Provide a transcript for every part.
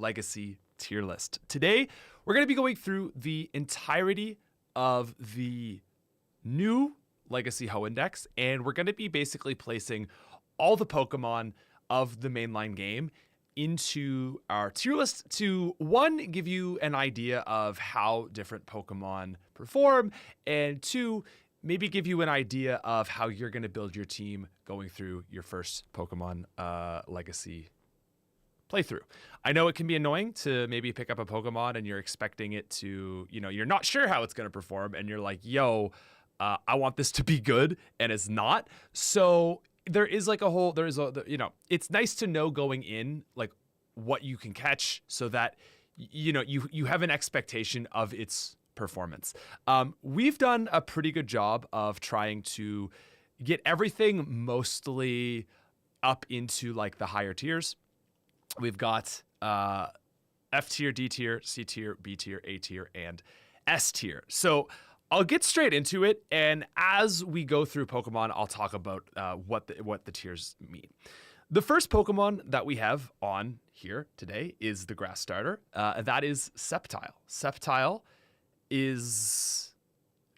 Legacy tier list. Today, we're going to be going through the entirety of the new Legacy Ho Index, and we're going to be basically placing all the Pokemon of the mainline game into our tier list to, one, give you an idea of how different Pokemon perform, and two, maybe give you an idea of how you're going to build your team going through your first Pokemon Legacy playthrough. I know it can be annoying to maybe pick up a Pokemon and you're expecting it to, you're not sure how it's going to perform, and you're like, yo, I want this to be good, and it's not. So there is like it's nice to know going in like what you can catch, so that you have an expectation of its performance. We've done a pretty good job of trying to get everything mostly up into like the higher tiers. We've got F tier, D tier, C tier, B tier, A tier, and S tier. So I'll get straight into it, and as we go through Pokemon, I'll talk about what the tiers mean. The first Pokemon that we have on here today is the grass starter. That is Sceptile. Sceptile is...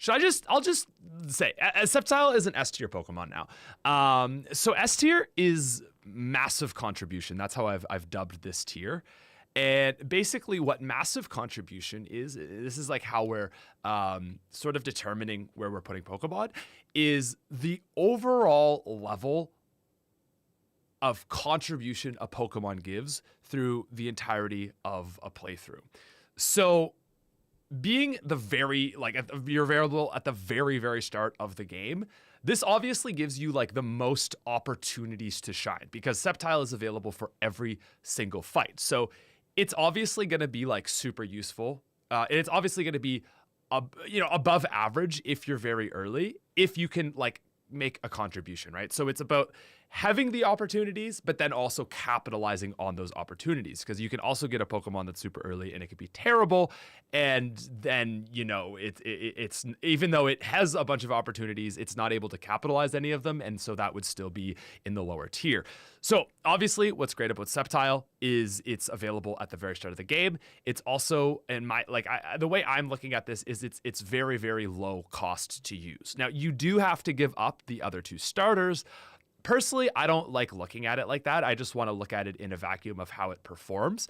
I'll just say, Sceptile is an S tier Pokemon now. So S tier is massive contribution. That's how I've dubbed this tier. And basically what massive contribution is, this is like how we're sort of determining where we're putting Pokemon, is the overall level of contribution a Pokemon gives through the entirety of a playthrough. So being you're available at the very, very start of the game, this obviously gives you like the most opportunities to shine, because Sceptile is available for every single fight. So it's obviously going to be like super useful. And it's obviously going to be, above average if you're very early, if you can like make a contribution, right? So it's about having the opportunities, but then also capitalizing on those opportunities, because you can also get a Pokemon that's super early and it could be terrible. And then, it's even though it has a bunch of opportunities, it's not able to capitalize any of them. And so that would still be in the lower tier. So obviously what's great about Sceptile is it's available at the very start of the game. It's also, the way I'm looking at this is it's very, very low cost to use. Now you do have to give up the other two starters. Personally, I don't like looking at it like that. I just want to look at it in a vacuum of how it performs.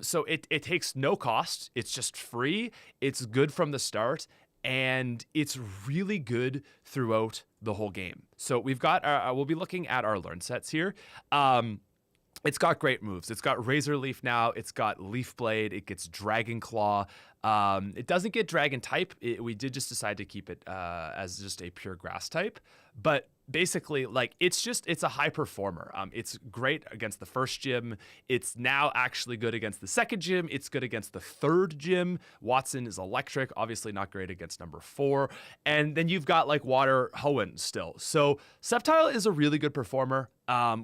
So it takes no cost. It's just free. It's good from the start, and it's really good throughout the whole game. So we've got we'll be looking at our learn sets here. It's got great moves. It's got Razor Leaf now. It's got Leaf Blade. It gets Dragon Claw. It doesn't get Dragon type. We did just decide to keep it as just a pure grass type. But basically, it's a high performer. It's great against the first gym. It's now actually good against the second gym. It's good against the third gym. Watson is electric, obviously not great against number 4. And then you've got like Water Hoenn still. So Sceptile is a really good performer.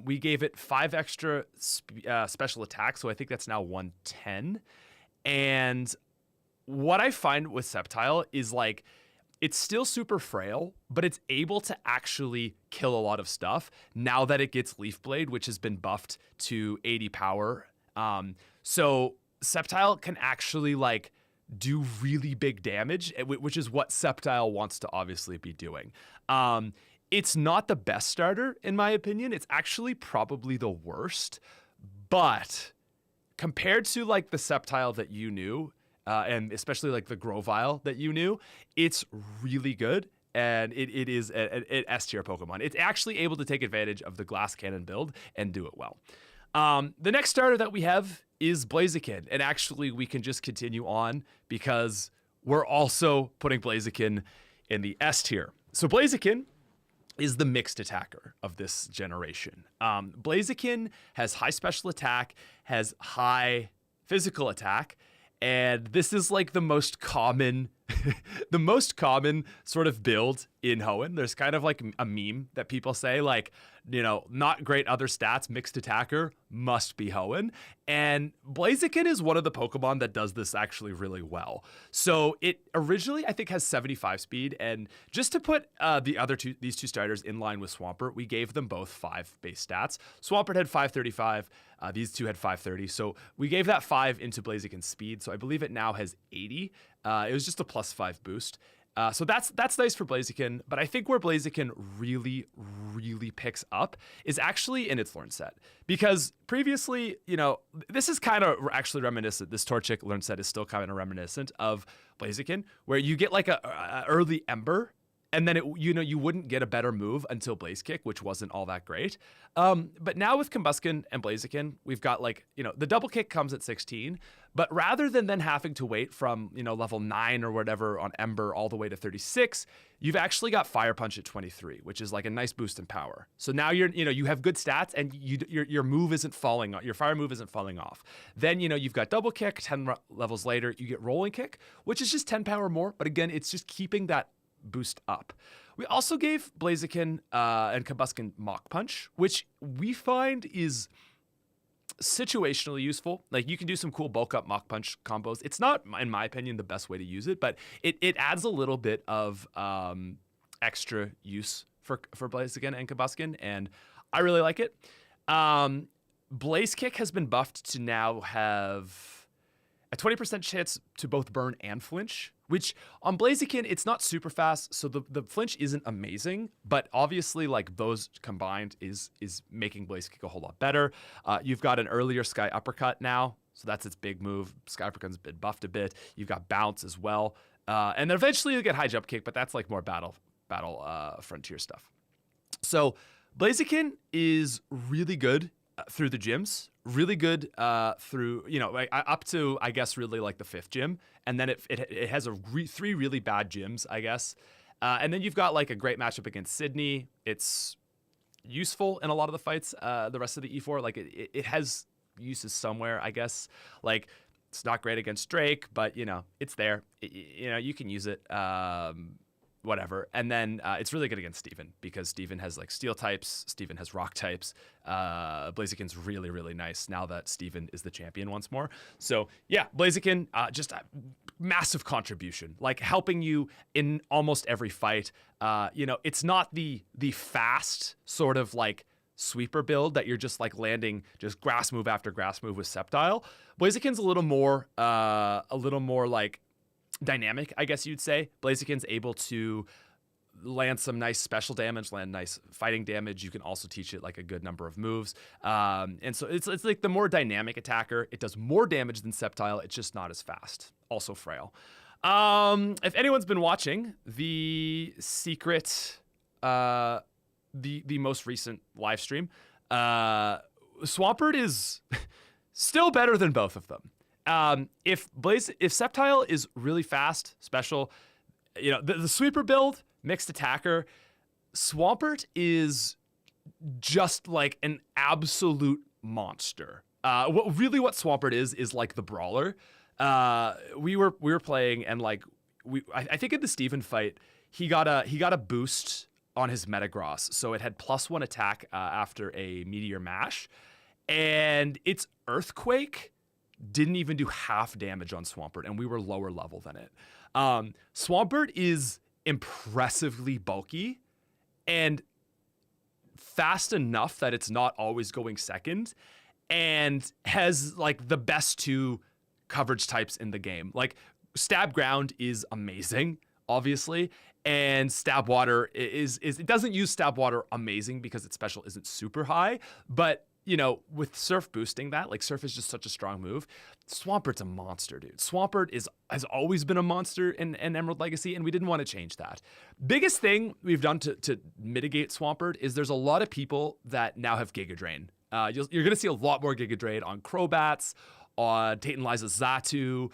We gave it 5 extra special attacks, so I think that's now 110. And what I find with Sceptile is like, it's still super frail, but it's able to actually kill a lot of stuff now that it gets Leaf Blade, which has been buffed to 80 power. So Sceptile can actually like do really big damage, which is what Sceptile wants to obviously be doing. It's not the best starter, in my opinion. It's actually probably the worst, but compared to like the Sceptile that you knew, and especially like the Grovyle that you knew, it's really good, and it is an S tier Pokemon. It's actually able to take advantage of the Glass Cannon build and do it well. The next starter that we have is Blaziken, and actually we can just continue on because we're also putting Blaziken in the S tier. So Blaziken is the mixed attacker of this generation. Blaziken has high special attack, has high physical attack, and this is like the most common the most common sort of build in Hoenn. There's kind of like a meme that people say, like, you know, not great other stats, mixed attacker, must be Hoenn. And Blaziken is one of the Pokemon that does this actually really well. So it originally, I think, has 75 speed. And just to put these two starters in line with Swampert, we gave them both 5 base stats. Swampert had 535. These two had 530. So we gave that 5 into Blaziken's speed. So I believe it now has 80. It was just a +5 boost. So that's nice for Blaziken, but I think where Blaziken really, really picks up is actually in its learn set. Because previously, you know, this is kind of actually reminiscent. This Torchic learn set is still kind of reminiscent of Blaziken, where you get like a early Ember, and then you wouldn't get a better move until Blaze Kick, which wasn't all that great. But now with Combusken and Blaziken, we've got like, you know, the double kick comes at 16, but rather than then having to wait from, you know, level 9 or whatever on Ember all the way to 36, you've actually got Fire Punch at 23, which is like a nice boost in power. So now you have good stats and your move isn't falling, your fire move isn't falling off. Then, you know, you've got double kick, 10 levels later, you get rolling kick, which is just 10 power more. But again, it's just keeping that boost up. We also gave Blaziken and Combusken Mach Punch, which we find is situationally useful. Like, you can do some cool bulk up Mach Punch combos. It's not, in my opinion, the best way to use it, but it adds a little bit of extra use for Blaziken and Combusken, and I really like it. Blaze Kick has been buffed to now have a 20% chance to both burn and flinch, which on Blaziken, it's not super fast, so the flinch isn't amazing, but obviously, like, those combined is making Blaze Kick a whole lot better. You've got an earlier Sky Uppercut now, so that's its big move. Sky Uppercut's been buffed a bit. You've got Bounce as well, and then eventually you'll get High Jump Kick, but that's like more battle frontier stuff. So Blaziken is really good through the gyms, really good through, you know, up to, I guess, really like the 5th gym, and then it has 3 really bad gyms, I guess, and then you've got like a great matchup against Sydney. It's useful in a lot of the fights. The rest of the E4, like, it has uses somewhere, I guess. Like, it's not great against Drake, but, you know, it's there. You know, you can use it. Whatever. And then it's really good against Steven, because Steven has like steel types, Steven has rock types. Blaziken's really, really nice now that Steven is the champion once more. So yeah, Blaziken, just a massive contribution, like helping you in almost every fight. You know, it's not the fast sort of like sweeper build that you're just like landing just grass move after grass move with Sceptile. Blaziken's a little more like dynamic, I guess you'd say. Blaziken's able to land some nice special damage, land nice fighting damage. You can also teach it like a good number of moves. And so it's like the more dynamic attacker. It does more damage than Sceptile. It's just not as fast. Also frail. If anyone's been watching the secret, the most recent live stream, Swampert is still better than both of them. If Sceptile is really fast, special, you know, the sweeper build, mixed attacker, Swampert is just like an absolute monster. What Swampert is like the brawler. We were playing, and like I think in the Steven fight, he got a boost on his Metagross, so it had +1 attack after a Meteor Mash, and its Earthquake didn't even do half damage on Swampert, and we were lower level than it. Swampert is impressively bulky and fast enough that it's not always going second, and has like the best 2 coverage types in the game. Like, Stab Ground is amazing, obviously, and Stab Water is it doesn't use Stab Water amazing because its special isn't super high, but you know, with Surf boosting that, like, Surf is just such a strong move. Swampert's a monster, dude. Swampert has always been a monster in Emerald Legacy, and we didn't want to change that. Biggest thing we've done to mitigate Swampert is there's a lot of people that now have Giga Drain. You're going to see a lot more Giga Drain on Crobats, on Tate and Liza's Xatu.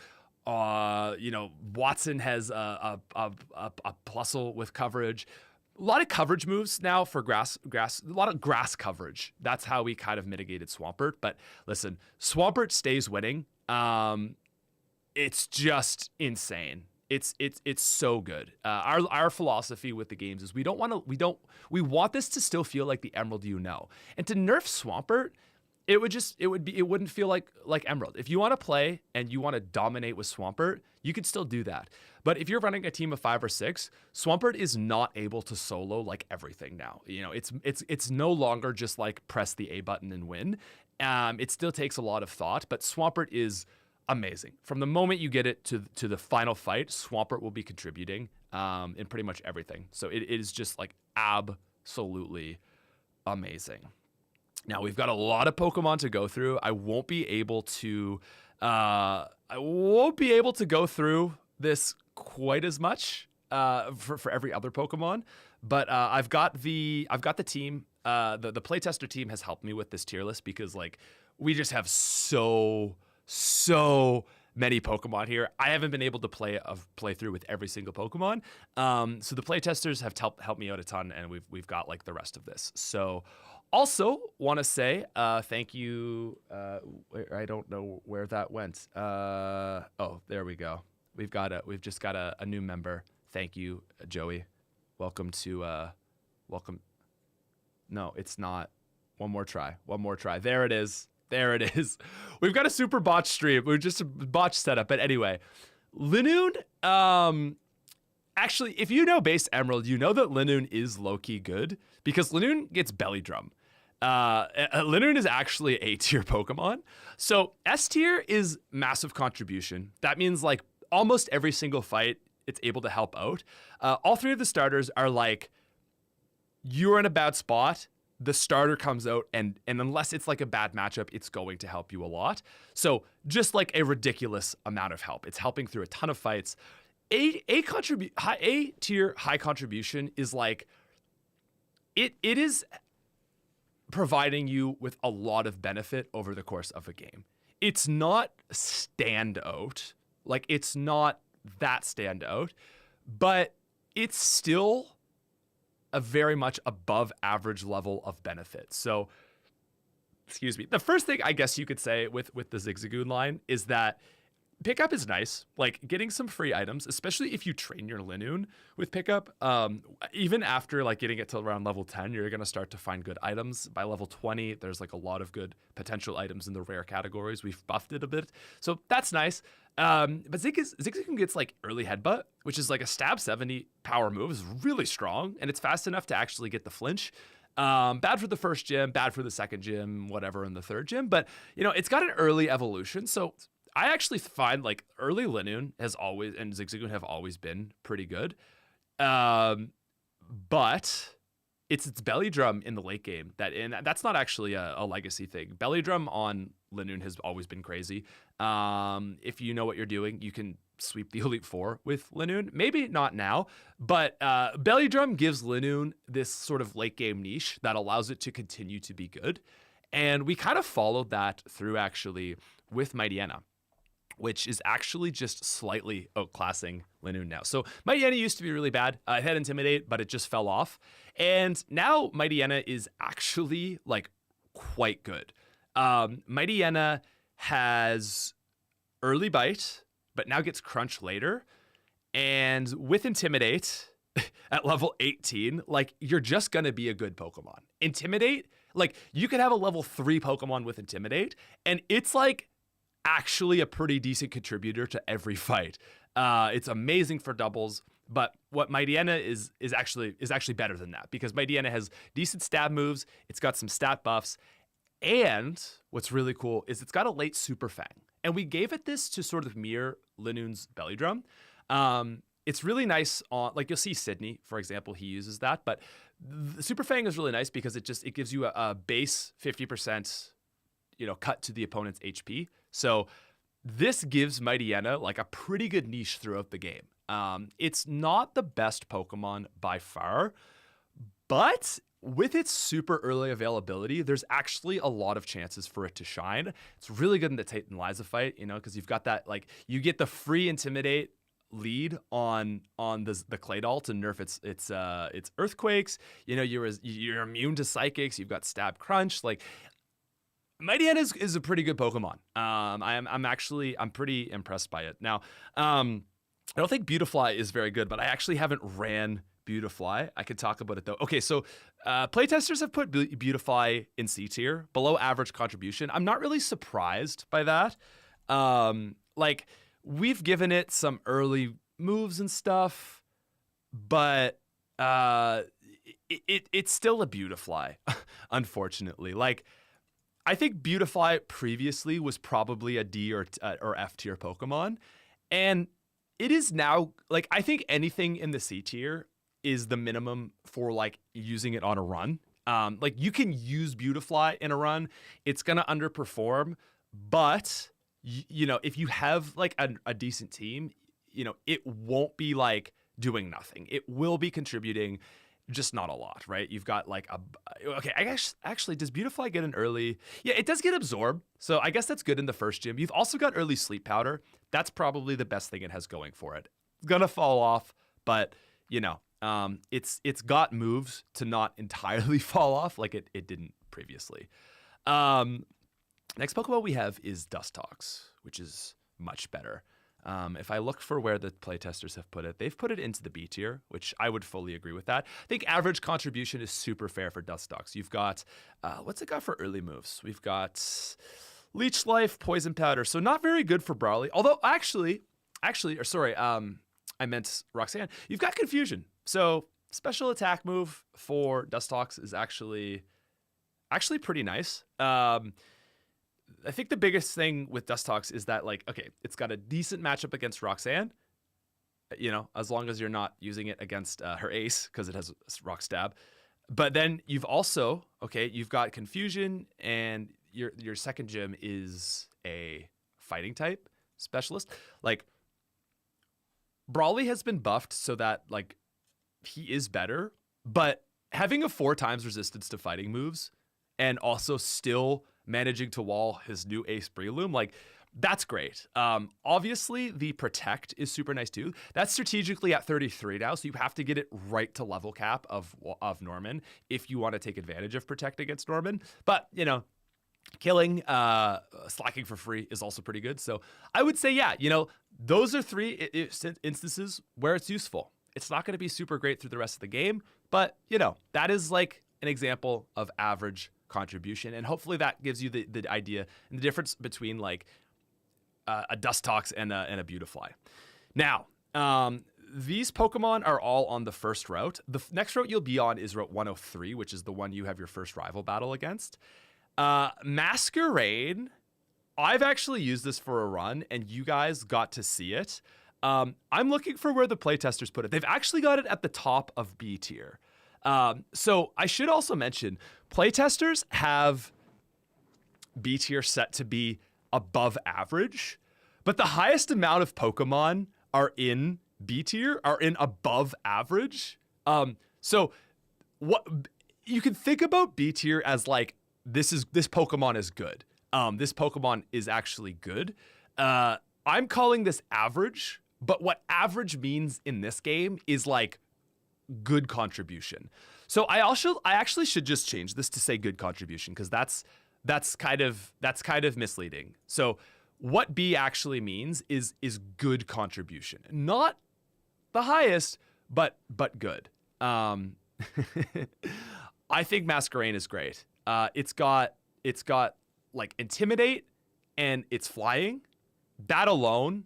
You know, Watson has a Plusle with coverage. A lot of coverage moves now for grass, a lot of grass coverage. That's how we kind of mitigated Swampert. But listen, Swampert stays winning. It's just insane. It's so good. Our philosophy with the games is we want this to still feel like the Emerald and to nerf Swampert, it wouldn't feel like Emerald. If you want to play and you want to dominate with Swampert, you could still do that. But if you're running a team of 5 or 6, Swampert is not able to solo like everything now. It's no longer just like press the A button and win. It still takes a lot of thought, but Swampert is amazing. From the moment you get it to the final fight, Swampert will be contributing in pretty much everything. So it is just like absolutely amazing. Now we've got a lot of Pokemon to go through. I won't be able to go through this quite as much for every other Pokemon, but I've got the team. The playtester team has helped me with this tier list because like we just have so many Pokemon here. I haven't been able to play through with every single Pokemon. So the playtesters have helped me out a ton, and we've got like the rest of this. So also want to say thank you. I don't know where that went. Oh, there we go. We've just got a new member. Thank you, Joey. Welcome to welcome. No, it's not. One more try. There it is. We've got a super botch stream. We're just a botch setup. But anyway, Linoone, actually, if you know base Emerald, you know that Linoone is low-key good because Linoone gets Belly Drum. Linoone is actually A tier Pokemon. So S tier is massive contribution. That means like almost every single fight it's able to help out. All 3 of the starters are like, you're in a bad spot, the starter comes out, and unless it's like a bad matchup, it's going to help you a lot. So just like a ridiculous amount of help. It's helping through a ton of fights. A tier high contribution is like, it is providing you with a lot of benefit over the course of a game. It's not standout, like it's not that standout, but it's still a very much above average level of benefit. So, excuse me. The first thing I guess you could say with the Zigzagoon line is that pickup is nice. Like getting some free items, especially if you train your Linoone with pickup. Even after like getting it to around level 10, you're gonna start to find good items. By level 20, there's like a lot of good potential items in the rare categories. We've buffed it a bit, so that's nice. But Zigzagoon gets like early headbutt, which is like a stab 70 power move. Is really strong, and it's fast enough to actually get the flinch. Bad for the first gym, bad for the second gym, whatever in the third gym. But it's got an early evolution, so I actually find like early Linoone has always and Zigzagoon have always been pretty good. But it's Belly Drum in the late game that's not actually a legacy thing. Belly Drum on Linoone has always been crazy. If you know what you're doing, you can sweep the Elite Four with Linoone. Maybe not now, but Belly Drum gives Linoone this sort of late game niche that allows it to continue to be good. And we kind of followed that through actually with Mightyena, which is actually just slightly outclassing Linoone now. So Mightyena used to be really bad. It had Intimidate, but it just fell off. And now Mightyena is actually like quite good. Mightyena has early bite, but now gets Crunch later. And with Intimidate at level 18, like you're just going to be a good Pokemon. Intimidate, like you could have a level 3 Pokemon with Intimidate, and it's like actually a pretty decent contributor to every fight. It's amazing for doubles, but what Mightyena is actually better than that, because Mightyena has decent stab moves, it's got some stat buffs, and what's really cool is it's got a late Super Fang. And we gave it this to sort of mirror Linoone's Belly Drum. It's really nice on, like you'll see Sydney, for example, he uses that, but the Super Fang is really nice because it gives you a base 50%, cut to the opponent's HP. So this gives Mightyena like a pretty good niche throughout the game. It's not the best Pokemon by far, but with its super early availability, there's actually a lot of chances for it to shine. It's really good in the Tate and Liza fight, because you've got that, like, you get the free Intimidate lead on the Claydol to nerf its Earthquakes. You're immune to Psychics. You've got Stab Crunch. Like, Mightyena is a pretty good Pokemon. I'm pretty impressed by it. Now, I don't think Beautifly is very good, but I actually haven't ran Beautifly. I could talk about it though. Okay, so playtesters have put Beautifly in C tier, below average contribution. I'm not really surprised by that. Like, we've given it some early moves and stuff, but it's still a Beautifly, unfortunately. Like, I think Beautifly previously was probably a D or F tier Pokemon, and it is now, like, I think anything in the C tier is the minimum for, like, using it on a run. Like, you can use Beautifly in a run. It's going to underperform, but, you know, if you have, like, a decent team, you know, it won't be, like, doing nothing. It will be contributing, just not a lot, right? You've got, like, okay, I guess, actually, does Beautifly get an early? Yeah, it does get absorbed, so I guess that's good in the first gym. You've also got early Sleep Powder. That's probably the best thing it has going for it. It's gonna fall off, but, you know, it's got moves to not entirely fall off like it didn't previously. Next Pokemon we have is Dustox, which is much better. If I look for where the playtesters have put it, they've put it into the B tier, which I would fully agree with that. I think average contribution is super fair for Dustox. You've got, what's it got for early moves? We've got Leech Life, Poison Powder, so not very good for Brawly. Although I meant Roxanne. You've got Confusion. So special attack move for Dustox is actually pretty nice. I think the biggest thing with Dustox is that, like, okay, it's got a decent matchup against Roxanne, you know, as long as you're not using it against her ace, because it has Rock Stab. But then you've also, okay, you've got Confusion, and your second gym is a fighting type specialist. Like, Brawly has been buffed so that, like, he is better, but having a 4 times resistance to fighting moves and also still managing to wall his new ace Breloom, like, that's great. Obviously, the Protect is super nice too. That's strategically at 33 now, so you have to get it right to level cap of Norman if you want to take advantage of Protect against Norman. But, you know, killing, slacking for free is also pretty good. So I would say, yeah, you know, those are 3 instances where it's useful. It's not going to be super great through the rest of the game, but, you know, that is like an example of average contribution, and hopefully that gives you the idea and the difference between, like, a Dustox and a Beautifly. Now, these Pokemon are all on the first route. The next route you'll be on is Route 103, which is the one you have your first rival battle against. Masquerain, I've actually used this for a run, and you guys got to see it. I'm looking for where the playtesters put it. They've actually got it at the top of B tier. So I should also mention, playtesters have B tier set to be above average, but the highest amount of Pokemon are in B tier, are in above average. So what you can think about B tier as, like, this Pokemon is good. This Pokemon is actually good. I'm calling this average, but what average means in this game is, like, good contribution. So I actually should just change this to say good contribution, because that's kind of misleading. So what B actually means is good contribution, not the highest, but good. I think Masquerain is great. It's got like Intimidate, and it's flying. That alone.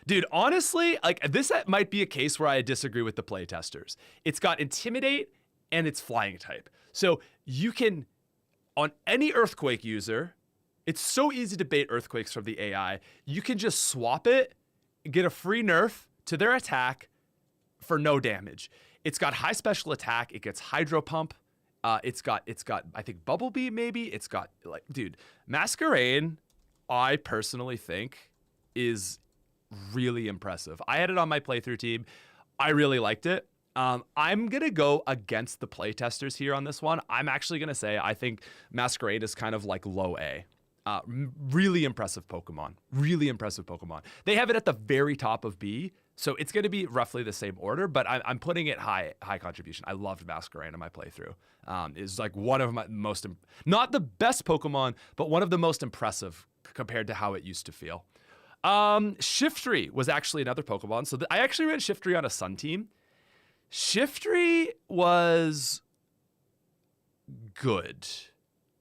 Dude, honestly, like, this might be a case where I disagree with the playtesters. It's got Intimidate, and it's flying type. So you can, on any Earthquake user, it's so easy to bait Earthquakes from the AI. You can just swap it, get a free nerf to their attack for no damage. It's got high special attack. It gets Hydro Pump. It's got I think Bubble Beam maybe. It's got, like, dude, Masquerain, I personally think is really impressive. I had it on my playthrough team. I really liked it. I'm going to go against the playtesters here on this one. I'm actually going to say I think Masquerain is kind of like low A. Really impressive Pokemon. Really impressive Pokemon. They have it at the very top of B, so it's going to be roughly the same order, but I'm putting it high contribution. I loved Masquerain in my playthrough. It's like one of my most, not the best Pokemon, but one of the most impressive compared to how it used to feel. Shiftry was actually another Pokemon. So I actually ran Shiftry on a Sun team. Shiftry was good.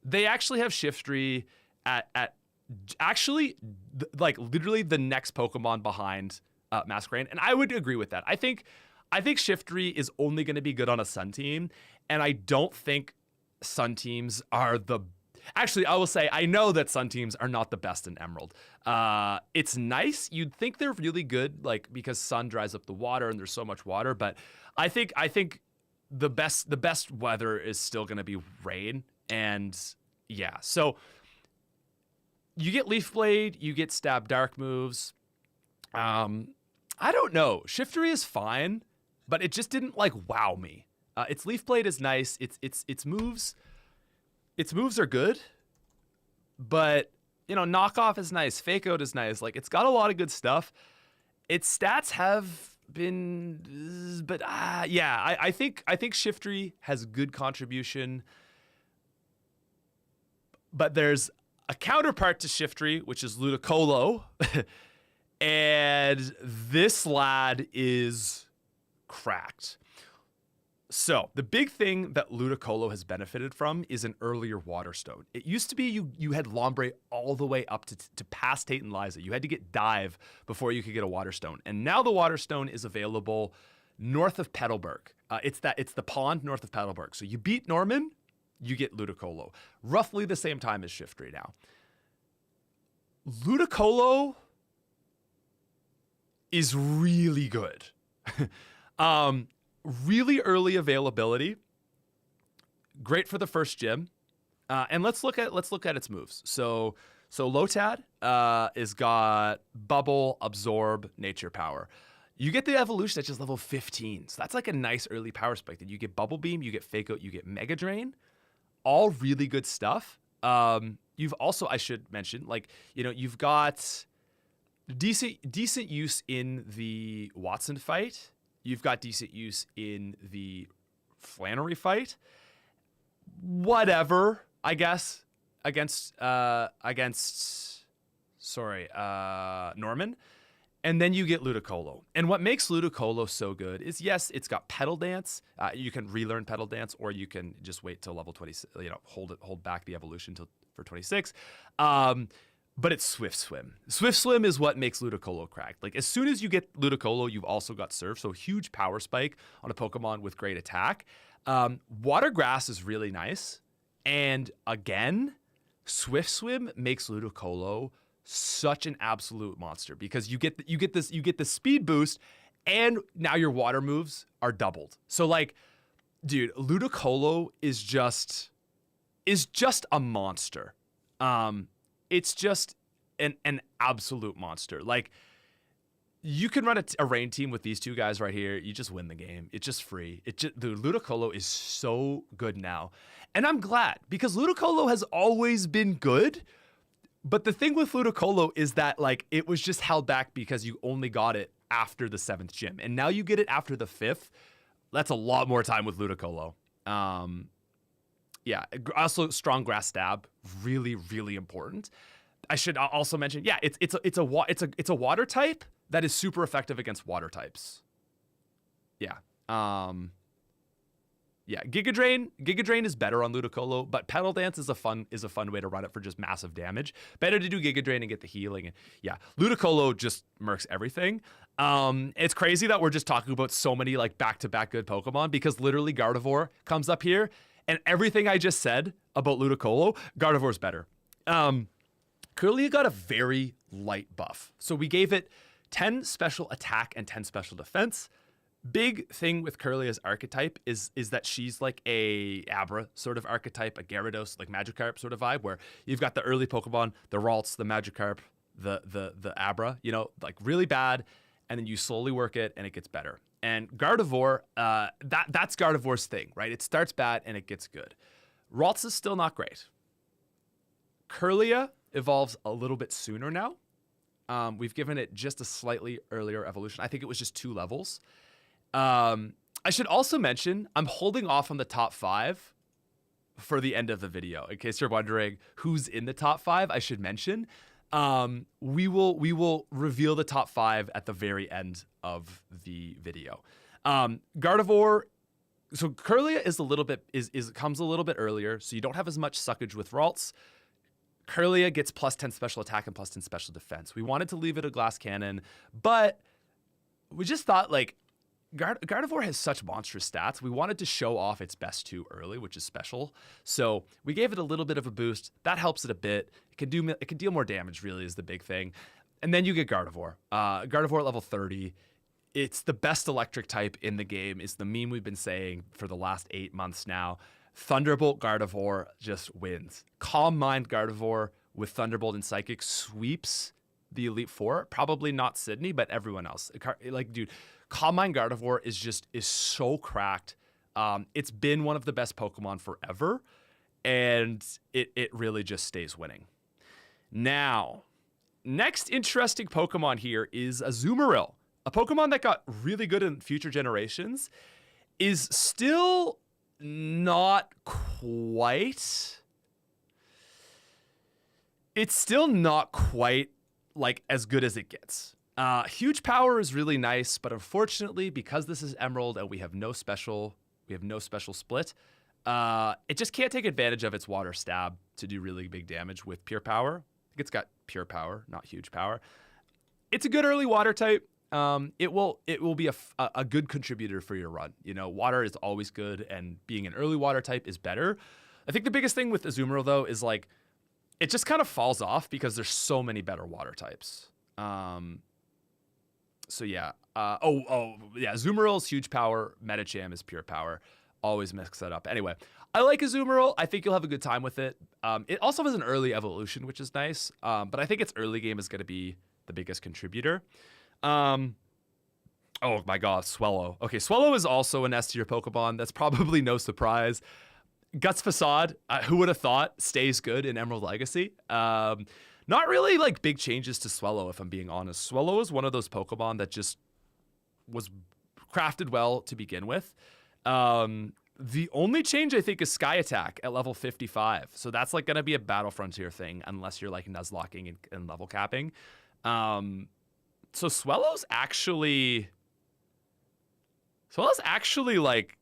They actually have Shiftry at actually like literally the next Pokemon behind Masquerain, and I would agree with that. I think Shiftry is only going to be good on a Sun team, and I don't think Sun teams are the. Actually, I will say I know that Sun teams are not the best in Emerald. It's nice. You'd think they're really good, like because Sun dries up the water and there's so much water. But I think the best weather is still going to be rain. And yeah, so you get Leaf Blade, you get Stab Dark moves. I don't know. Shiftry is fine, but it just didn't like wow me. Its Leaf Blade is nice. Its moves. Its moves are good, but, you know, Knockoff is nice. Fake Out is nice. Like, it's got a lot of good stuff. Its stats have been, but yeah, I think Shiftry has good contribution, but there's a counterpart to Shiftry, which is Ludicolo, and this lad is cracked. So the big thing that Ludicolo has benefited from is an earlier Water Stone. It used to be you had Lombre all the way up to past Tate and Liza. You had to get Dive before you could get a Water Stone. And now the Water Stone is available north of Petalburg. It's the pond north of Petalburg. So you beat Norman, you get Ludicolo. Roughly the same time as Shiftry now. Ludicolo is really good. Really early availability, great for the first gym, and let's look at its moves. So Lotad is got Bubble, Absorb, Nature Power. You get the evolution at just level 15, so that's like a nice early power spike. That you get Bubble Beam, you get Fake Out, you get Mega Drain, all really good stuff. You've also, I should mention, like, you know, you've got decent use in the Watson fight. You've got decent use in the Flannery fight. Whatever, I guess, against Norman. And then you get Ludicolo. And what makes Ludicolo so good is, yes, it's got Petal Dance. You can relearn Petal Dance, or you can just wait till level 20, you know, hold back the evolution for 26. But it's Swift Swim. Swift Swim is what makes Ludicolo cracked. Like, as soon as you get Ludicolo, you've also got Surf, so huge power spike on a Pokemon with great attack. Water Grass is really nice. And again, Swift Swim makes Ludicolo such an absolute monster because you get the speed boost, and now your water moves are doubled. So like, dude, Ludicolo is just a monster. It's just an absolute monster. Like, you can run a rain team with these two guys right here. You just win the game. It's just free. The Ludicolo is so good now. And I'm glad, because Ludicolo has always been good. But the thing with Ludicolo is that, like, it was just held back because you only got it after the 7th gym. And now you get it after the 5th. That's a lot more time with Ludicolo. Yeah, also Strong Grass Stab, really, really important. I should also mention, yeah, it's a water type that is super effective against water types. Yeah. Yeah, Giga Drain is better on Ludicolo, but Petal Dance is a fun way to run it for just massive damage. Better to do Giga Drain and get the healing. And yeah, Ludicolo just murks everything. It's crazy that we're just talking about so many like back-to-back good Pokemon, because literally Gardevoir comes up here, and everything I just said about Ludicolo, Gardevoir's better. Kirlia got a very light buff. So we gave it 10 special attack and 10 special defense. Big thing with Kirlia's archetype is that she's like a Abra sort of archetype, a Gyarados, like Magikarp sort of vibe, where you've got the early Pokemon, the Ralts, the Magikarp, the Abra, you know, like really bad, and then you slowly work it and it gets better. And Gardevoir, that's Gardevoir's thing, right? It starts bad and it gets good. Ralts is still not great. Kirlia evolves a little bit sooner now. We've given it just a slightly earlier evolution. I think it was just 2 levels. I should also mention, I'm holding off on the top 5 for the end of the video. In case you're wondering who's in the top 5, I should mention We will reveal the top 5 at the very end of the video. Gardevoir. So Kirlia is a little bit comes a little bit earlier, so you don't have as much suckage with Ralts. Kirlia gets plus 10 special attack and plus 10 special defense. We wanted to leave it a glass cannon, but we just thought like Gardevoir has such monstrous stats. We wanted to show off its best 2 early, which is special. So we gave it a little bit of a boost. That helps it a bit. It can deal more damage, really, is the big thing. And then you get Gardevoir. Gardevoir level 30. It's the best electric type in the game. It's the meme we've been saying for the last 8 months now. Thunderbolt Gardevoir just wins. Calm Mind Gardevoir with Thunderbolt and Psychic sweeps the Elite Four. Probably not Sydney, but everyone else. Like, dude, Calm Mind Gardevoir is so cracked. It's been one of the best Pokemon forever, and it really just stays winning. Now, next interesting Pokemon here is Azumarill. A Pokemon that got really good in future generations is still not quite. It's still not quite like as good as it gets. Huge power is really nice, but unfortunately, because this is Emerald and we have no special split, it just can't take advantage of its water stab to do really big damage with pure power. I think it's got pure power, not huge power. It's a good early water type. It will be a good contributor for your run. You know, water is always good, and being an early water type is better. I think the biggest thing with Azumarill though is like it just kind of falls off because there's so many better water types. So yeah. Yeah. Azumarill is huge power. Medicham is pure power. Always mix that up. Anyway, I like Azumarill. I think you'll have a good time with it. It also has an early evolution, which is nice. But I think its early game is going to be the biggest contributor. Oh my god, Swellow. Okay, Swellow is also an S tier Pokemon. That's probably no surprise. Guts Facade, who would have thought, stays good in Emerald Legacy. Not really like big changes to Swellow, if I'm being honest. Swellow is one of those Pokemon that just was crafted well to begin with. The only change I think is Sky Attack at level 55. So that's like gonna be a Battle Frontier thing unless you're like Nuzlocking and level capping. So Swellow's actually like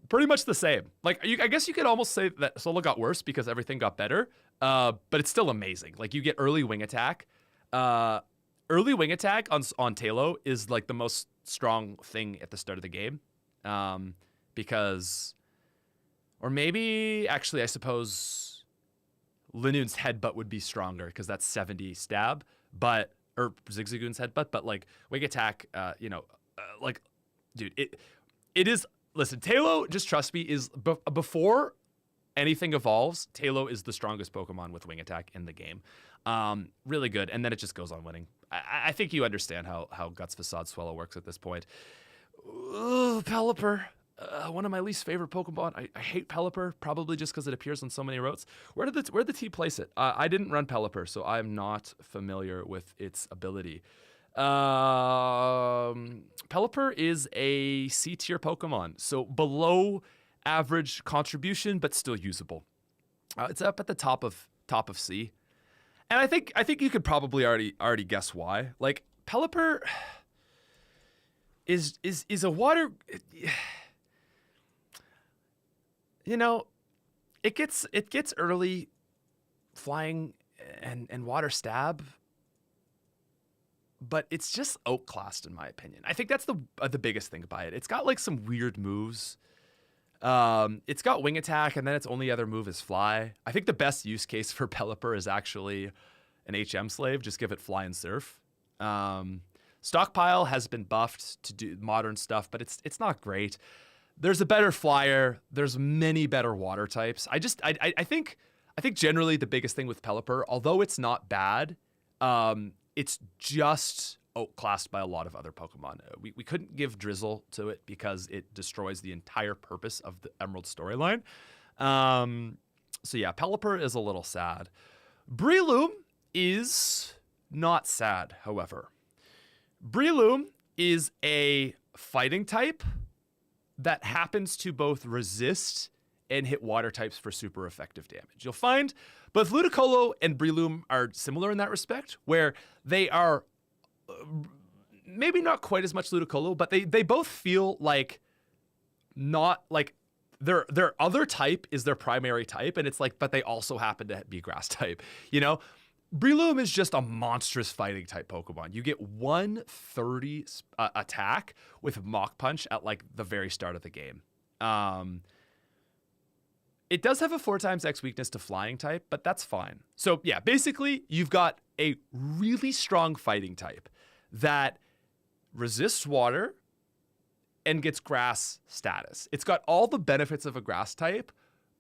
pretty much the same. Like I guess you could almost say that Swellow got worse because everything got better. But it's still amazing. Like you get early wing attack. Early wing attack on Talo is like the most strong thing at the start of the game. Because, or maybe actually I suppose Linoone's headbutt would be stronger because that's 70 stab, or Zigzagoon's headbutt, but like wing attack, like, dude, it is, listen, Talo, just trust me, is before anything evolves, Talo is the strongest Pokemon with wing attack in the game. Really good, and then it just goes on winning. I think you understand how Guts Facade Swellow works at this point. Ugh, Pelipper. One of my least favorite Pokemon. I hate Pelipper, probably just because it appears on so many routes. Where did the T place it? I didn't run Pelipper, so I'm not familiar with its ability. Pelipper is a C tier Pokemon, so below average contribution, but still usable. It's up at the top of C, and I think you could probably already guess why. Like Pelipper is a water. You know, it gets early flying and water stab, but it's just outclassed in my opinion. I think that's the biggest thing by it. It's got like some weird moves. It's got wing attack, and then its only other move is fly. I think the best use case for Pelipper is actually an HM slave. Just give it fly and surf. Stockpile has been buffed to do modern stuff, but it's not great. There's a better flyer. There's many better water types. I think generally the biggest thing with Pelipper, although it's not bad, it's just outclassed by a lot of other Pokemon. We couldn't give Drizzle to it because it destroys the entire purpose of the Emerald storyline. So yeah, Pelipper is a little sad. Breloom is not sad, however. Breloom is a fighting type that happens to both resist and hit water types for super effective damage. You'll find both Ludicolo and Breloom are similar in that respect, where they are maybe not quite as much Ludicolo, but they both feel like not like their other type is their primary type, and it's like, but they also happen to be grass type, you know? Breloom is just a monstrous fighting type Pokemon. You get 130 attack with Mach Punch at like the very start of the game. It does have a 4x X weakness to flying type, but that's fine. So yeah, basically you've got a really strong fighting type that resists water and gets grass status. It's got all the benefits of a grass type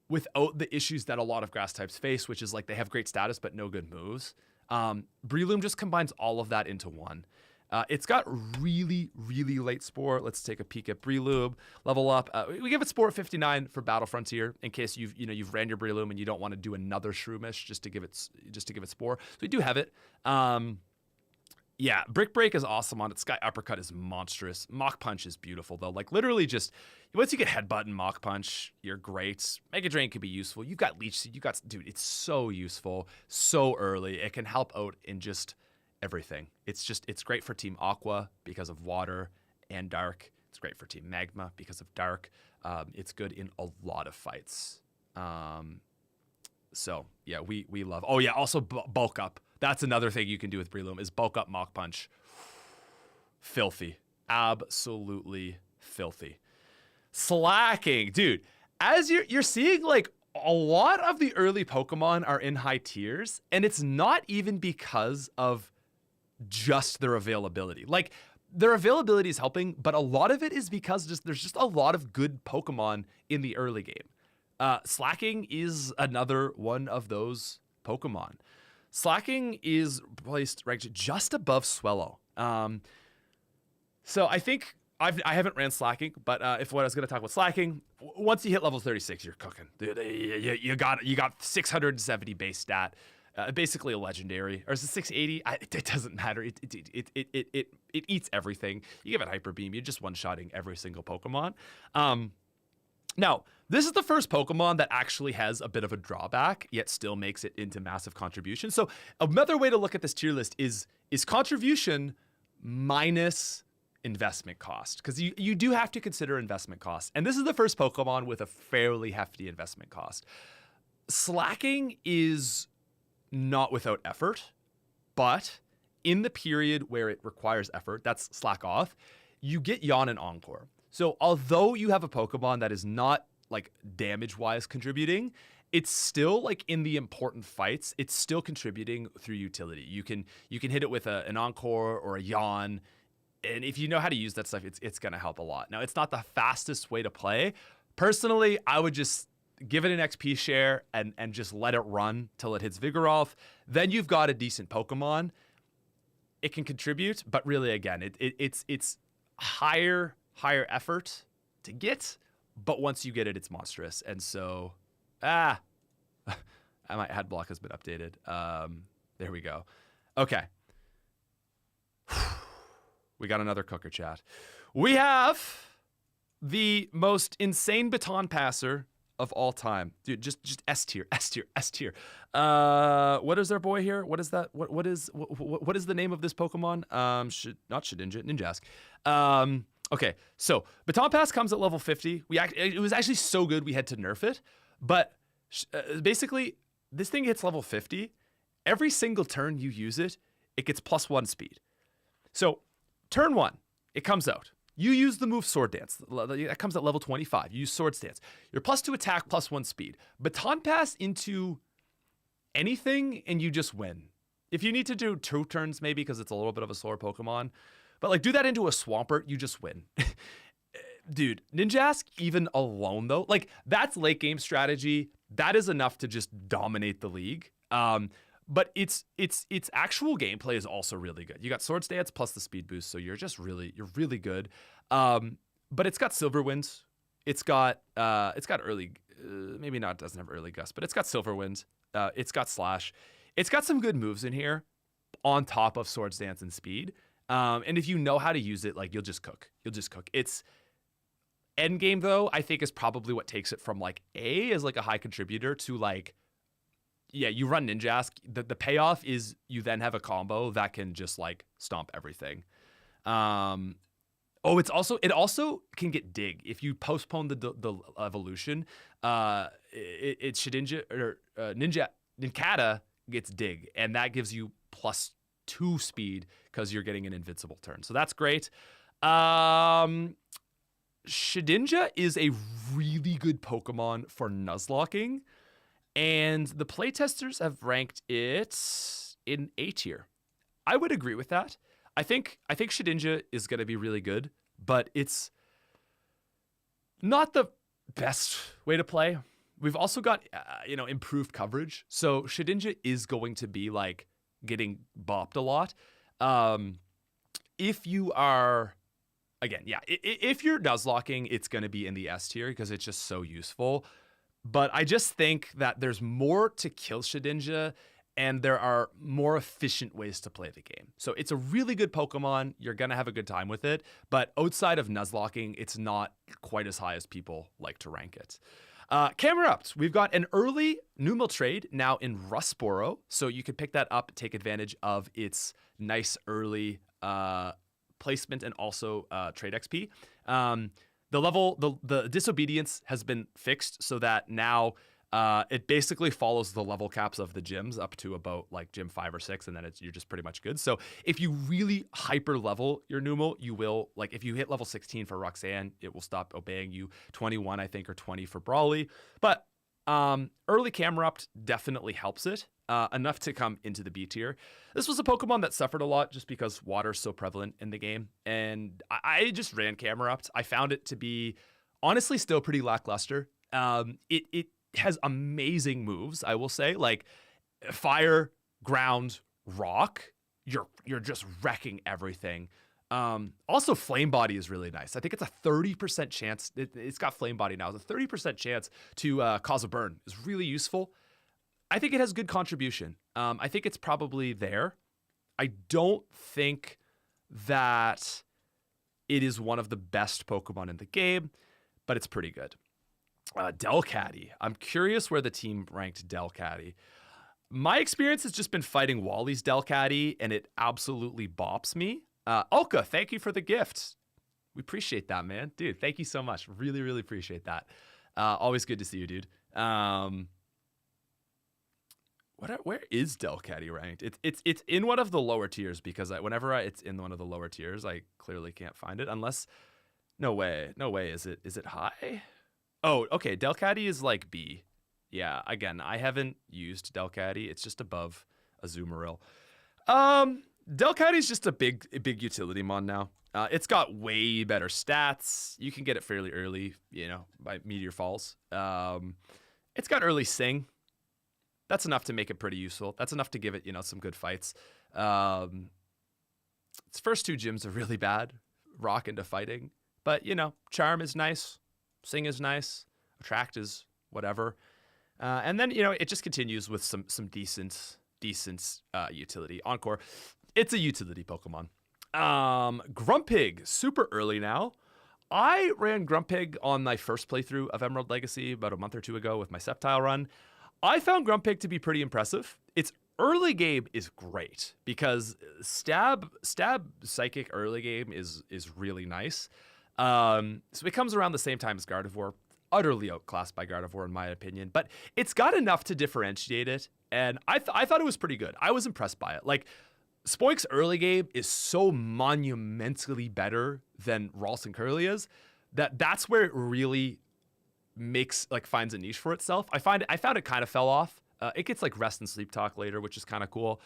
without the issues that a lot of grass types face, which is like they have great status but no good moves. Breloom just combines all of that into one. It's got really, really late Spore. Let's take a peek at Breloom. Level up. We give it Spore at 59 for Battle Frontier in case you've ran your Breloom and you don't want to do another Shroomish just to give it Spore. So we do have it. Yeah, Brick Break is awesome on it. Sky Uppercut is monstrous. Mach Punch is beautiful though. Like literally just once you get Headbutt and Mach Punch, you're great. Mega Drain could be useful. You've got Leech Seed. Dude, it's so useful so early. It can help out in just everything. It's great for Team Aqua because of water and dark. It's great for Team Magma because of dark. It's good in a lot of fights. So yeah, we love. Oh yeah, also bulk up. That's another thing you can do with Breloom is bulk up Mach Punch. Filthy, absolutely filthy. Slaking, dude. As you're seeing, like a lot of the early Pokemon are in high tiers, and it's not even because of just their availability. Like their availability is helping, but a lot of it is because there's just a lot of good Pokemon in the early game. Slaking is another one of those Pokemon. Slaking is placed ranked just above Swellow. So I think I haven't ran Slaking, but if what I was going to talk about Slaking, once you hit level 36, you're cooking. You got 670 base stat, basically a legendary, or is it 680? It doesn't matter. It eats everything. You give it Hyper Beam, you're just one-shotting every single Pokemon. Now, this is the first Pokemon that actually has a bit of a drawback, yet still makes it into massive contribution. So another way to look at this tier list is contribution minus investment cost, because you do have to consider investment cost. And this is the first Pokemon with a fairly hefty investment cost. Slaking is not without effort, but in the period where it requires effort, that's slack off, you get Yawn and Encore. So although you have a Pokemon that is not like damage-wise contributing, it's still like in the important fights, it's still contributing through utility. You can hit it with an Encore or a Yawn, and if you know how to use that stuff, it's gonna help a lot. Now, it's not the fastest way to play. Personally, I would just give it an XP share and just let it run till it hits Vigoroth. Then you've got a decent Pokemon. It can contribute, but really, again, it's higher effort to get, but once you get it, it's monstrous. And so, my ad block has been updated. There we go. Okay. We got another cooker chat. We have the most insane baton passer of all time. Dude, just S tier. What is our boy here? What is that? What is the name of this Pokemon? Not Shedinja, Ninjask. Okay, so Baton Pass comes at level 50. It was actually so good we had to nerf it, but basically this thing hits level 50. Every single turn you use it, it gets +1 speed. So turn 1, it comes out. You use the move Sword Dance. That comes at level 25. You use Sword Dance. You're +2 attack, +1 speed. Baton Pass into anything and you just win. If you need to do 2 turns maybe because it's a little bit of a slower Pokemon, but like do that into a Swampert, you just win. Dude, Ninjask even alone though, like that's late game strategy. That is enough to just dominate the league. But its actual gameplay is also really good. You got Sword Stance plus the speed boost, so you're really good. But it's got Silver Winds. It's got early, maybe not, doesn't have early gust, but it's got Silver Winds. It's got Slash. It's got some good moves in here on top of Sword Stance and speed. And if you know how to use it, like you'll just cook. It's End game though, I think is probably what takes it from like A as like a high contributor to like, yeah, you run Ninjask. The payoff is you then have a combo that can just like stomp everything. It also can get dig if you postpone the evolution. It's Shedinja or Nincada gets dig, and that gives you +2 speed because you're getting an invincible turn. So that's great. Shedinja is a really good Pokemon for Nuzlocking, and the playtesters have ranked it in A tier. I would agree with that. I think Shedinja is going to be really good, but it's not the best way to play. We've also got improved coverage, so Shedinja is going to be like getting bopped a lot. If you are, again, yeah, if you're Nuzlocking, it's going to be in the S tier because it's just so useful. But I just think that there's more to kill Shedinja, and there are more efficient ways to play the game. So it's a really good Pokemon. You're going to have a good time with it. But outside of Nuzlocking, it's not quite as high as people like to rank it. Camerupt, we've got an early Numel trade now in Rustboro. So you can pick that up, take advantage of its nice early placement and also trade XP. The disobedience has been fixed so that now it basically follows the level caps of the gyms up to about like gym 5 or 6, and then you're just pretty much good. So if you really hyper level your Numel, you will, like if you hit level 16 for Roxanne, it will stop obeying you. 21, I think, or 20 for Brawly. But early Camerupt definitely helps it. Enough to come into the B tier. This was a Pokemon that suffered a lot just because water's so prevalent in the game. And I just ran Camerupt. I found it to be honestly still pretty lackluster. It has amazing moves, I will say. Like fire, ground, rock. You're just wrecking everything. Also, Flame Body is really nice. I think it's a 30% chance. It's got Flame Body now. It's a 30% chance to cause a burn. It's really useful. I think it has good contribution. I think it's probably there. I don't think that it is one of the best Pokemon in the game, but it's pretty good. Delcatty. I'm curious where the team ranked Delcatty. My experience has just been fighting Wally's Delcatty, and it absolutely bops me. Ulka, thank you for the gift. We appreciate that, man. Dude, thank you so much. Really, really appreciate that. Always good to see you, dude. Where is Delcatty ranked? It's in one of the lower tiers because whenever it's in one of the lower tiers, I clearly can't find it unless. No way. Is it high? Oh, okay. Delcatty is like B. Yeah. Again, I haven't used Delcatty. It's just above Azumarill. Delcatty's just a big utility mon now. It's got way better stats. You can get it fairly early, by Meteor Falls. It's got early Sing. That's enough to make it pretty useful. That's enough to give it, some good fights. Its first 2 gyms are really bad. Rock into fighting. But, Charm is nice. Sing is nice. Attract is whatever. And then, it just continues with some decent utility. Encore. It's a utility Pokemon. Grumpig, super early now. I ran Grumpig on my first playthrough of Emerald Legacy about a month or 2 ago with my Sceptile run. I found Grumpig to be pretty impressive. Its early game is great because stab psychic early game is really nice. So it comes around the same time as Gardevoir. Utterly outclassed by Gardevoir in my opinion, but it's got enough to differentiate it, and I thought it was pretty good. I was impressed by it. Like Spoink's early game is so monumentally better than Ralts and Kirlia's that's where it really finds a niche for itself. I found it kind of fell off. It gets like rest and sleep talk later, which is kind of cool.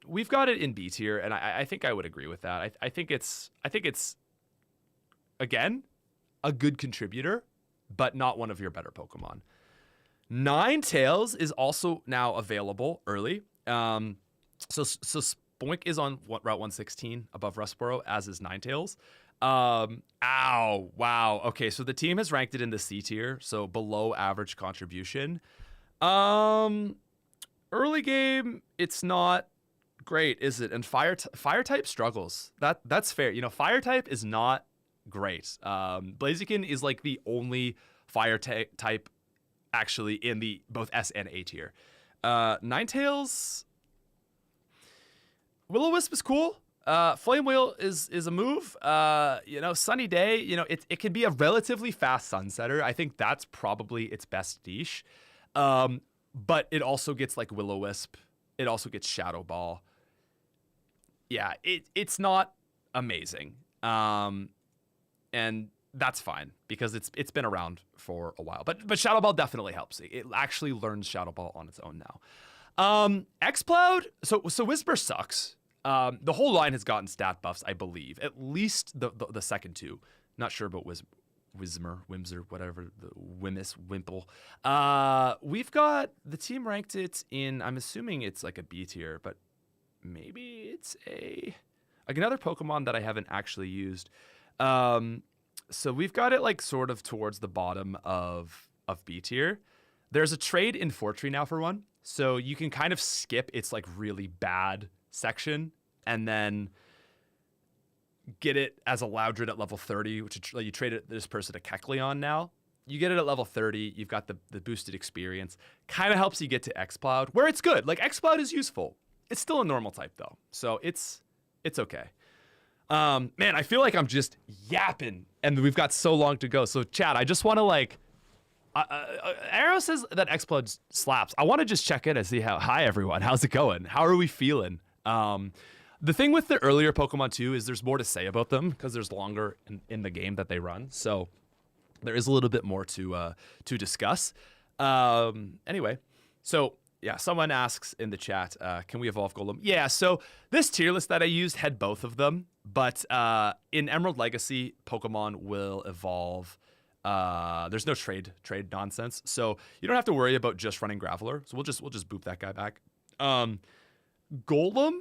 We've got it in B tier, and I think I would agree with that. I think it's again a good contributor, but not one of your better Pokemon. Ninetales is also now available early. So Spoink is on Route 116 above Rustboro, as is Ninetales. Wow. Okay, so the team has ranked it in the C tier, so below average contribution. Early game, it's not great, is it? And fire type struggles. That's fair. Fire type is not great. Blaziken is like the only fire type actually in the both S and A tier. Ninetales, Will-O-Wisp is cool. Flame Wheel is a move. Sunny Day, it can be a relatively fast sunsetter. I think that's probably its best niche. But it also gets like Will-O-Wisp. It also gets Shadow Ball. Yeah, it's not amazing. And that's fine because it's been around for a while. But Shadow Ball definitely helps. It actually learns Shadow Ball on its own now. Exploud, so Whisper sucks. The whole line has gotten stat buffs, I believe. At least the second two. Not sure about Whimser, whatever, the Wimple. We've got the team ranked it in, I'm assuming it's like a B tier, but maybe it's another Pokemon that I haven't actually used. So we've got it like sort of towards the bottom of B tier. There's a trade in Fortree now for one, so you can kind of skip its like really bad section and then get it as a Loudred at level 30, which you trade this person to Kecleon now. You get it at level 30. You've got the boosted experience. Kind of helps you get to Exploud, where it's good. Like Exploud is useful. It's still a normal type though, so it's okay. Man, I feel like I'm just yapping, and we've got so long to go. So, chat, I just want to Arrow says that Exploud slaps. I want to just check in and see hi everyone, how's it going? How are we feeling? The thing with the earlier Pokemon too is there's more to say about them because there's longer in the game that they run. So there is a little bit more to discuss. Anyway, so yeah, someone asks in the chat, can we evolve Golem? Yeah, so this tier list that I used had both of them, but in Emerald Legacy, Pokemon will evolve. There's no trade nonsense, so you don't have to worry about just running Graveler. So we'll just boop that guy back. Golem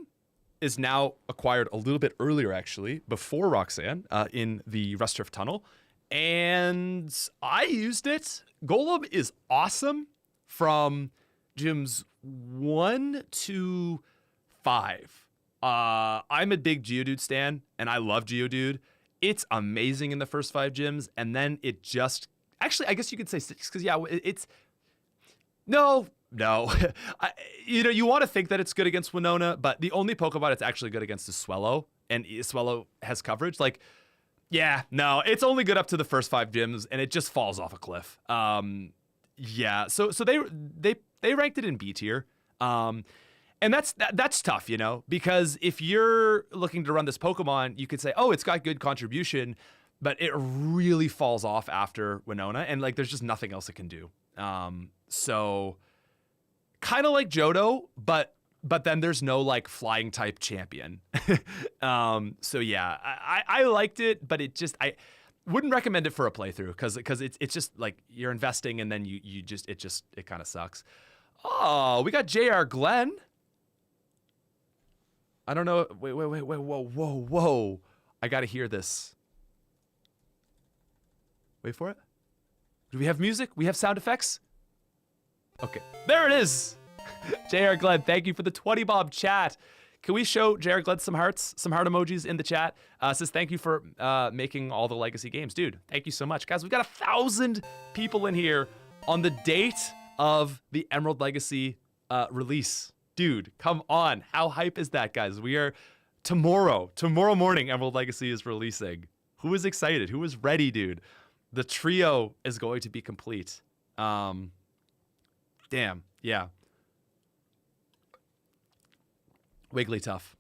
is now acquired a little bit earlier, actually, before Roxanne, in the Rust Turf Tunnel, and I used it. Golem is awesome from gyms 1 to 5. I'm a big Geodude stan, and I love Geodude. It's amazing in the first 5 gyms, and then it just... Actually, I guess you could say 6, because, yeah, it's... No. You want to think that it's good against Winona, but the only Pokemon it's actually good against is Swellow, and Swellow has coverage. Like, yeah, no, it's only good up to the first 5 gyms, and it just falls off a cliff. Yeah, so they ranked it in B tier. And that's tough, because if you're looking to run this Pokemon, you could say, oh, it's got good contribution, but it really falls off after Winona, and like there's just nothing else it can do. So kind of like Johto, but then there's no like flying type champion. So yeah, I liked it, but I wouldn't recommend it for a playthrough because it's just like you're investing and then it kind of sucks. Oh, we got JR Glenn. I don't know. Wait, whoa. I gotta hear this. Wait for it. Do we have music? We have sound effects? Okay, there it is. JR Glenn, thank you for the 20 bob chat. Can we show JR Glenn some hearts, some heart emojis in the chat? Says thank you for making all the legacy games. Dude, thank you so much. Guys, we've got 1,000 people in here on the date of the Emerald Legacy release. Dude, come on. How hype is that, guys? We are tomorrow morning, Emerald Legacy is releasing. Who is excited? Who is ready, dude? The trio is going to be complete. Damn, yeah. Wiglytuff.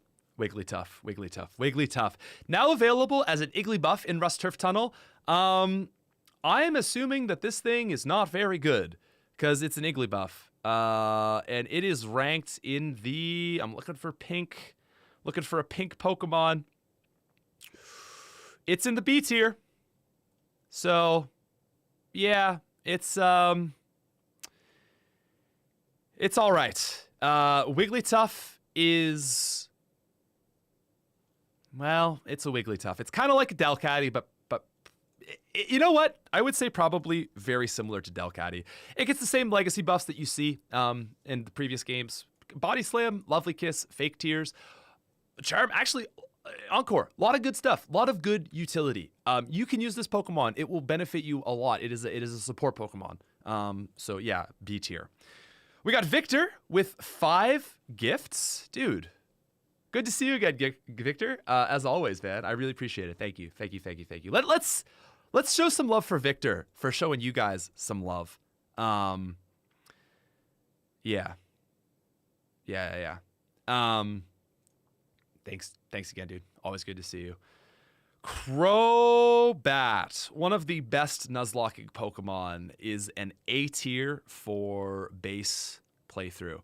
Now available as an Igglybuff in Rust Turf Tunnel. I am assuming that this thing is not very good because it's an Igglybuff. And it is ranked in the... I'm looking for a pink Pokemon. It's in the B tier. So, yeah, it's all right. Wigglytuff is... Well, it's a Wigglytuff. It's kind of like a Delcatty, but you know what? I would say probably very similar to Delcatty. It gets the same legacy buffs that you see in the previous games. Body Slam, Lovely Kiss, Fake Tears. Charm, actually, Encore, a lot of good stuff, a lot of good utility. You can use this Pokemon. It will benefit you a lot. It is a support Pokemon. So yeah, B tier. We got Victor with 5 gifts. Dude, good to see you again, Victor. As always, man, I really appreciate it. Thank you. Let's show some love for Victor for showing you guys some love. Yeah. Thanks again, dude. Always good to see you. Crobat, one of the best Nuzlocking Pokemon, is an A tier for base playthrough.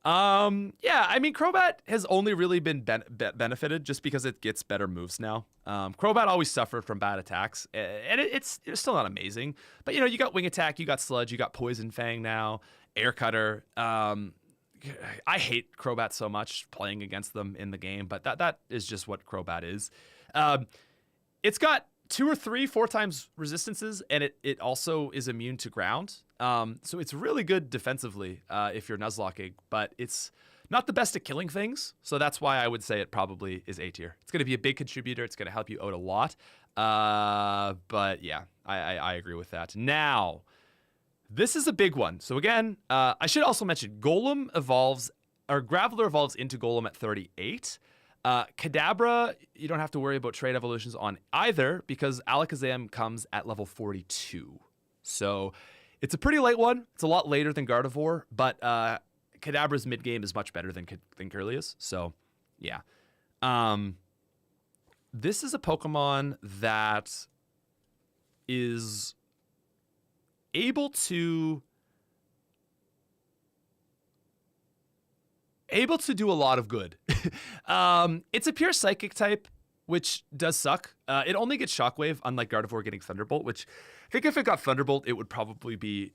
Yeah, I mean, Crobat has only really been benefited just because it gets better moves now. Crobat always suffered from bad attacks, and it's still not amazing. But, you got Wing Attack, you got Sludge, you got Poison Fang now, Air Cutter. I hate Crobat so much playing against them in the game, but that is just what Crobat is. It's got 2 or 3, 4 times resistances, and it also is immune to ground. So it's really good defensively if you're Nuzlocking, but it's not the best at killing things. So that's why I would say it probably is A tier. It's going to be a big contributor. It's going to help you out a lot. But yeah, I agree with that. Now, this is a big one. So again, I should also mention Golem evolves, or Graveler evolves into Golem at 38. Kadabra, you don't have to worry about trait evolutions on either because Alakazam comes at level 42. So it's a pretty late one. It's a lot later than Gardevoir, but Kadabra's mid game is much better than Curlius. So yeah. This is a Pokemon that is able to do a lot of good. It's a pure Psychic type, which does suck. It only gets Shockwave, unlike Gardevoir getting Thunderbolt, which I think if it got Thunderbolt, it would probably be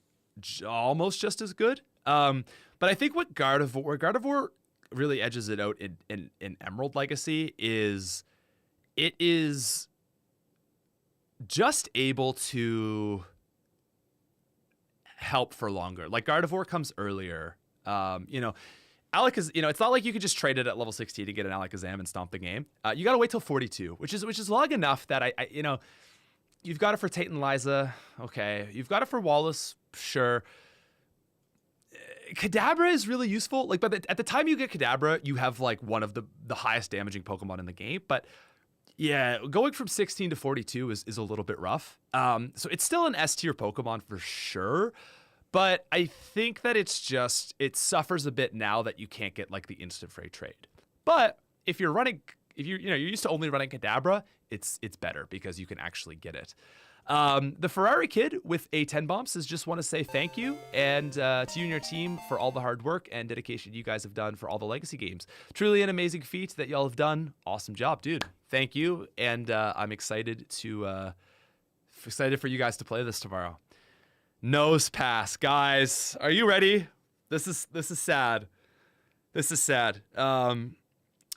almost just as good. But I think what Gardevoir really edges it out in Emerald Legacy is it is just able to help for longer. Like Gardevoir comes earlier. Alakazam, it's not like you could just trade it at level 16 to get an Alakazam and stomp the game. You got to wait till 42, which is long enough that I you've got it for Tate and Liza. Okay. You've got it for Wallace. Sure. Kadabra is really useful. Like, but at the time you get Kadabra, you have like one of the highest damaging Pokemon in the game. But yeah, going from 16 to 42 is a little bit rough. So it's still an S tier Pokemon for sure. But I think that it suffers a bit now that you can't get like the instant freight trade. But if you're used to only running Kadabra, it's better because you can actually get it. The Ferrari Kid with a 10 bump says, just want to say thank you and to you and your team for all the hard work and dedication you guys have done for all the legacy games. Truly an amazing feat that y'all have done. Awesome job, dude. Thank you. And I'm excited for you guys to play this tomorrow. Nosepass, guys, are you ready? This is sad. This is sad. The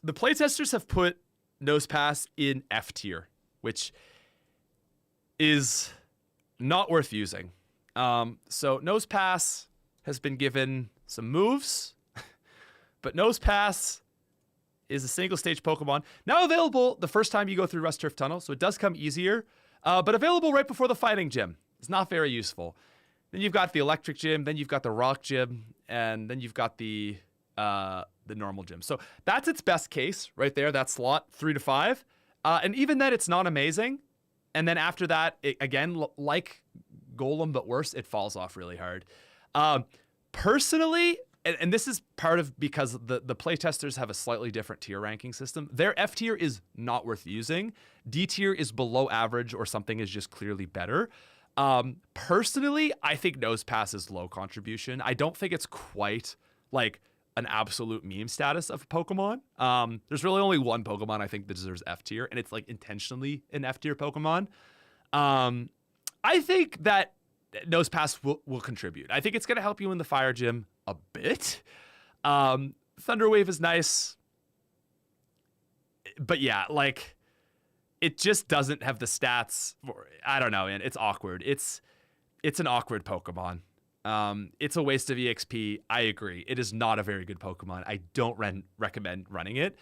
playtesters have put Nosepass in F tier, which is not worth using. So Nosepass has been given some moves, but Nosepass is a single stage Pokemon. Now available the first time you go through Rust Turf Tunnel, so it does come easier, but available right before the Fighting Gym. It's not very useful. Then you've got the Electric Gym, then you've got the Rock Gym, and then you've got the normal gym. So that's its best case right there, that slot 3 to 5. And even then, it's not amazing. And then after that, again, like Golem, but worse, it falls off really hard. Personally, and this is part of because the playtesters have a slightly different tier ranking system. Their F tier is not worth using. D tier is below average or something is just clearly better. Personally, I think Nosepass is low contribution. I don't think it's quite like an absolute meme status of Pokemon. There's really only one Pokemon I think that deserves F tier, and it's like intentionally an F tier Pokemon. I think that Nosepass will contribute. I think it's going to help you in the Fire Gym a bit. Thunder Wave is nice. But yeah, like, it just doesn't have the stats. I don't know, man. It's awkward. It's an awkward Pokemon. It's a waste of EXP. I agree. It is not a very good Pokemon. I don't recommend running it.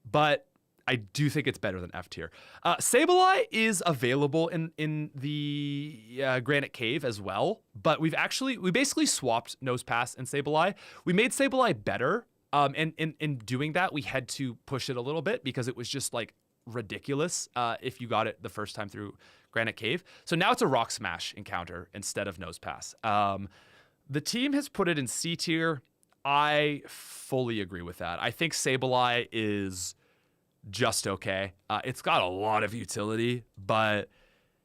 but I do think it's better than F tier. Sableye is available in the Granite Cave as well, but we basically swapped Nosepass and Sableye. We made Sableye better, and in doing that, we had to push it a little bit because it was just like ridiculous if you got it the first time through Granite Cave. So now it's a Rock Smash encounter instead of Nosepass. The team has put it in C tier. I fully agree with that. I think Sableye is just okay. It's got a lot of utility, but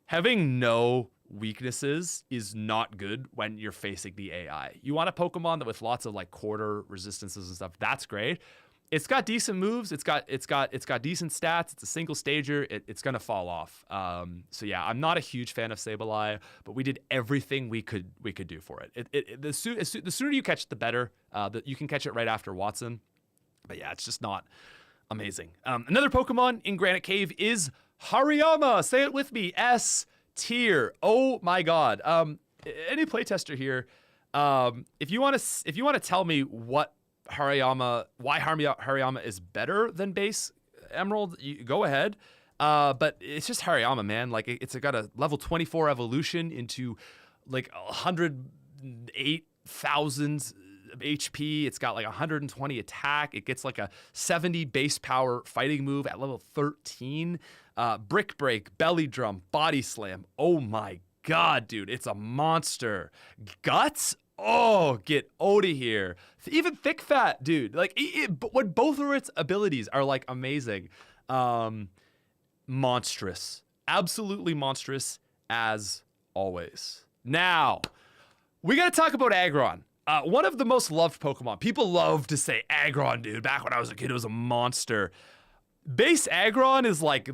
having no weaknesses is not good when you're facing the AI. You want a Pokemon that with lots of like quarter resistances and stuff. That's great. It's got decent moves. It's got decent stats. It's a single stager. It's gonna fall off. So yeah, I'm not a huge fan of Sableye, but we did everything we could do for it. The sooner you catch it, the better. You can catch it right after Watson, but yeah, it's just not amazing. Another Pokemon in Granite Cave is Hariyama. Say it with me. S tier. Oh my god. Any playtester here, if you want to tell me why Hariyama is better than base Emerald, you go ahead. But it's just Hariyama, man. Like it's got a level 24 evolution into like 108,000 HP. It's got like 120 attack. It gets like a 70 base power fighting move at level 13. Brick Break, Belly Drum, Body Slam. Oh my god, dude, it's a monster. Guts? Oh, get out of here. Even Thick Fat, dude. Like when both of its abilities are like amazing. Monstrous. Absolutely monstrous as always. Now, we got to talk about Aggron. One of the most loved Pokemon. People love to say Aggron, dude. Back when I was a kid, it was a monster. Base Aggron is like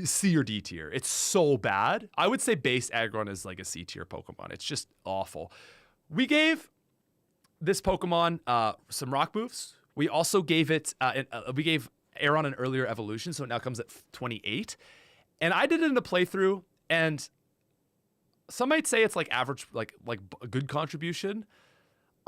C or D tier. It's so bad. I would say base Aggron is like a C tier Pokemon. It's just awful. We gave this Pokemon some rock moves. We also gave it, we gave Aeron an earlier evolution, so it now comes at 28. And I did it in a playthrough, and some might say it's like average, like a good contribution.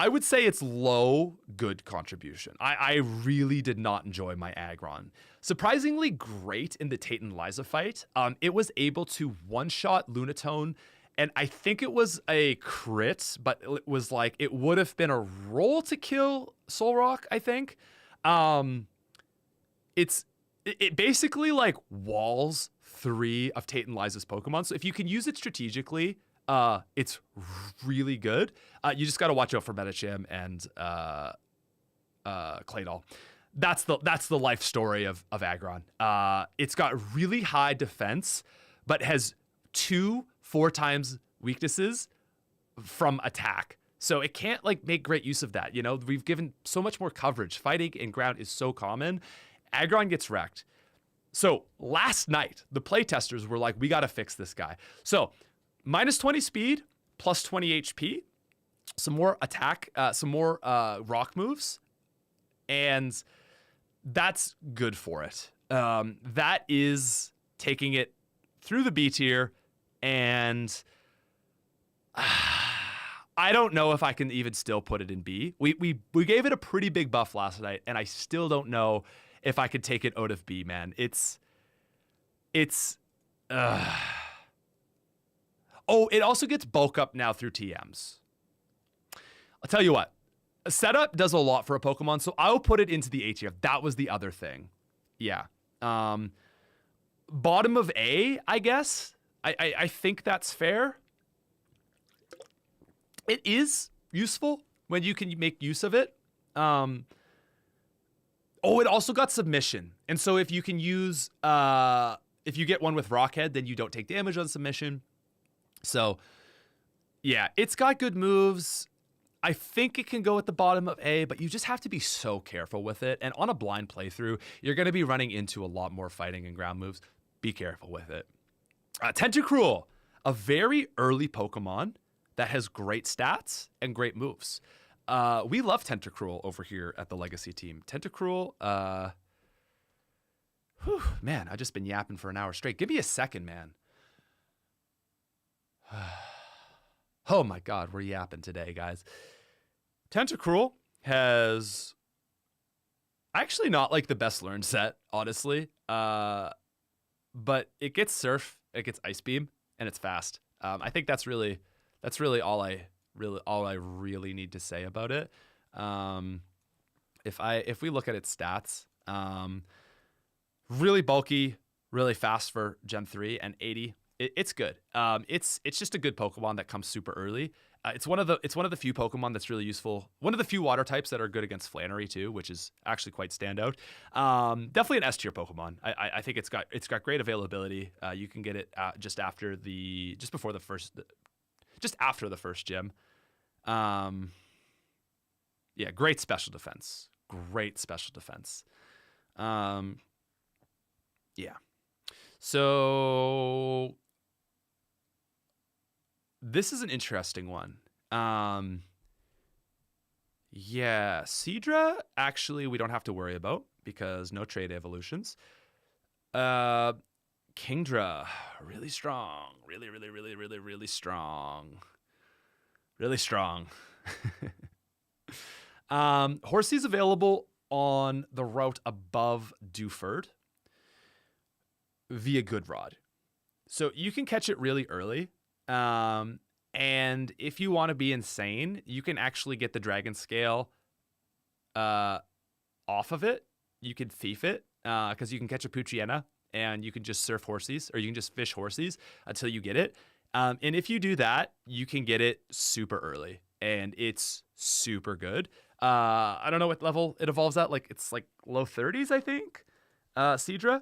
I would say it's low good contribution. I really did not enjoy my Aggron. Surprisingly great in the Tate and Liza fight. It was able to one-shot Lunatone, and I think it was a crit, but it was like, it would have been a roll to kill Solrock, I think. It basically like walls 3 of Tate and Liza's Pokemon. So if you can use it strategically, it's really good. You just got to watch out for Medicham and Claydol. That's the life story of Aggron. It's got really high defense, but has 4 times weaknesses from attack. So it can't like make great use of that. You know, we've given so much more coverage. Fighting in ground is so common. Aggron gets wrecked. So last night, the playtesters were like, we got to fix this guy. So minus 20 speed, plus 20 HP, some more attack, some more rock moves, and that's good for it. That is taking it through the B tier, and I don't know if I can even still put it in B. We gave it a pretty big buff last night, and I still don't know if I could take it out of B, man. Oh, it also gets bulk up now through TMs. I'll tell you what, a setup does a lot for a Pokemon, so I'll put it into the A tier. That was the other thing. Yeah. Bottom of A, I guess. I think that's fair. It is useful when you can make use of it. Oh, it also got submission. And so if you can use, if you get one with Rockhead, then you don't take damage on submission. So yeah, it's got good moves. I think it can go at the bottom of A, but you just have to be so careful with it. And on a blind playthrough, you're going to be running into a lot more fighting and ground moves. Be careful with it. Tentacruel, a very early Pokemon that has great stats and great moves. We love Tentacruel over here at the Legacy team. Tentacruel, man, I've just been yapping for an hour straight. Give me a second, man. Oh my God, we're yapping today, guys. Tentacruel has Actually not like the best learned set, honestly. But it gets Surf, it gets Ice Beam, and it's fast. I think that's really all I really need to say about it. If we look at its stats, really bulky, really fast for Gen 3 and 80. It's good. It's just a good Pokemon that comes super early. It's one of the few Pokemon that's really useful. One of the few water types that are good against Flannery too, which is actually quite standout. Definitely an S tier Pokemon. I think it's got great availability. You can get it just after the first gym. Yeah, great special defense. Great special defense. Yeah. So this is an interesting one. Yeah, Seadra, actually, we don't have to worry about because no trade evolutions. Kingdra, really strong. Really strong. Really strong. Horsey's available on the route above Dewford via Good Rod. So you can catch it really early. And if you want to be insane, you can actually get the Dragon Scale off of it. You can thief it because you can catch a Poochyena and you can just surf Horsies, or you can just fish Horsies until you get it. And if you do that, you can get it super early, and it's super good. I don't know what level it evolves at. Like it's like low 30s, I think. Seadra.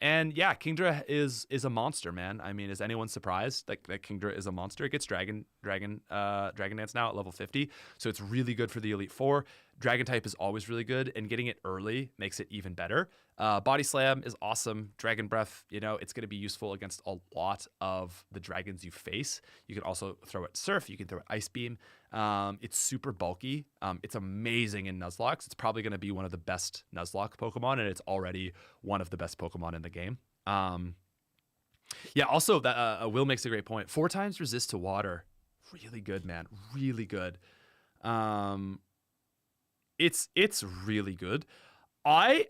And yeah, Kingdra is a monster, man. I mean, is anyone surprised that Kingdra is a monster? It gets Dragon Dance now at level 50, so it's really good for the Elite Four. Dragon type is always really good, and getting it early makes it even better. Body Slam is awesome. Dragon Breath, it's going to be useful against a lot of the dragons you face. You can also throw it Surf. You can throw it Ice Beam. It's super bulky. It's amazing in Nuzlocke. It's probably going to be one of the best Nuzlocke Pokemon, and it's already one of the best Pokemon in the game. Yeah, also, that Will makes a great point. 4 times resist to water. Really good, man. Really good. It's really good. I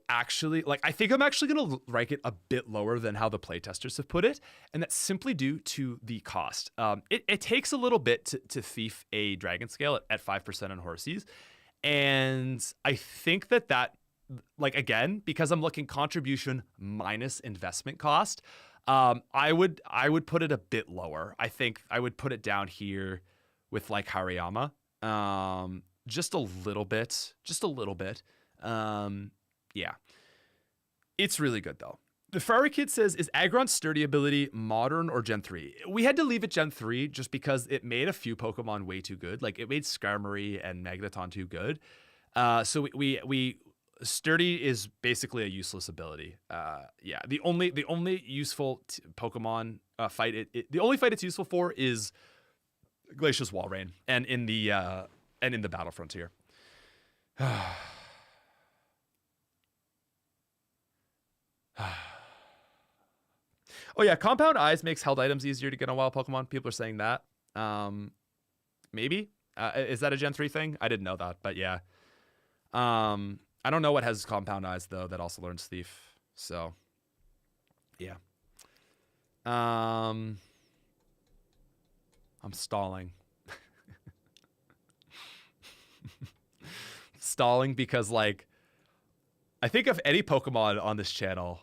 think I'm actually going to rank it a bit lower than how the playtesters have put it, and that's simply due to the cost. It takes a little bit to thief a Dragon Scale at 5% on Horsies, and I think that again, because I'm looking contribution minus investment cost, I would put it a bit lower. I think I would put it down here with like Hariyama, just a little bit. Yeah. It's really good, though. The Ferrari Kid says, is Aggron's sturdy ability modern or Gen 3? We had to leave it Gen 3 just because it made a few Pokemon way too good. Like, it made Skarmory and Magneton too good. So we sturdy is basically a useless ability. Yeah. The only useful Pokemon fight, the only fight it's useful for is Glacier's Walrein and in the Battle Frontier. Oh yeah, Compound Eyes makes held items easier to get on wild Pokemon. People are saying that. Maybe. Is that a Gen 3 thing? I didn't know that, but yeah. I don't know what has Compound Eyes, though, that also learns Thief. So, yeah. I'm stalling. Stalling because, like, I think of any Pokemon on this channel,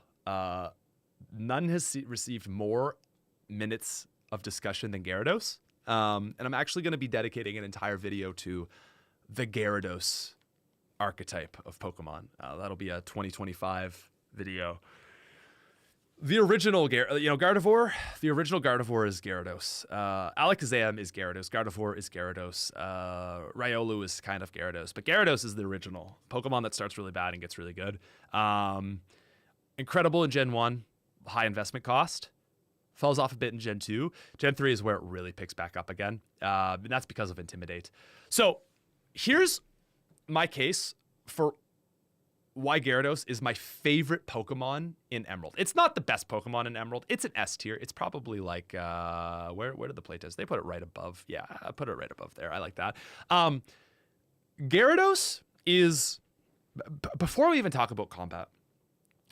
none has received more minutes of discussion than Gyarados. And I'm actually going to be dedicating an entire video to the Gyarados archetype of Pokemon. That'll be a 2025 video. The original Gardevoir, the original Gardevoir is Gyarados. Alakazam is Gyarados. Gardevoir is Gyarados. Riolu is kind of Gyarados. But Gyarados is the original Pokemon that starts really bad and gets really good. Incredible in Gen 1. High investment cost. Falls off a bit in Gen 2. Gen 3 is where it really picks back up again. And that's because of Intimidate. So here's my case for why Gyarados is my favorite Pokemon in Emerald. It's not the best Pokemon in Emerald. It's an S tier. It's probably like, where did the playtest? They put it right above. Yeah, I put it right above there. I like that. Gyarados is before we even talk about combat,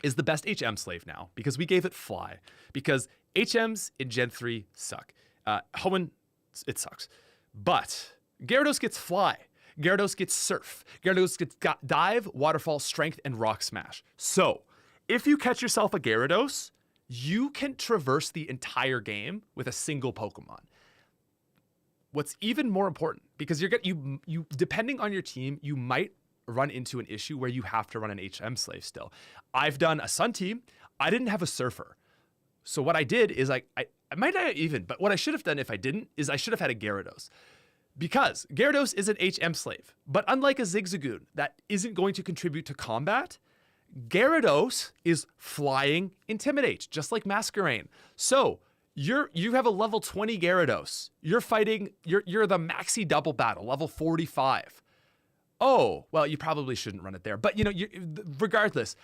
is the best HM slave now because we gave it Fly. Because HMs in Gen 3 suck. Hoenn, it sucks. But Gyarados gets Fly. Gyarados gets Surf. Gyarados gets Dive, Waterfall, Strength, and Rock Smash. So, if you catch yourself a Gyarados, you can traverse the entire game with a single Pokemon. What's even more important, because you depending on your team, you might run into an issue where you have to run an HM slave still. I've done a Sun team. I didn't have a Surfer. So what I did is I might not even, but what I should have done if I didn't is I should have had a Gyarados. Because Gyarados is an HM slave, but unlike a Zigzagoon that isn't going to contribute to combat, Gyarados is flying Intimidate, just like Masquerain. So you have a level 20 Gyarados. You're fighting, you're the Maxi Double Battle, level 45. Oh, well, you probably shouldn't run it there. But, regardless,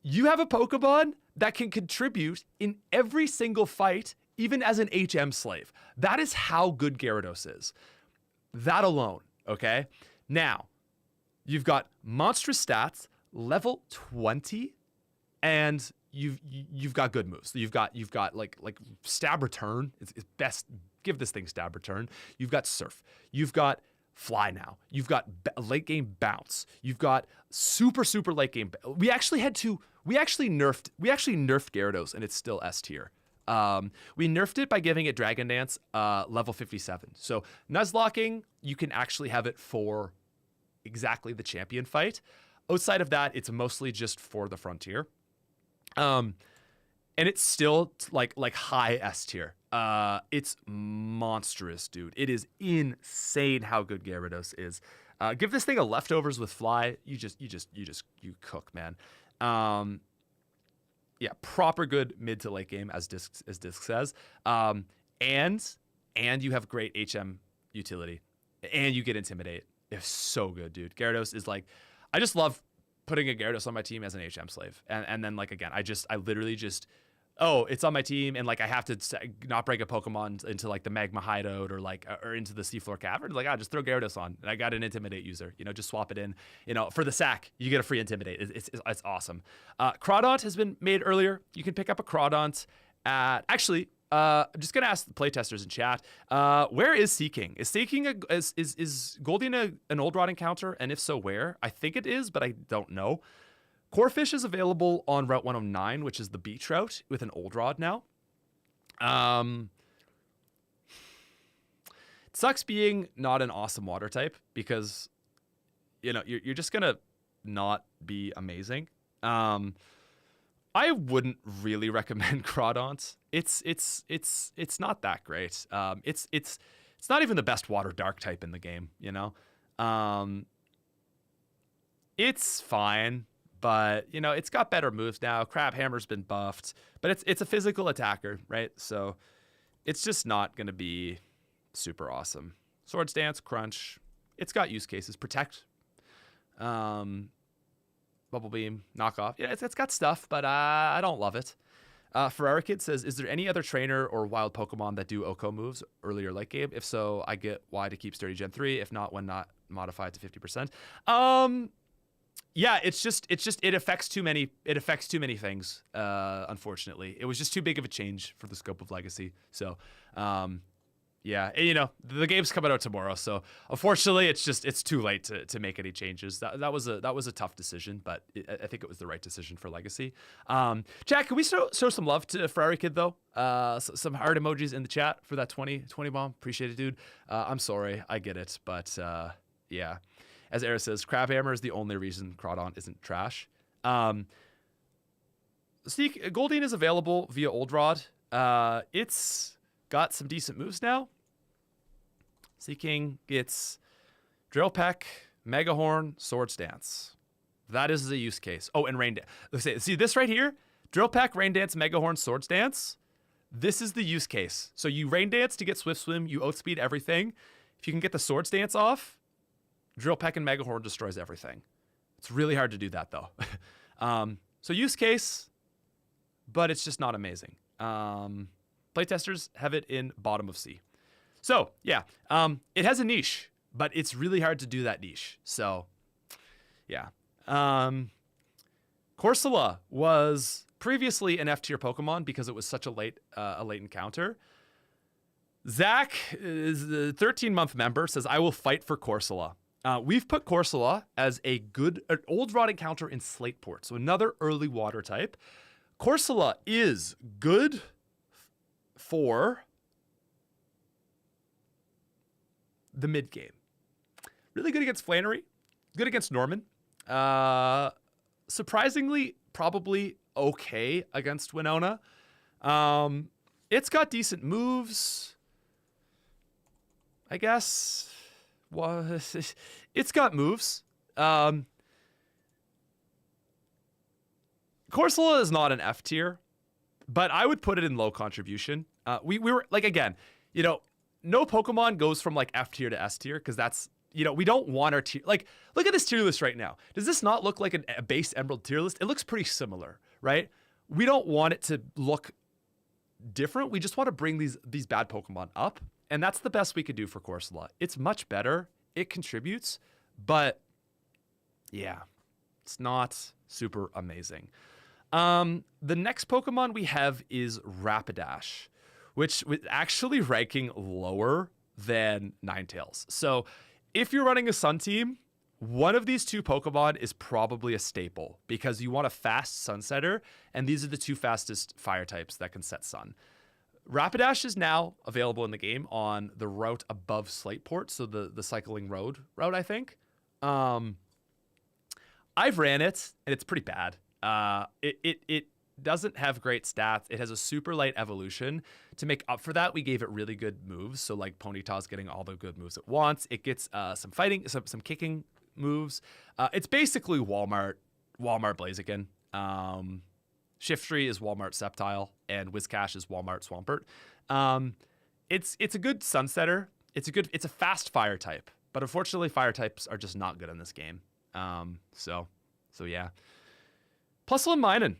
you have a Pokemon that can contribute in every single fight, even as an HM slave. That is how good Gyarados is. That alone, okay? Now, you've got monstrous stats, level 20, and you've got good moves. You've got like Stab Return. It's best. Give this thing Stab Return. You've got Surf. You've got Fly now. You've got late game Bounce. You've got super late game. We actually nerfed Gyarados and it's still S tier. We nerfed it by giving it Dragon Dance level 57. So Nuzlocking, you can actually have it for exactly the champion fight. Outside of that, it's mostly just for the frontier. And it's still like high S tier. It's monstrous, dude. It is insane how good Gyarados is. Give this thing a Leftovers with Fly. You cook, man. Yeah, proper good mid to late game as Disc says. And you have great HM utility, and you get Intimidate. It's so good, dude. Gyarados is like, I just love putting a Gyarados on my team as an HM slave, and then like again, I literally just. Oh, it's on my team, and like I have to not break a Pokemon into like the Magma Hideout or into the Seafloor Cavern. Like, just throw Gyarados on, and I got an Intimidate user. Just swap it in. For the sack, you get a free Intimidate. It's awesome. Crawdaunt has been made earlier. You can pick up a Crawdaunt at actually. I'm just gonna ask the playtesters in chat. Where is Seaking? Is Seaking is Goldeen an Old Rod encounter? And if so, where? I think it is, but I don't know. Corphish is available on Route 109, which is the beach route with an Old Rod now. It sucks being not an awesome water type because, you're just going to not be amazing. I wouldn't really recommend Crawdaunt. It's not that great. It's not even the best water dark type in the game, It's fine. But, it's got better moves now. Crabhammer's been buffed. But it's a physical attacker, right? So it's just not going to be super awesome. Swords Dance, Crunch. It's got use cases. Protect. Bubble Beam, Knockoff. Yeah, it's got stuff, but I don't love it. Ferrarikid says, is there any other trainer or wild Pokemon that do OHKO moves earlier late game? If so, I get why to keep Sturdy Gen 3. If not, when not modified to 50%. Yeah, it affects too many things, unfortunately. It was just too big of a change for the scope of Legacy. So, yeah, and, the game's coming out tomorrow, so unfortunately it's too late to make any changes. That was a tough decision, but I think it was the right decision for Legacy. Chat, can we show some love to Ferrari Kid though? Some heart emojis in the chat for that 20 bomb. Appreciate it, dude. I'm sorry, I get it, but yeah. As Era says, Crabhammer is the only reason Crawdaunt isn't trash. Goldeen is available via Old Rod. It's got some decent moves now. Seaking gets Drill Peck, Mega Horn, Swords Dance. That is the use case. Oh, and Rain Dance. See this right here? Drill Peck, Rain Dance, Mega Horn, Swords Dance. This is the use case. So you Rain Dance to get Swift Swim. You outspeed everything. If you can get the Swords Dance off, Drill Peck and Mega Horn destroys everything. It's really hard to do that though. So use case, but it's just not amazing. Playtesters have it in bottom of C. So yeah, it has a niche, but it's really hard to do that niche. So yeah, Corsola was previously an F tier Pokemon because it was such a late encounter. Zach is the 13-month member, says, I will fight for Corsola. We've put Corsola as an old rod encounter in Slateport, so another early water type. Corsola is good for the mid game. Really good against Flannery, good against Norman. Surprisingly, probably okay against Winona. It's got decent moves, I guess. It's got moves. Corsola is not an F tier, but I would put it in low contribution. We were like, again, you know, no Pokemon goes from like F tier to S tier because that's, you know, we don't want our tier. Like, look at this tier list right now. Does this not look like a base Emerald tier list? It looks pretty similar, right? We don't want it to look different. We just want to bring these bad Pokemon up, and that's the best we could do for Corsola. It's much better. It contributes, but yeah, it's not super amazing. The next Pokemon we have is Rapidash, which was actually ranking lower than Ninetales. So if you're running a Sun team, one of these two Pokemon is probably a staple because you want a fast Sunsetter, and these are the two fastest fire types that can set Sun. Rapidash is now available in the game on the route above Slateport, so the cycling route, I think. I've ran it, and it's pretty bad. It doesn't have great stats. It has a super light evolution. To make up for that, we gave it really good moves. So like Ponyta's getting all the good moves it wants. It gets some fighting, some kicking moves. It's basically Walmart Blaziken. Shiftry is Walmart Sceptile, and Whiscash is Walmart Swampert. It's a good Sunsetter. It's a fast fire type, but unfortunately fire types are just not good in this game. So yeah. Plusle and Minun.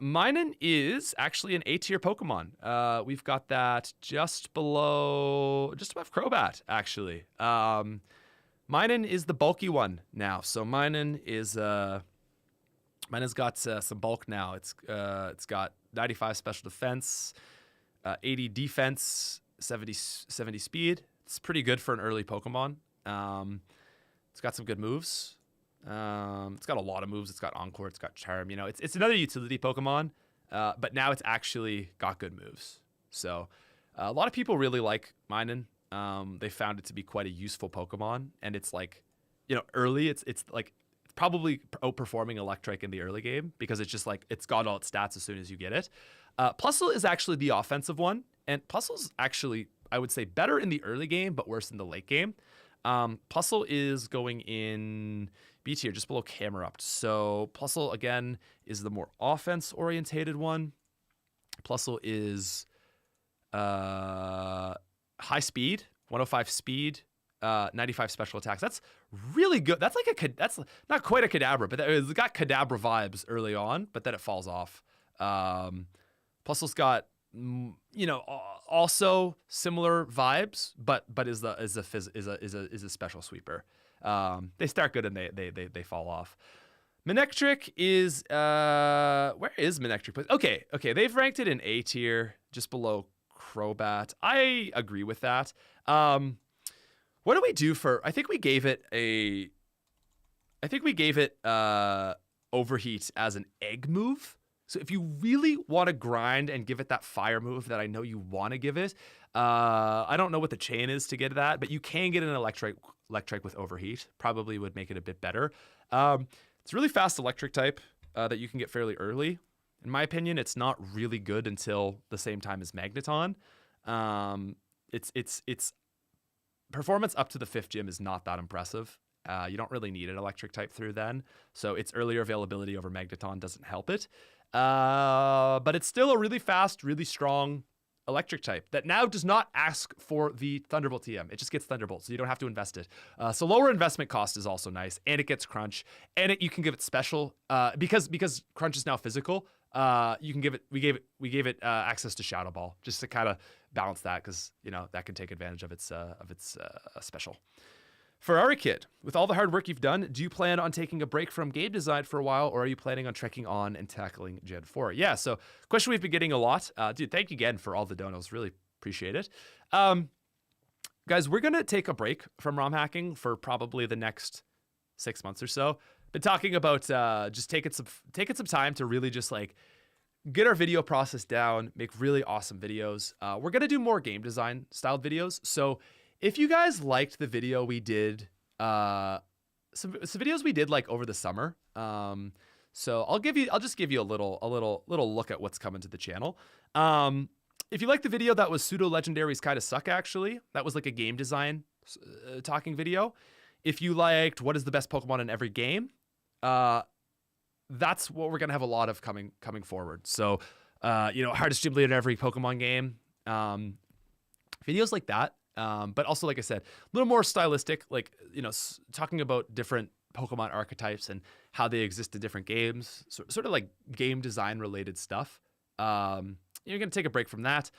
Minun is actually an A tier Pokemon. We've got that just above Crobat, actually. Minun is the bulky one now. So Minun's got some bulk now. It's got 95 special defense, 80 defense, 70 speed. It's pretty good for an early Pokemon. It's got some good moves. It's got a lot of moves. It's got Encore. It's got Charm. You know, it's another utility Pokemon, but now it's actually got good moves. So a lot of people really like Minun. They found it to be quite a useful Pokemon, and it's like, you know, early. It's like probably outperforming Electric in the early game because it's just like it's got all its stats as soon as you get it. Plusle is actually the offensive one, and Plusle's actually, I would say, better in the early game, but worse in the late game. Plusle is going in B tier, just below Camerupt. So Plusle, again, is the more offense-orientated one. Plusle is high speed, 105 speed, 95 special attacks. That's really good. That's like that's not quite a Kadabra, but it's got Kadabra vibes early on, but then it falls off. Plusle's got, you know, also similar vibes, but is a special sweeper. They start good and they fall off. Manectric is where is Manectric? Okay, they've ranked it in A tier, just below Crobat. I agree with that. What do we do for? I think we gave it Overheat as an egg move. So if you really want to grind and give it that fire move that I know you want to give it, I don't know what the chain is to get that, but you can get an electric with Overheat. Probably would make it a bit better. It's a really fast electric type that you can get fairly early. In my opinion, it's not really good until the same time as Magneton. It's performance up to the 5th gym is not that impressive. You don't really need an electric type through then. So its earlier availability over Magneton doesn't help it. But it's still a really fast, really strong electric type that now does not ask for the Thunderbolt TM. It just gets Thunderbolt, so you don't have to invest it. So lower investment cost is also nice, and it gets Crunch, and you can give it special because Crunch is now physical. You can give it. We gave it access to Shadow Ball just to kind of balance that, because you know that can take advantage of its special. Ferrari Kid, with all the hard work you've done, do you plan on taking a break from game design for a while, or are you planning on trekking on and tackling Gen 4? Yeah, so question we've been getting a lot. Dude, thank you again for all the donos. Really appreciate it. Guys, we're going to take a break from ROM hacking for probably the next 6 months or so. Been talking about just taking some time to really just like get our video process down, make really awesome videos. We're going to do more game design styled videos. So if you guys liked the video we did, some videos we did like over the summer, so I'll just give you a little look at what's coming to the channel. If you like the video that was pseudo legendaries kind of suck, actually, that was like a game design talking video. If you liked what is the best Pokemon in every game, that's what we're gonna have a lot of coming forward. So, hardest gym leader in every Pokemon game, videos like that. But also, like I said, a little more stylistic, like, talking about different Pokemon archetypes and how they exist in different games, sort of like game design related stuff. You're going to take a break from that.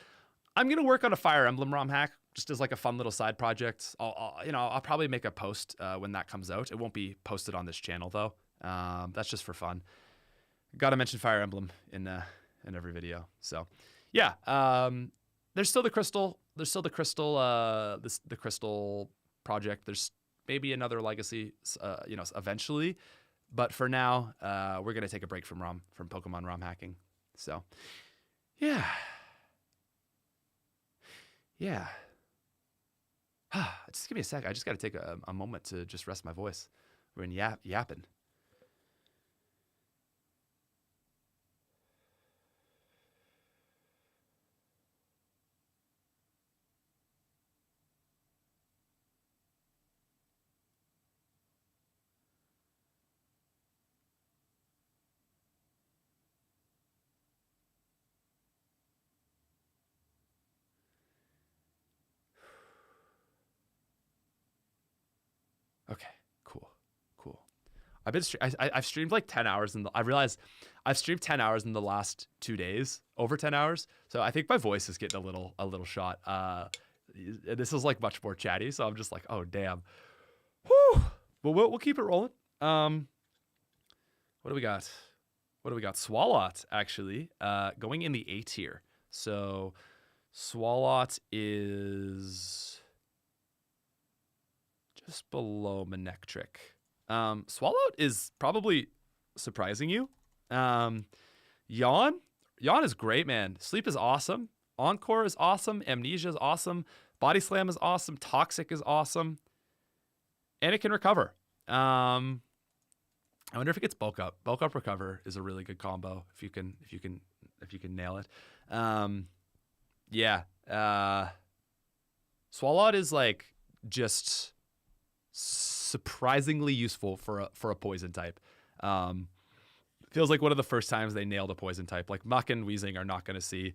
I'm going to work on a Fire Emblem ROM hack just as like a fun little side project. I'll probably make a post when that comes out. It won't be posted on this channel though. That's just for fun. Got to mention Fire Emblem in every video. So yeah, there's still the crystal. There's still the crystal. The crystal project. There's maybe another legacy. Eventually, but for now, we're gonna take a break from Pokemon ROM hacking. So, yeah. Just give me a sec. I just got to take a moment to just rest my voice. We're in yapping. Okay, cool. I've streamed like 10 hours I realized I've streamed 10 hours in the last 2 days, over 10 hours. So I think my voice is getting a little shot. This is like much more chatty, so I'm just like, oh damn. Whew. But we'll keep it rolling. What do we got? Swalot actually, going in the A tier. So Swalot is just below Manectric. Swallow is probably surprising you. Yawn is great, man. Sleep is awesome. Encore is awesome. Amnesia is awesome. Body Slam is awesome. Toxic is awesome. And it can recover. I wonder if it gets bulk up. Bulk up recover is a really good combo if you can nail it. Swalot is like just surprisingly useful for a poison type. Feels like one of the first times they nailed a poison type. Like Muck and Weezing are not going to see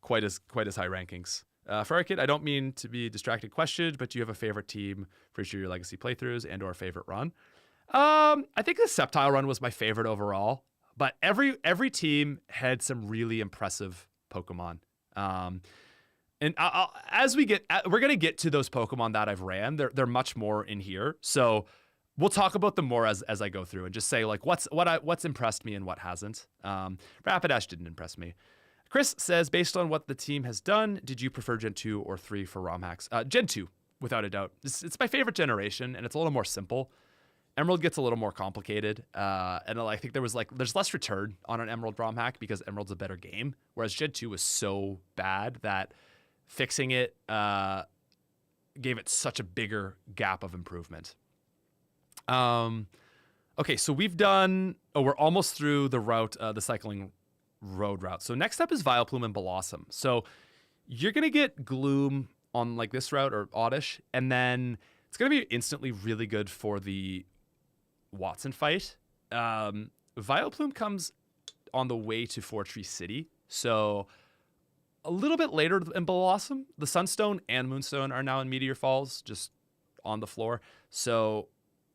quite as high rankings. For our kid, I don't mean to be distracted question, but do you have a favorite team for each of your legacy playthroughs and or favorite run? I think the Sceptile run was my favorite overall, but every team had some really impressive Pokemon. And we're gonna get to those Pokemon that I've ran. They're much more in here, so we'll talk about them more as I go through and just say like what's impressed me and what hasn't. Rapidash didn't impress me. Chris says, based on what the team has done, did you prefer Gen 2 or 3 for ROM hacks? Gen 2, without a doubt. It's my favorite generation, and it's a little more simple. Emerald gets a little more complicated, and I think there's less return on an Emerald ROM hack because Emerald's a better game, whereas Gen 2 was so bad that fixing it gave it such a bigger gap of improvement. Okay, so we're almost through the route, the cycling road route. So next up is Vileplume and Blossom. So you're going to get Gloom on like this route or Oddish, and then it's going to be instantly really good for the Watson fight. Vileplume comes on the way to Fortree City. So a little bit later than Blossom. The Sunstone and Moonstone are now in Meteor Falls, just on the floor. So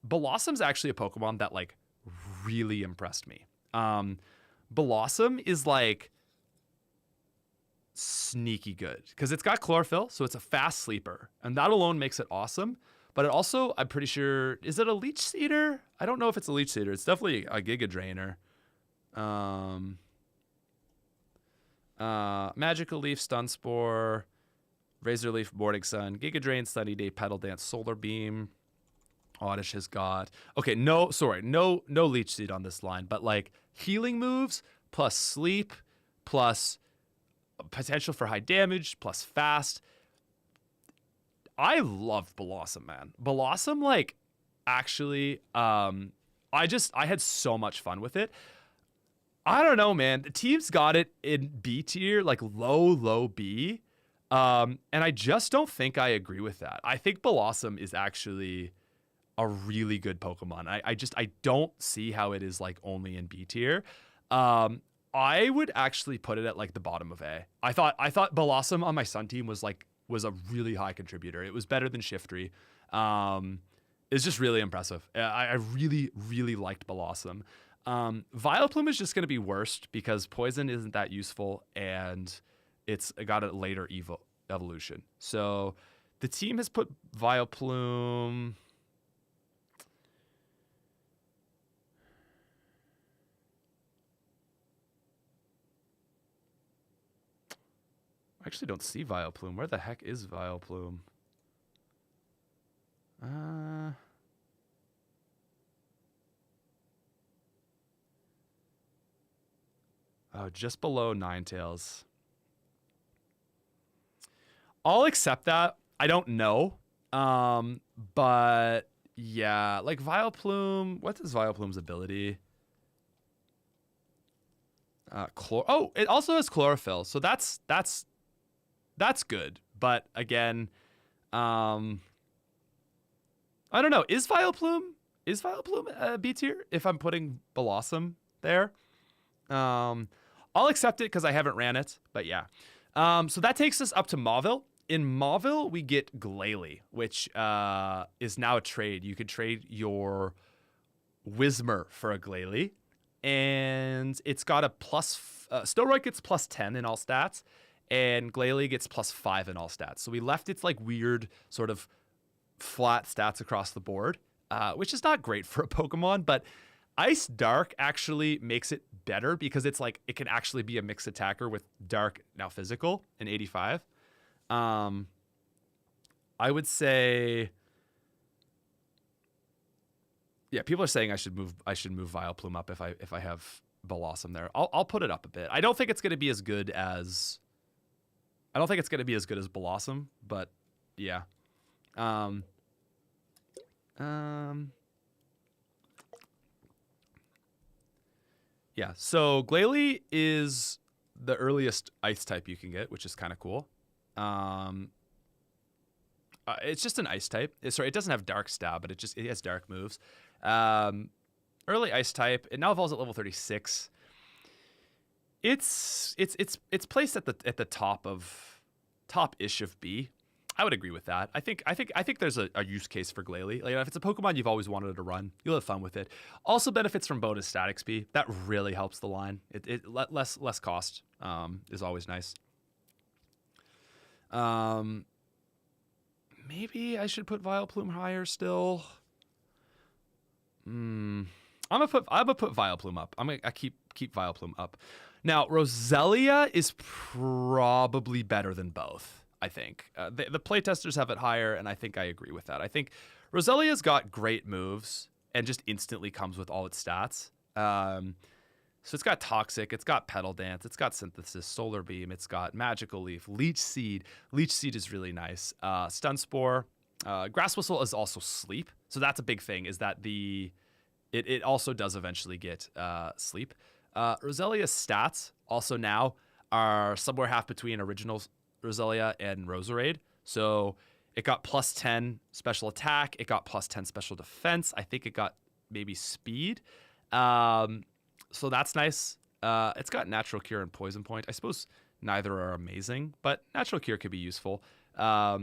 Blossom's actually a Pokemon that like really impressed me. Blossom is like sneaky good because it's got chlorophyll, so it's a fast sleeper, and that alone makes it awesome. but it also, I'm pretty sure, is it a Leech Seeder? I don't know if it's a Leech Seeder. It's definitely a Giga Drainer. Magical Leaf, Stun Spore, Razor Leaf, Morning Sun, Giga Drain, Sunny Day, Petal Dance, Solar Beam. Oddish has got, okay, no Leech Seed on this line, but like healing moves plus sleep plus potential for high damage plus fast. I love Blossom, man. Blossom, like, actually, I had so much fun with it. I don't know, man. The team's got it in B tier, like low B. And I just don't think I agree with that. I think Blossom is actually a really good Pokemon. I don't see how it is like only in B tier. I would actually put it at like the bottom of A. I thought Blossom on my Sun team was a really high contributor. It was better than Shiftry. It's just really impressive. I really liked Blossom. Vileplume is just going to be worst because Poison isn't that useful and it's got a later evolution. So the team has put Vileplume. I actually don't see Vileplume. Where the heck is Vileplume? Oh, just below Ninetales. I'll accept that. I don't know. But yeah, like Vileplume, what is Vileplume's ability? It also has Chlorophyll. So that's good. But again, I don't know. Is Vileplume B tier if I'm putting Blossom there? I'll accept it because I haven't ran it, but yeah. So that takes us up to Mauville. In Mauville, we get Glalie, which is now a trade. You could trade your Whismur for a Glalie, and it's got a plus. Stowroyd gets plus 10 in all stats, and Glalie gets plus 5 in all stats. So we left its like weird sort of flat stats across the board, which is not great for a Pokemon, but Ice Dark actually makes it better because it's like it can actually be a mixed attacker with Dark now physical in 85. I would say, yeah, people are saying I should move Vileplume up if I have Blossom there. I'll put it up a bit. I don't think it's going to be as good as Blossom, but yeah. Yeah, so Glalie is the earliest ice type you can get, which is kind of cool. It's just an ice type. It doesn't have dark stab, but it has dark moves. Early ice type. It now evolves at level 36. It's placed at the top-ish of B. I would agree with that. I think there's a use case for Glalie. Like if it's a Pokemon you've always wanted to run, you'll have fun with it. Also benefits from bonus static speed. That really helps the line. Less cost is always nice. Maybe I should put Vileplume higher still. I'm gonna put Vileplume up. I keep Vileplume up. Now Roselia is probably better than both. I think the playtesters have it higher, and I think I agree with that. I think Roselia's got great moves and just instantly comes with all its stats. So it's got Toxic, it's got Petal Dance, it's got Synthesis, Solar Beam, it's got Magical Leaf, Leech Seed. Leech Seed is really nice. Stun Spore, Grass Whistle is also Sleep. So that's a big thing, is that it also does eventually get Sleep. Roselia's stats also now are somewhere half between original Roselia and Roserade. So it got plus 10 special attack. It got plus 10 special defense. I think it got maybe speed. So that's nice. It's got Natural Cure and Poison Point. I suppose neither are amazing, but Natural Cure could be useful. I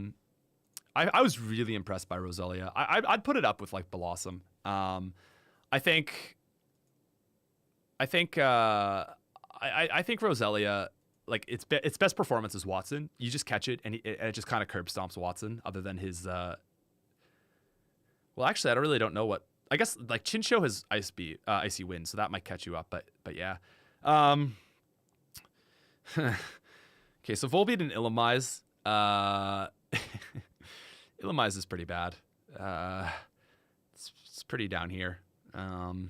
was really impressed by Roselia. I'd put it up with like Blossom. I think Roselia, like its best performance is Watson. You just catch it and it just kind of curb stomps Watson, other than his Well, actually, I really don't know what. I guess like Chinchou has icy wind, so that might catch you up. But yeah. Okay, so Volbeat and Illumise. Illumise is pretty bad. It's pretty down here. Can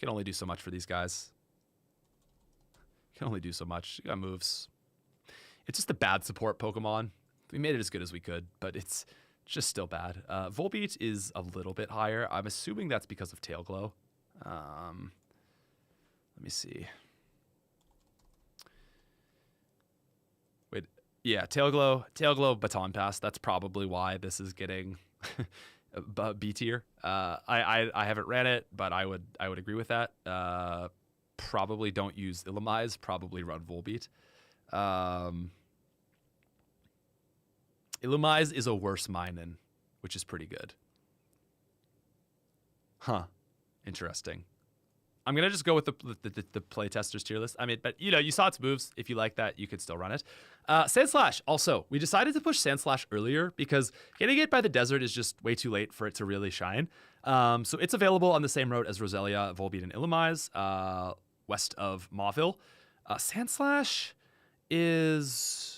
only do so much for these guys. Can only do so much. You got moves. It's just a bad support Pokemon. We made it as good as we could, but it's just still bad. Volbeat is a little bit higher. I'm assuming that's because of Tail Glow. Let me see. Wait, yeah, Tail Glow, Baton Pass. That's probably why this is getting B tier. I haven't ran it, but I would agree with that. Probably don't use Illumise. Probably run Volbeat. Illumise is a worse Minun, which is pretty good. Huh. Interesting. I'm going to just go with the playtesters tier list. I mean, but you saw its moves. If you like that, you could still run it. Sandslash, also. We decided to push Sandslash earlier because getting it by the desert is just way too late for it to really shine. So it's available on the same route as Roselia, Volbeat, and Illumise, west of Mauville. Sandslash is...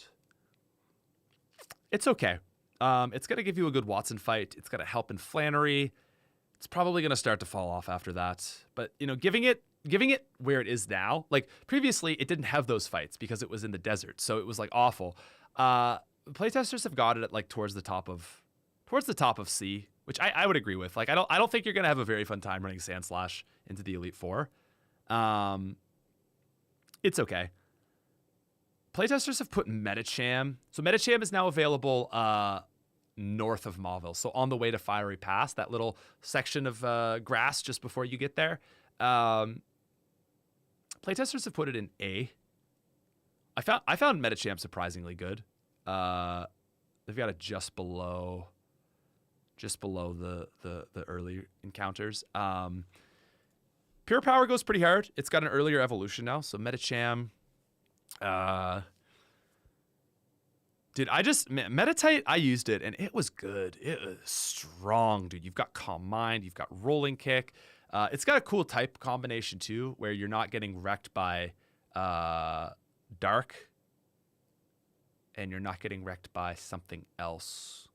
It's okay. It's going to give you a good Watson fight. It's going to help in Flannery. It's probably going to start to fall off after that. But, giving it where it is now, like previously it didn't have those fights because it was in the desert. So it was like awful. Playtesters have got it at like towards the top of C, which I would agree with. Like, I don't think you're going to have a very fun time running Sandslash into the Elite Four. It's okay. Playtesters have put Medicham. So Medicham is now available north of Mauville. So on the way to Fiery Pass, that little section of grass just before you get there. Playtesters have put it in A. I found Medicham surprisingly good. They've got it just below the early encounters. Pure Power goes pretty hard. It's got an earlier evolution now. So Medicham... dude, Meditite, I used it and it was good. It was strong, dude. You've got Calm Mind, you've got Rolling Kick. It's got a cool type combination too, where you're not getting wrecked by Dark, and you're not getting wrecked by something else.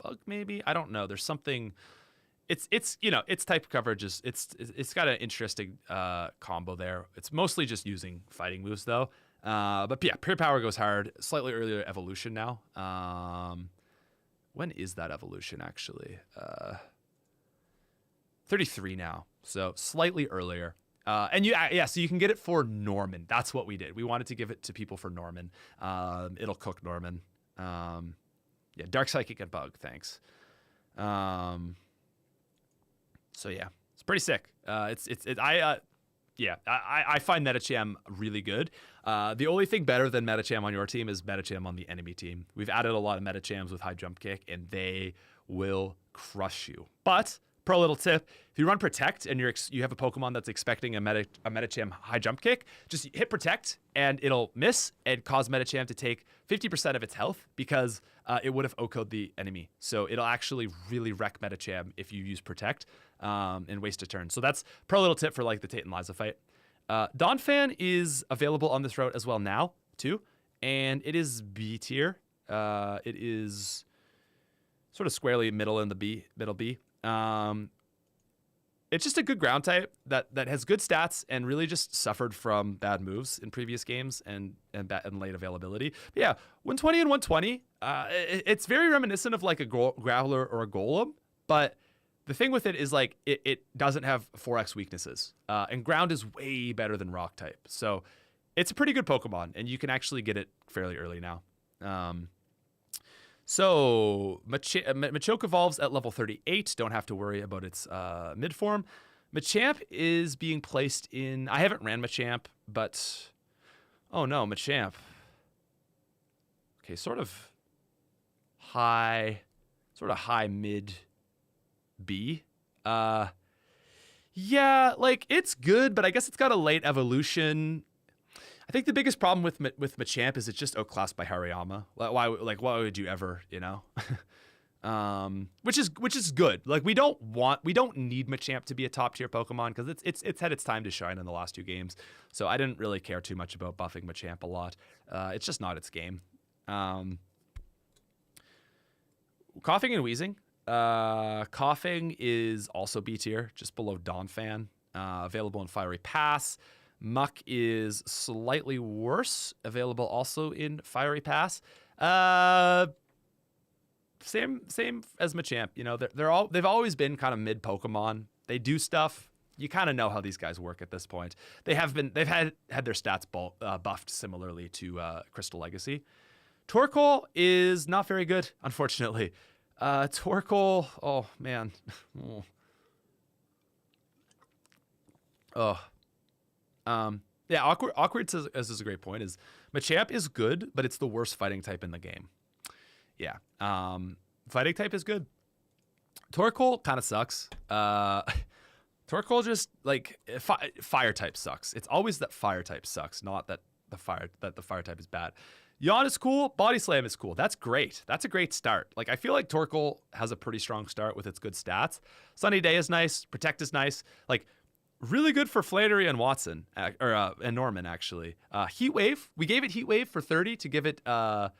Bug maybe? I don't know. There's something. Its type coverage is it's got an interesting combo there. It's mostly just using fighting moves though. But yeah, Pure Power goes hard. Slightly earlier evolution now. When is that evolution actually? 33 now, so slightly earlier. So you can get it for Norman. That's what we did. We wanted to give it to people for Norman. It'll cook Norman. Yeah, Dark Psychic and Bug. Thanks. So yeah, it's pretty sick. I find Medicham really good. The only thing better than Medicham on your team is Medicham on the enemy team. We've added a lot of Medichams with high jump kick, and they will crush you. But pro little tip: if you run Protect and you have a Pokemon that's expecting a Medicham high jump kick, just hit Protect and it'll miss and cause Medicham to take 50% of its health because it would have OHKO'd the enemy. So it'll actually really wreck Medicham if you use Protect and waste a turn. So that's pro little tip for like the Tate and Liza fight. Donphan is available on this route as well now too, and it is B tier. It is sort of squarely middle B. It's just a good ground type that has good stats and really just suffered from bad moves in previous games and late availability. But yeah, 120 and 120. It's very reminiscent of like a Growler or a Golem, but the thing with it is like it doesn't have 4x weaknesses, and ground is way better than rock type. So it's a pretty good Pokemon, and you can actually get it fairly early now. So Machoke evolves at level 38. Don't have to worry about its mid form. Machamp is being placed in... I haven't ran Machamp, but... Oh no, Machamp. Okay, sort of high mid B. Yeah, like it's good, but I guess it's got a late evolution. I think the biggest problem with Machamp is it's just outclassed by Hariyama. Why would you ever, which is good. Like we don't need Machamp to be a top tier Pokemon because it's had its time to shine in the last 2 games. So I didn't really care too much about buffing Machamp a lot. It's just not its game. Coughing and Wheezing. Coughing is also B tier, just below Donphan. Available in Fiery Pass. Muck is slightly worse, available also in Fiery Pass. Same as Machamp. You know, they've always been kind of mid Pokemon. They do stuff. You kind of know how these guys work at this point. They've had their stats buffed similarly to Crystal Legacy. Torkoal is not very good, unfortunately. Torkoal, oh man. Yeah, awkward says is a great point. Is Machamp is good, but it's the worst fighting type in the game. Yeah, fighting type is good. Torkoal kind of sucks. Torkoal just like fire type sucks. It's always that fire type sucks, not that the fire type is bad. Yawn is cool. Body Slam is cool. That's great. That's a great start. Like I feel like Torkoal has a pretty strong start with its good stats. Sunny Day is nice. Protect is nice. Like really good for Flannery and Watson and Norman actually. Heat Wave. We gave it Heat Wave for 30 to give it a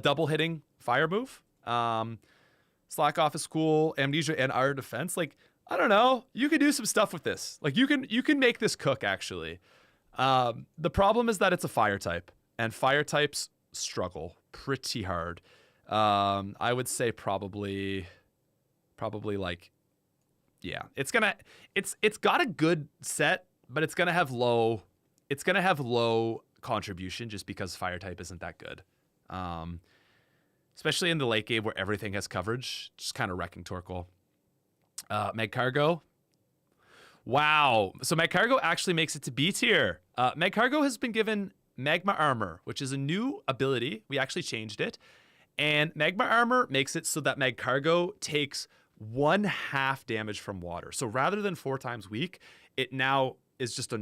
double hitting fire move. Slack Off is cool. Amnesia and Iron Defense. Like I don't know. You can do some stuff with this. Like you can make this cook actually. The problem is that it's a fire type. And fire types struggle pretty hard. I would say probably like, yeah, it's got a good set, but it's gonna have low contribution just because fire type isn't that good. Especially in the late game where everything has coverage, just kind of wrecking Torkoal. Magcargo. Wow. So Magcargo actually makes it to B tier. Magcargo has been given Magma Armor, which is a new ability. We actually changed it. And Magma Armor makes it so that Magcargo takes 1/2 damage from water. So rather than 4 times weak, it now is just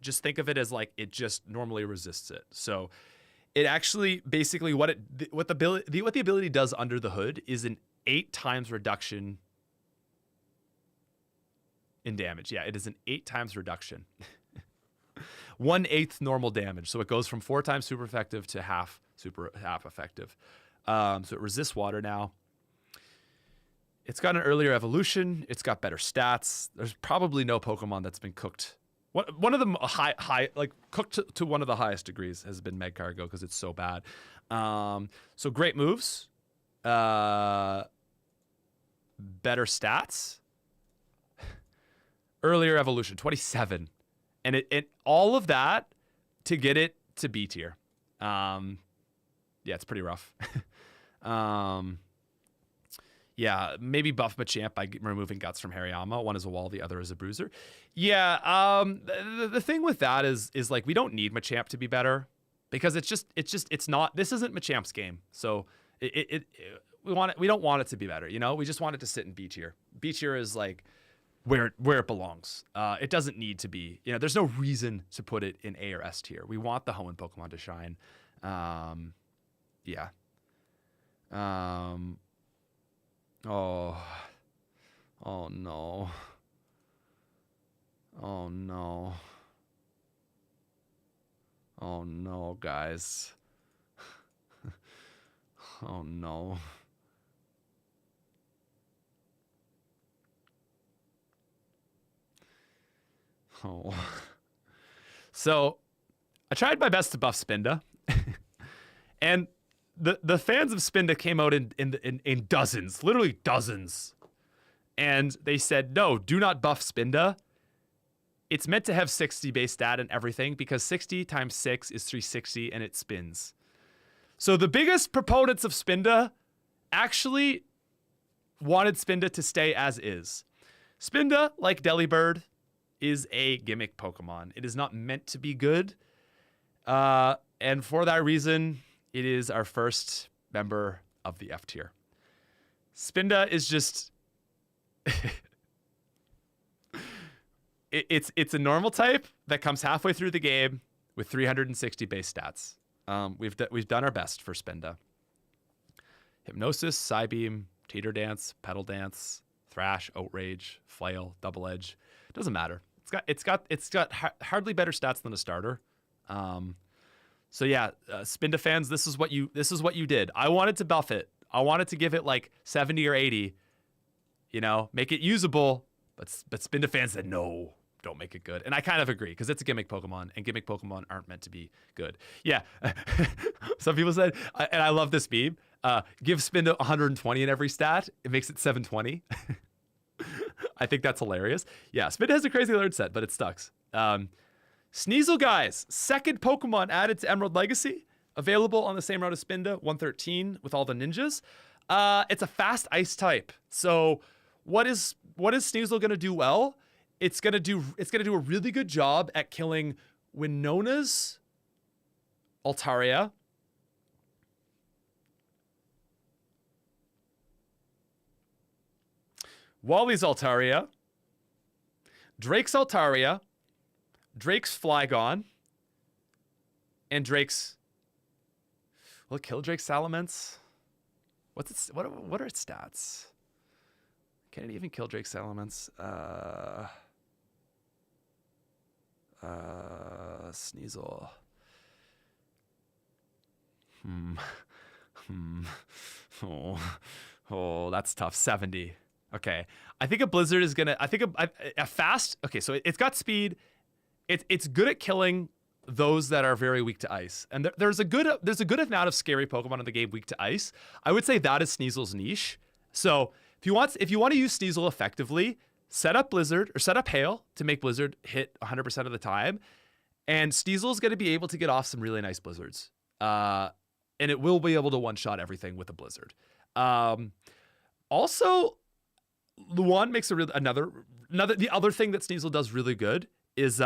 just think of it as like it just normally resists it. So it actually basically what the ability does under the hood is an 8 times reduction in damage. Yeah, it is an 8 times reduction. 1/8 normal damage. So it goes from 4 times super effective to half effective. So it resists water now. It's got an earlier evolution. It's got better stats. There's probably no Pokemon that's been cooked. One of them cooked to one of the highest degrees has been Magcargo because it's so bad. So great moves. Better stats. Earlier evolution, 27. And it all of that to get it to B tier. Yeah, it's pretty rough. Yeah, maybe buff Machamp by removing Guts from Hariyama. One is a wall, the other is a bruiser. Yeah, the thing with that is like we don't need Machamp to be better because it's not. This isn't Machamp's game, so we don't want it to be better. You know, we just want it to sit in B tier. B tier is like where it belongs. It doesn't need to be, you know, there's no reason to put it in A or S tier. We want the Hoenn Pokemon to shine. Yeah. Oh no. Oh no. Oh no, guys. Oh no. Oh. So I tried my best to buff Spinda. And the fans of Spinda came out in dozens, literally dozens. And they said, no, do not buff Spinda. It's meant to have 60 base stat and everything because 60 times 6 is 360 and it spins. So the biggest proponents of Spinda actually wanted Spinda to stay as is. Spinda, like Delibird, is a gimmick Pokemon. It is not meant to be good. And for that reason, it is our first member of the F tier. Spinda is just... it's a normal type that comes halfway through the game with 360 base stats. We've done our best for Spinda. Hypnosis, Psybeam, Teeter Dance, Petal Dance, Thrash, Outrage, Flail, Double Edge. Doesn't matter. It's got hardly better stats than a starter. So yeah, Spinda fans, this is what you did. I wanted to buff it. I wanted to give it like 70 or 80. You know, make it usable. But Spinda fans said no, don't make it good. And I kind of agree because it's a gimmick Pokemon, and gimmick Pokemon aren't meant to be good. Yeah, some people said, and I love this meme. Give Spinda 120 in every stat. It makes it 720. I think that's hilarious. Yeah, Spinda has a crazy learn set, but it sucks. Sneasel, guys, second Pokemon added to Emerald Legacy, available on the same route as Spinda, 113 with all the ninjas. It's a fast ice type. So what is Sneasel gonna do well? It's gonna do a really good job at killing Winona's Altaria, Wally's Altaria, Drake's Altaria, Drake's Flygon, and Drake's... Will it kill Drake's Salamence? What are its stats? Can it even kill Drake's Salamence? Sneasel. Oh, that's tough. 70. Okay. I think a Blizzard is gonna. I think a fast. Okay, so it's got speed. It's good at killing those that are very weak to ice, and there's a good amount of scary Pokemon in the game weak to ice. I would say that is Sneasel's niche. So if you want to use Sneasel effectively, set up Blizzard or set up Hail to make Blizzard hit 100% of the time, and Sneasel's going to be able to get off some really nice Blizzards, and it will be able to one-shot everything with a Blizzard. Also, Luan makes the other thing that Sneasel does really good is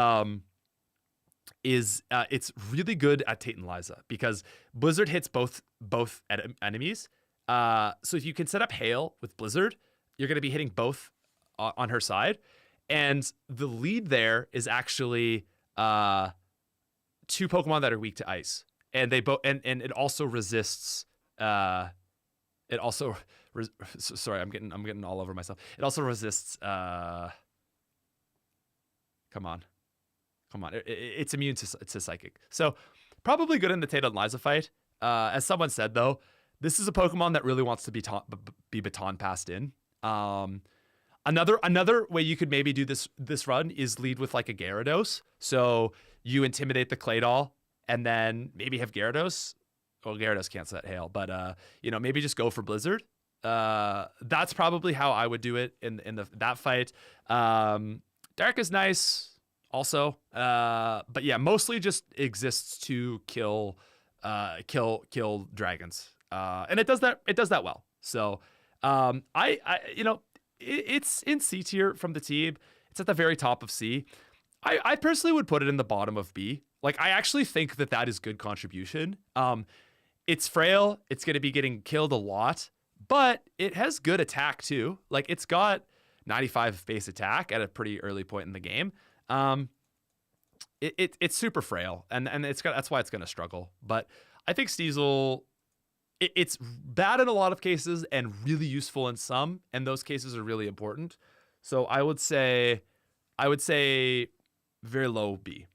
it's really good at Tate and Liza, because Blizzard hits both enemies. So if you can set up Hail with Blizzard, you're going to be hitting both on her side, and the lead there is actually two Pokemon that are weak to ice, and they both and it also resists. Sorry, I'm getting all over myself. It also resists. Come on. It's immune to Psychic. So probably good in the Tate and Liza fight. As someone said, though, this is a Pokemon that really wants to be baton passed in. Another way you could maybe do this run is lead with like a Gyarados. So you intimidate the Claydol and then maybe have Gyarados. Well, Gyarados can't set Hail, but maybe just go for Blizzard. That's probably how I would do it in that fight. Dark is nice also, but yeah, mostly just exists to kill dragons, and it does that well. So it's in C tier from the team. It's at the very top of C. I personally would put it in the bottom of B. Like, I actually think that is good contribution. It's frail. It's going to be getting killed a lot, but it has good attack too. Like, it's got 95 base attack at a pretty early point in the game. It's super frail, and that's why it's going to struggle. But I think Sneasel, it's bad in a lot of cases and really useful in some, and those cases are really important. So I would say very low B.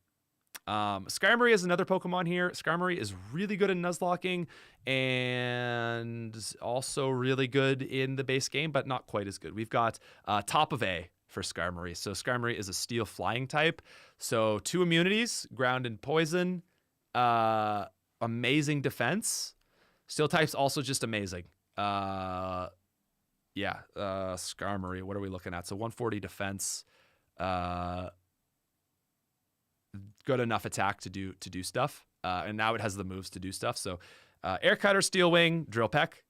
Skarmory is another Pokemon here. Skarmory is really good in Nuzlocking and also really good in the base game, but not quite as good. We've got top of A for Skarmory. So Skarmory is a Steel Flying type. So 2 immunities, Ground and Poison. Amazing defense. Steel type's also just amazing. Skarmory, what are we looking at? So 140 defense. Good enough attack to do stuff, and now it has the moves to do stuff. So Air Cutter, Steel Wing, Drill Peck.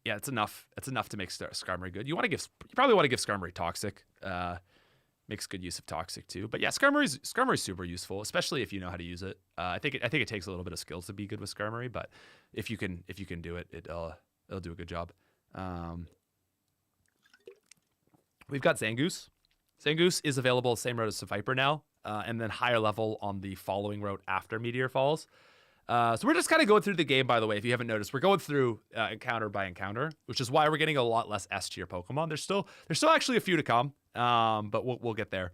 It's enough to make Skarmory good. You probably want to give Skarmory Toxic. Makes good use of Toxic too. But yeah, Skarmory's super useful, especially if you know how to use it. I think it takes a little bit of skills to be good with Skarmory, but if you can do it, it'll do a good job. We've got Zangoose. Zangoose is available same route as Viper now, and then higher level on the following route after Meteor Falls. So we're just kind of going through the game, by the way, if you haven't noticed. We're going through encounter by encounter, which is why we're getting a lot less S tier Pokemon. There's still actually a few to come, but we'll get there.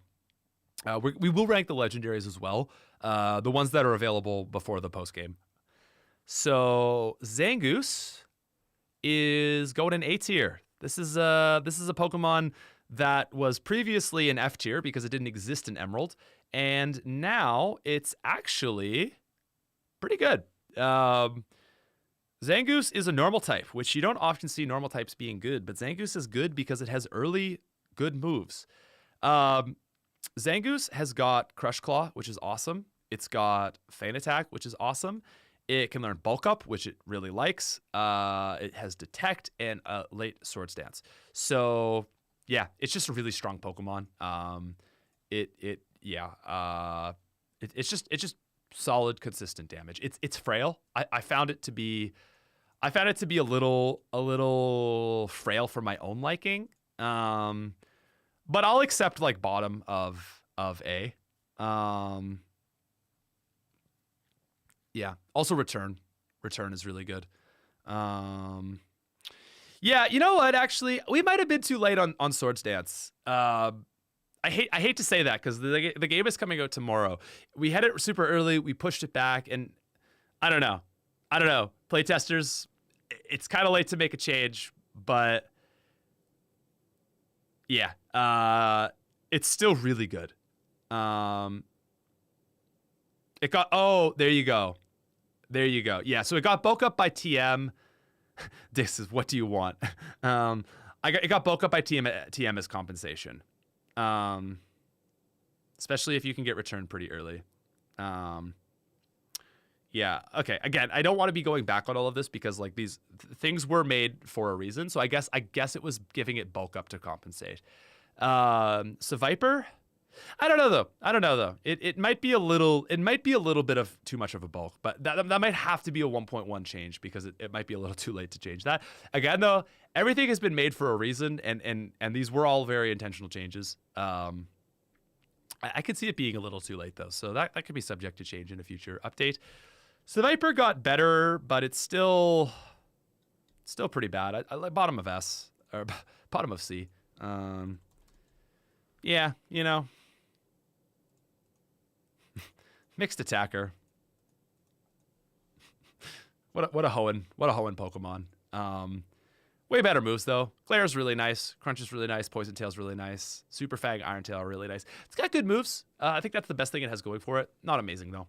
We will rank the legendaries as well, the ones that are available before the post game. So Zangoose is going in A tier. This is a Pokemon that was previously in F tier because it didn't exist in Emerald, and now it's actually pretty good. Zangoose is a normal type, which you don't often see normal types being good, but Zangoose is good because it has early good moves. Zangoose has got Crush Claw, which is awesome. It's got Feint Attack, which is awesome. It can learn Bulk Up, which it really likes. It has Detect and late Swords Dance. So yeah, it's just a really strong Pokemon. It's just solid, consistent damage. It's frail. I found it to be a little frail for my own liking. But I'll accept like bottom of A. Yeah. Also Return is really good. Yeah, you know what? Actually, we might have been too late on Swords Dance. I hate to say that because the game is coming out tomorrow. We had it super early. We pushed it back, and I don't know. Playtesters, it's kind of late to make a change, but yeah, it's still really good. It got there you go. Yeah, so it got bulk up by TM. This is what do you want? It got bulk up by TM as compensation. Especially if you can get returned pretty early. Yeah, okay. Again, I don't want to be going back on all of this because like these things were made for a reason. So I guess it was giving it bulk up to compensate. So Viper, I don't know though. It might be a little bit of too much of a bulk, but that might have to be a 1.1 change because it might be a little too late to change that. Again though, everything has been made for a reason, and these were all very intentional changes. I could see it being a little too late though, so that could be subject to change in a future update. So Viper got better, but it's still pretty bad. I like bottom of S or bottom of C. Yeah, you know. Mixed attacker. What a Hoenn Pokemon. Way better moves though. Glare's really nice. Crunch is really nice. Poison Tail's really nice. Super Fang, Iron Tail are really nice. It's got good moves. I think that's the best thing it has going for it. Not amazing though.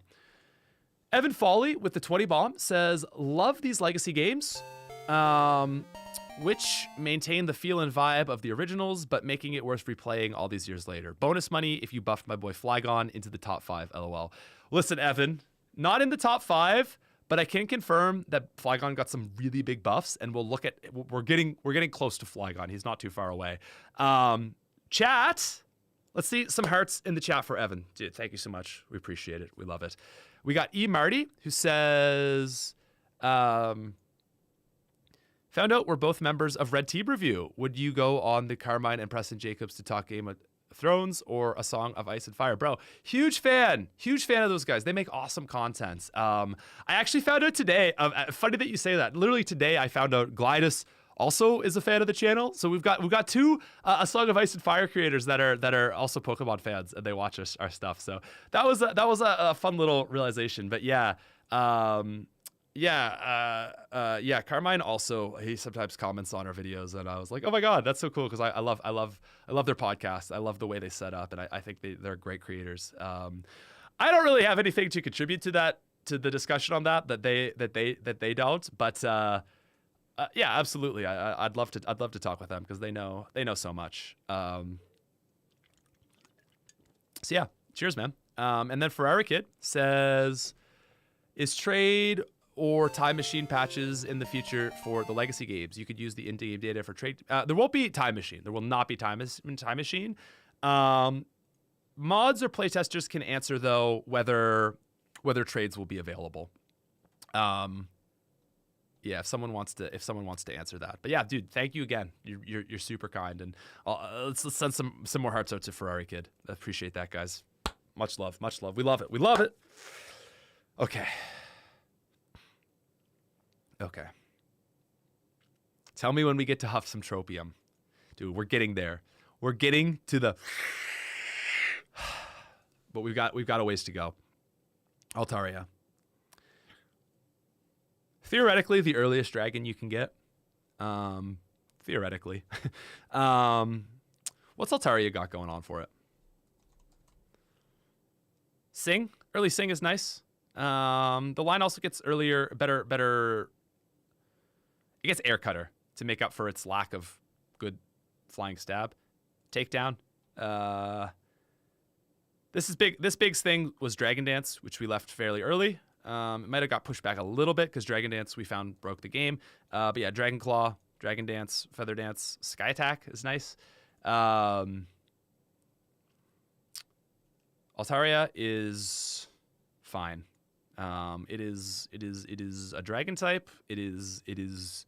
Evan Foley with the 20 bomb says, love these legacy games, which maintain the feel and vibe of the originals, but making it worth replaying all these years later. Bonus money if you buffed my boy Flygon into the top 5, LOL. Listen, Evan, not in the top 5, but I can confirm that Flygon got some really big buffs, and we're getting close to Flygon. He's not too far away. Chat, let's see some hearts in the chat for Evan. Dude, thank you so much. We appreciate it. We love it. We got E. Marty, who says, found out we're both members of Red Team Review. Would you go on the Carmine and Preston Jacobs to talk Game of Thrones or A Song of Ice and Fire? Bro, huge fan of those guys. They make awesome content. I actually found out today, funny that you say that. Literally today I found out Glidus also is a fan of the channel. So we've got two A Song of Ice and Fire creators that are also Pokemon fans, and they watch our stuff. So that was a fun little realization. But yeah, Carmine also, he sometimes comments on our videos, and I was like, oh my god, that's so cool, because I love their podcast. I love the way they set up, and I think they're great creators. I don't really have anything to contribute to the discussion on that they don't, but yeah, absolutely. I'd love to talk with them because they know so much. So yeah, cheers, man. And then Ferrari Kid says, is trade or time machine patches in the future for the legacy games? You could use the in-game data for trade. There won't be time machine. There will not be time machine. Mods or playtesters can answer though whether trades will be available. Yeah, if someone wants to answer that. But yeah, dude, thank you again. You're super kind, and let's send some more hearts out to Ferrari Kid. I appreciate that, guys. Much love. We love it. Okay. Okay. Tell me when we get to huff some tropium. Dude, we're getting there. We're getting to the... But we've got a ways to go. Altaria. Theoretically, the earliest dragon you can get. Theoretically. What's Altaria got going on for it? Sing. Early Sing is nice. The line also gets better. It gets Air Cutter to make up for its lack of good flying stab. Takedown. This big's thing was Dragon Dance, which we left fairly early. It might have got pushed back a little bit because Dragon Dance we found broke the game. But yeah, Dragon Claw, Dragon Dance, Feather Dance, Sky Attack is nice. Altaria is fine. It is a dragon type. It is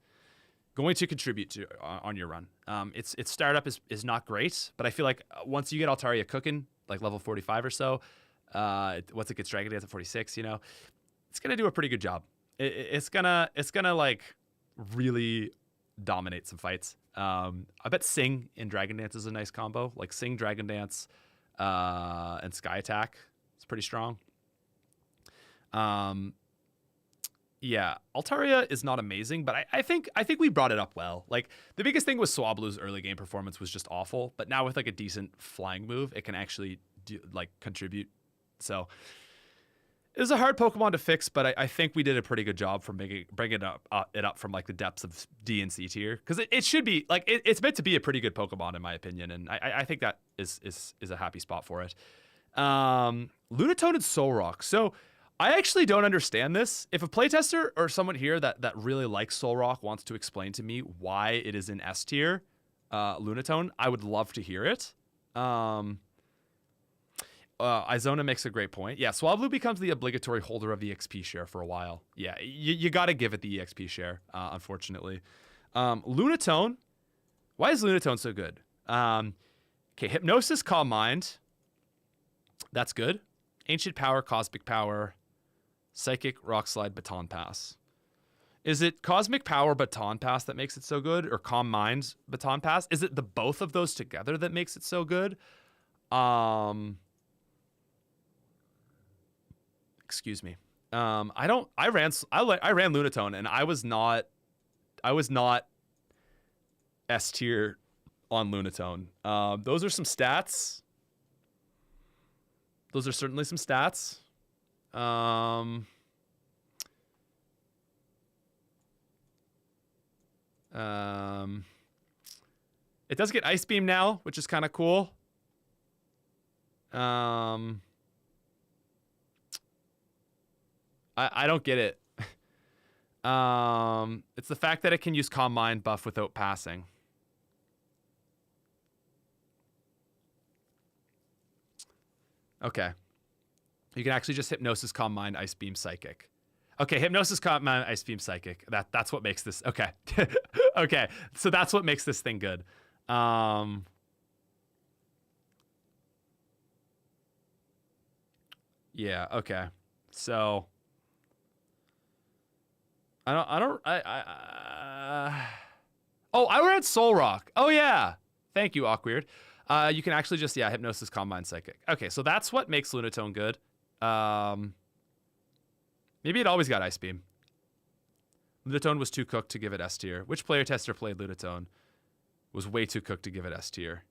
going to contribute to on your run. Its startup is not great, but I feel like once you get Altaria cooking, like level 45 or so, once it gets Dragon Dance at 46, you know, it's gonna do a pretty good job. It's gonna like really dominate some fights. I bet Sing and Dragon Dance is a nice combo. Like Sing, Dragon Dance, and Sky Attack. It's pretty strong. Yeah, Altaria is not amazing, but I think we brought it up well. Like the biggest thing with Swablu's early game performance was just awful, but now with like a decent flying move, it can actually contribute. So it was a hard Pokemon to fix, but I think we did a pretty good job from bringing it up from like the depths of D and C tier, because it should be like it's meant to be a pretty good Pokemon in my opinion, and I think that is a happy spot for it. Lunatone and Solrock. So I actually don't understand this. If a playtester or someone here that really likes Solrock wants to explain to me why it is in S tier, Lunatone, I would love to hear it. Izona makes a great point. Yeah, Swablu becomes the obligatory holder of the XP share for a while. Yeah, you got to give it the EXP share, unfortunately. Lunatone, why is Lunatone so good? Okay, Hypnosis, Calm Mind. That's good. Ancient Power, Cosmic Power, Psychic, Rock Slide, Baton Pass. Is it Cosmic Power, Baton Pass that makes it so good? Or Calm Mind, Baton Pass? Is it the both of those together that makes it so good? Excuse me. I ran Lunatone and I was not S tier on Lunatone. Those are some stats. Those are certainly some stats. It does get Ice Beam now, which is kind of cool. I don't get it. It's the fact that it can use Calm Mind buff without passing. Okay. You can actually just Hypnosis, Calm Mind, Ice Beam, Psychic. Okay, Hypnosis, Calm Mind, Ice Beam, Psychic. That's what makes this... Okay. Okay, so that's what makes this thing good. Yeah, okay. So... Oh, I read Solrock. Oh, yeah. Thank you, Awkward. You can actually just, Hypnosis, Calm Mind, Psychic. Okay, so that's what makes Lunatone good. Maybe it always got Ice Beam. Lunatone was too cooked to give it S tier. Which player tester played Lunatone? Was way too cooked to give it S tier.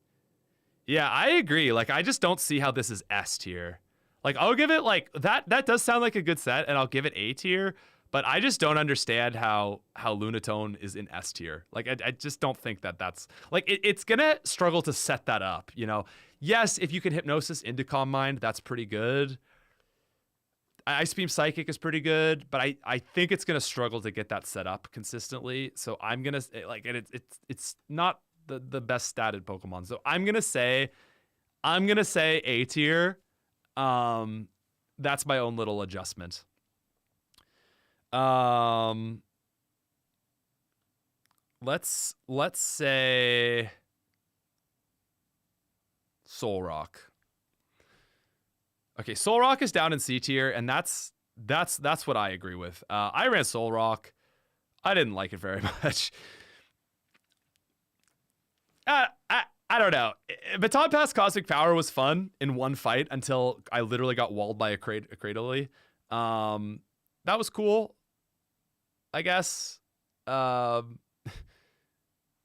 Yeah, I agree. Like, I just don't see how this is S tier. Like, I'll give it, like, that does sound like a good set, and I'll give it A tier. But I just don't understand how Lunatone is in S tier. Like, I just don't think that's... Like, it's going to struggle to set that up, you know? Yes, if you can Hypnosis into Calm Mind, that's pretty good. Ice Beam Psychic is pretty good, but I think it's going to struggle to get that set up consistently. So I'm going to... Like, it's not the best statted Pokemon. So I'm going to say A tier. That's my own little adjustment. Let's say Solrock. Okay, Solrock is down in C tier, and that's what I agree with. I ran Solrock. I didn't like it very much. I don't know. Baton Pass Cosmic Power was fun in one fight until I literally got walled by a Cradily. That was cool, I guess. That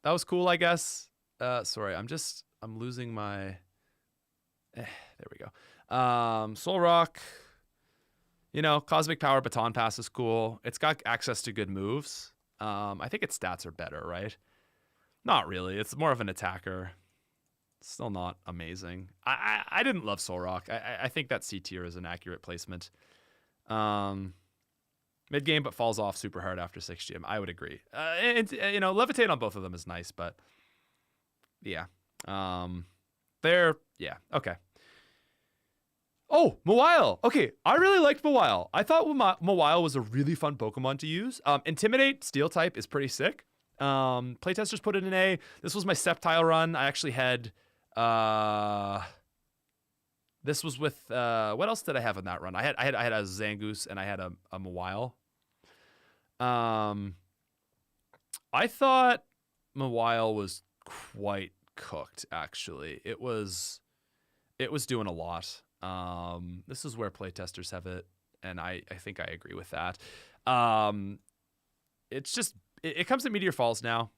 was cool, I guess. Sorry, I'm losing my... there we go. Soul Rock. You know, Cosmic Power Baton Pass is cool. It's got access to good moves. I think its stats are better, right? Not really. It's more of an attacker. Still not amazing. I didn't love Soul Rock. I think that C tier is an accurate placement. Mid game, but falls off super hard after 6 gym. I would agree. You know, Levitate on both of them is nice, but yeah. Yeah, okay. Oh, Mawile. Okay, I really liked Mawile. I thought Mawile was a really fun Pokemon to use. Intimidate, Steel type is pretty sick. Playtesters put it in A. This was my Sceptile run. I actually had this was with what else did I have in that run? I had a Zangoose and I had a Mawile. I thought Mawile was quite cooked, actually. It was doing a lot. This is where playtesters have it, and I think I agree with that. It's just it comes to Meteor Falls now.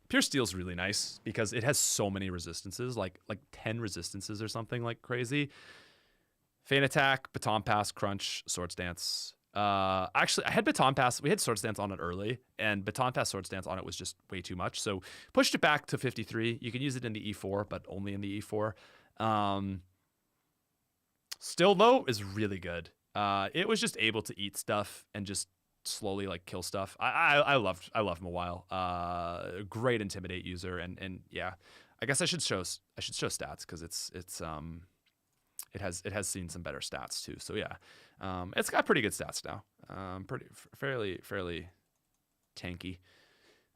Pure Steel's really nice because it has so many resistances, like 10 resistances or something like crazy. Feint Attack, Baton Pass, Crunch, Swords Dance. Actually, I had Baton Pass. We had Swords Dance on it early, and Baton Pass Swords Dance on it was just way too much. So pushed it back to 53. You can use it in the E4, but only in the E4. Still, though, is really good. It was just able to eat stuff and just slowly like kill stuff. I love Mawile. Great Intimidate user, and yeah, I guess I should show stats because it has seen some better stats too. So yeah, it's got pretty good stats now. Fairly tanky.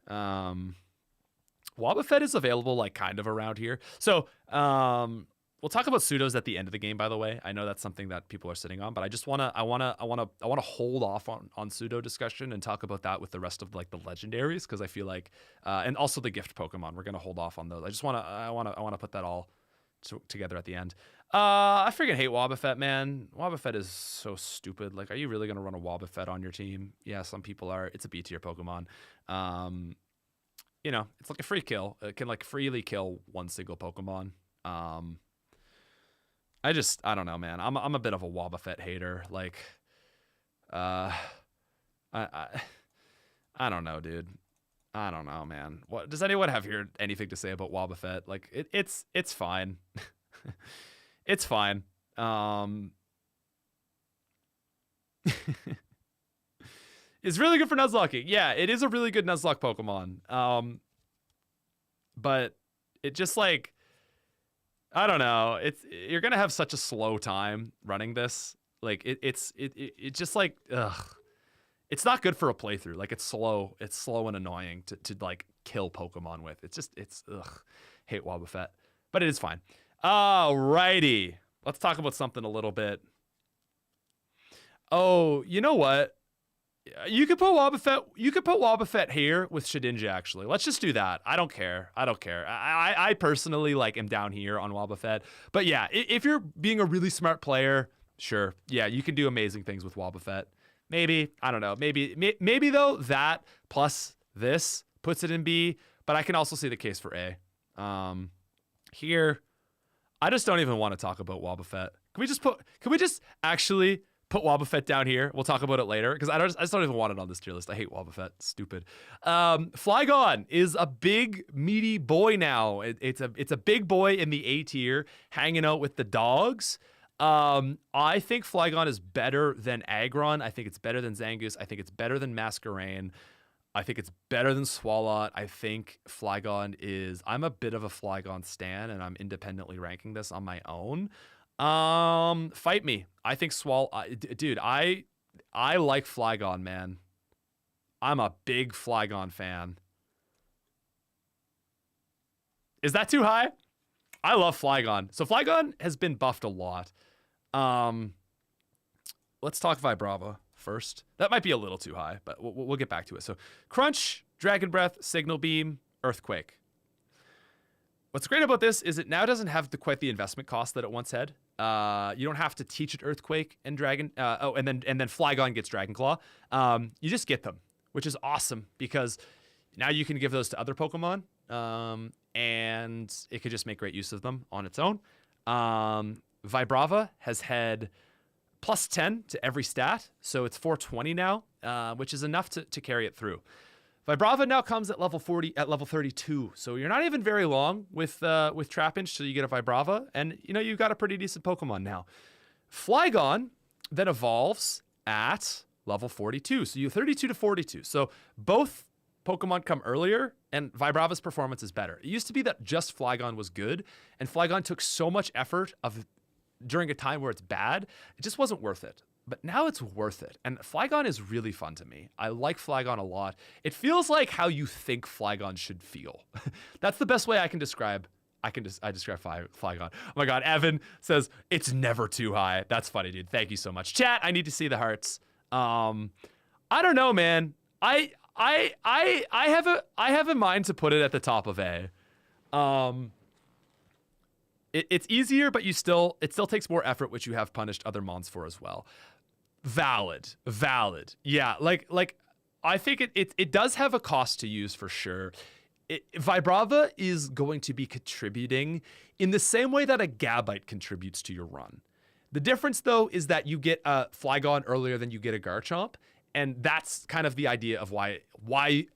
Wobbuffet is available like kind of around here. So we'll talk about pseudos at the end of the game, by the way. I know that's something that people are sitting on, but I just wanna hold off on pseudo discussion and talk about that with the rest of like the legendaries, because I feel like and also the gift Pokemon. We're gonna hold off on those. I wanna put that all together at the end. I freaking hate Wobbuffet, man. Wobbuffet is so stupid. Like, are you really gonna run a Wobbuffet on your team? Yeah, some people are. It's a B tier Pokemon. You know, it's like a free kill. It can like freely kill one single Pokemon. I don't know, man. I'm a bit of a Wobbuffet hater. Like, I don't know, dude. I don't know, man. What does anyone have here anything to say about Wobbuffet? Like, it's fine. It's fine. It's really good for Nuzlocking. Yeah, it is a really good Nuzlocke Pokemon. But it just like, I don't know. You're gonna have such a slow time running this. Like it's just like, ugh. It's not good for a playthrough. Like, it's slow and annoying to like kill Pokemon with. It's ugh. Hate Wobbuffet, but it is fine. Alrighty, let's talk about something a little bit. Oh, you know what? You could put Wobbuffet here with Shedinja, actually. Let's just do that. I don't care. I personally like am down here on Wobbuffet. But yeah, if you're being a really smart player, sure. Yeah, you can do amazing things with Wobbuffet. Maybe, I don't know. Maybe though, that plus this puts it in B, but I can also see the case for A. Here, I just don't even want to talk about Wobbuffet. Can we just actually put Wobbuffet down here? We'll talk about it later, because I just don't even want it on this tier list. I hate Wobbuffet. Stupid. Flygon is a big, meaty boy now. It's a big boy in the A tier, hanging out with the dogs. I think Flygon is better than Aggron. I think it's better than Zangoose. I think it's better than Masquerain. I think it's better than Swalot. I think Flygon is... I'm a bit of a Flygon stan, and I'm independently ranking this on my own. Fight me. I think dude, I like Flygon, man. I'm a big Flygon fan. Is that too high? I love Flygon. So Flygon has been buffed a lot. Let's talk Vibrava. first. That might be a little too high, but we'll get back to it. So Crunch, Dragon Breath, Signal Beam, Earthquake. What's great about this is it now doesn't have quite the investment cost that it once had. You don't have to teach it Earthquake and Dragon. And then Flygon gets Dragon Claw. You just get them, which is awesome because now you can give those to other Pokemon, and it could just make great use of them on its own. Vibrava has had plus 10 to every stat, so it's 420 now, which is enough to carry it through. Vibrava now comes at level 32, so you're not even very long with Trapinch till you get a Vibrava, and you've got a pretty decent Pokemon now. Flygon then evolves at level 42, so you 32 to 42. So both Pokemon come earlier, and Vibrava's performance is better. It used to be that just Flygon was good, and Flygon took so much effort during a time where it's bad, it just wasn't worth it. But now it's worth it. And Flygon is really fun to me. I like Flygon a lot. It feels like how you think Flygon should feel. That's the best way I can describe. I describe Flygon. Oh my God, Evan says it's never too high. That's funny, dude. Thank you so much. Chat, I need to see the hearts. I don't know, man. I have a mind to put it at the top of A. It's easier, but it still takes more effort, which you have punished other mons for as well. Valid. Yeah, like I think it does have a cost to use for sure. Vibrava is going to be contributing in the same way that a Gabite contributes to your run. The difference, though, is that you get a Flygon earlier than you get a Garchomp, and that's kind of the idea of why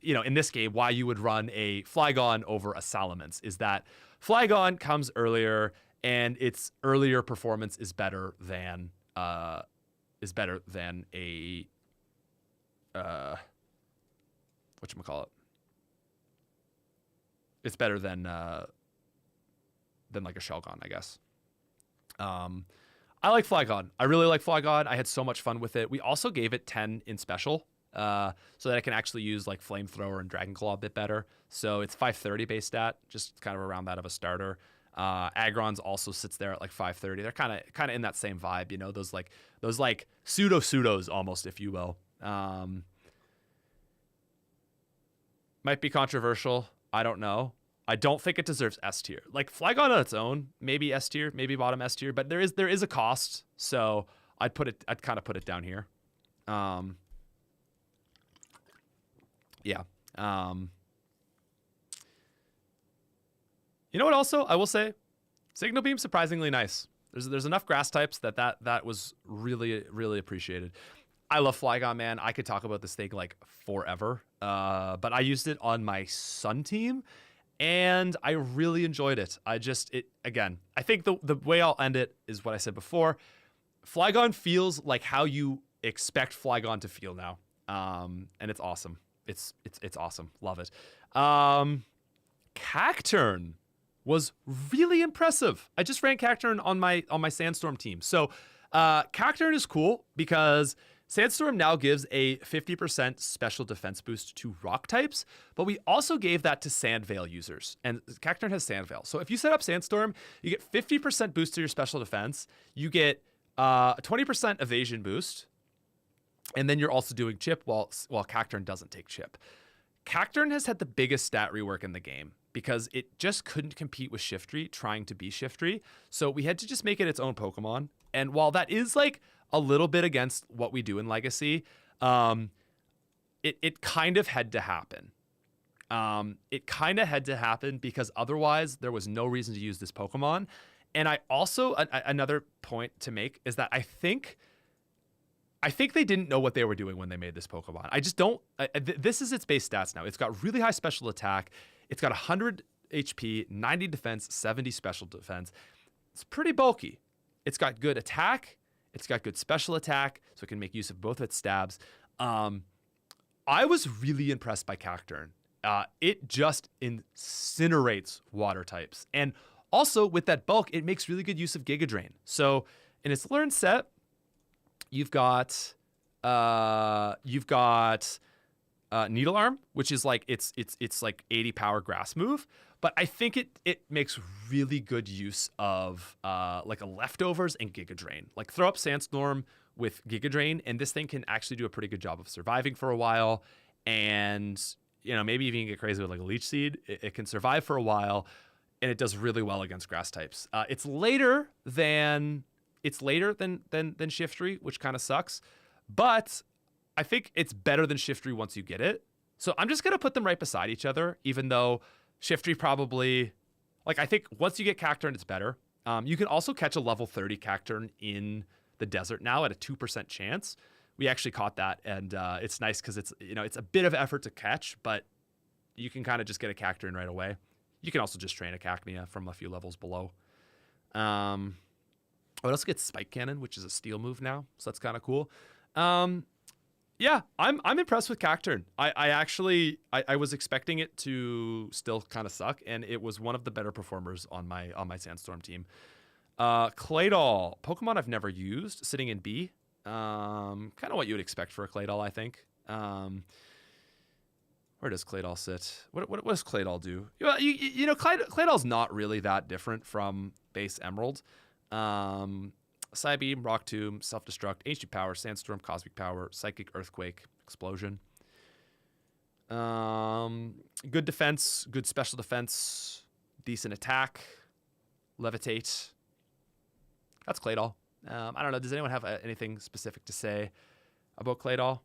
in this game, why you would run a Flygon over a Salamence, is that Flygon comes earlier, and its earlier performance is better than a whatchamacallit. It's better than like a Shelgon, I guess. I like Flygon. I really like Flygon. I had so much fun with it. We also gave it 10 in special, so that I can actually use like Flamethrower and Dragon Claw a bit better. So it's 530 base stat, just kind of around that of a starter. Aggron's also sits there at like 530. They're kind of in that same vibe, those pseudos almost, if you will. Might be controversial. I don't know. I don't think it deserves S tier. Like Flygon on its own, maybe S tier, maybe bottom S tier, but there is a cost, so I'd kind of put it down here. Yeah. You know what? Also, I will say, Signal Beam surprisingly nice. There's enough grass types that was really, really appreciated. I love Flygon, man. I could talk about this thing like forever. But I used it on my Sun team, and I really enjoyed it. Again, I think the way I'll end it is what I said before. Flygon feels like how you expect Flygon to feel now. And it's awesome. It's awesome. Love it. Cacturn was really impressive. I just ran Cacturn on my Sandstorm team. So Cacturn is cool because Sandstorm now gives a 50% special defense boost to rock types, but we also gave that to Sandveil users, and Cacturn has Sandveil. So if you set up Sandstorm, you get 50% boost to your special defense, you get a 20% evasion boost, and then you're also doing chip while Cacturn doesn't take chip. Cacturn has had the biggest stat rework in the game because it just couldn't compete with Shiftry trying to be Shiftry, so we had to just make it its own Pokemon. And while that is like a little bit against what we do in Legacy, it kind of had to happen. It kind of had to happen because otherwise there was no reason to use this Pokemon. And I also, another point to make is that I think they didn't know what they were doing when they made this Pokemon. I just don't, this is its base stats now. It's got really high special attack. It's got 100 HP, 90 defense, 70 special defense. It's pretty bulky. It's got good attack. It's got good special attack, so it can make use of both its stabs. I was really impressed by Cacturn. It just incinerates water types. And also, with that bulk, it makes really good use of Giga Drain. So, in its learn set, you've got Needle Arm, which is like it's like 80 power grass move. But I think it makes really good use of like a leftovers and Giga Drain. Like throw up Sandstorm with Giga Drain, and this thing can actually do a pretty good job of surviving for a while. And, you know, maybe even get crazy with like a Leech Seed. It can survive for a while, and it does really well against grass types. It's later than Shiftry, which kind of sucks. But I think it's better than Shiftry once you get it. So I'm just going to put them right beside each other, even though Shiftry probably, like, I think once you get Cacturne, it's better. You can also catch a level 30 Cacturne in the desert now at a 2% chance. We actually caught that, and it's nice because it's, you know, it's a bit of effort to catch, but you can kind of just get a Cacturne right away. You can also just train a Cacnea from a few levels below. It also gets Spike Cannon, which is a steel move now, so that's kind of cool. Yeah, I'm impressed with Cacturne. I was expecting it to still kind of suck, and it was one of the better performers on my Sandstorm team. Claydol, Pokemon I've never used, sitting in B. Kind of what you would expect for a Claydol, I think. Where does Claydol sit? What does Claydol do? You know, Claydol's not really that different from base Emerald. Psybeam, Rock Tomb, Self-Destruct, Ancient Power, Sandstorm, Cosmic Power, Psychic, Earthquake, Explosion. Good defense, good special defense, decent attack, Levitate. That's Claydol. I don't know. Does anyone have anything specific to say about Claydol?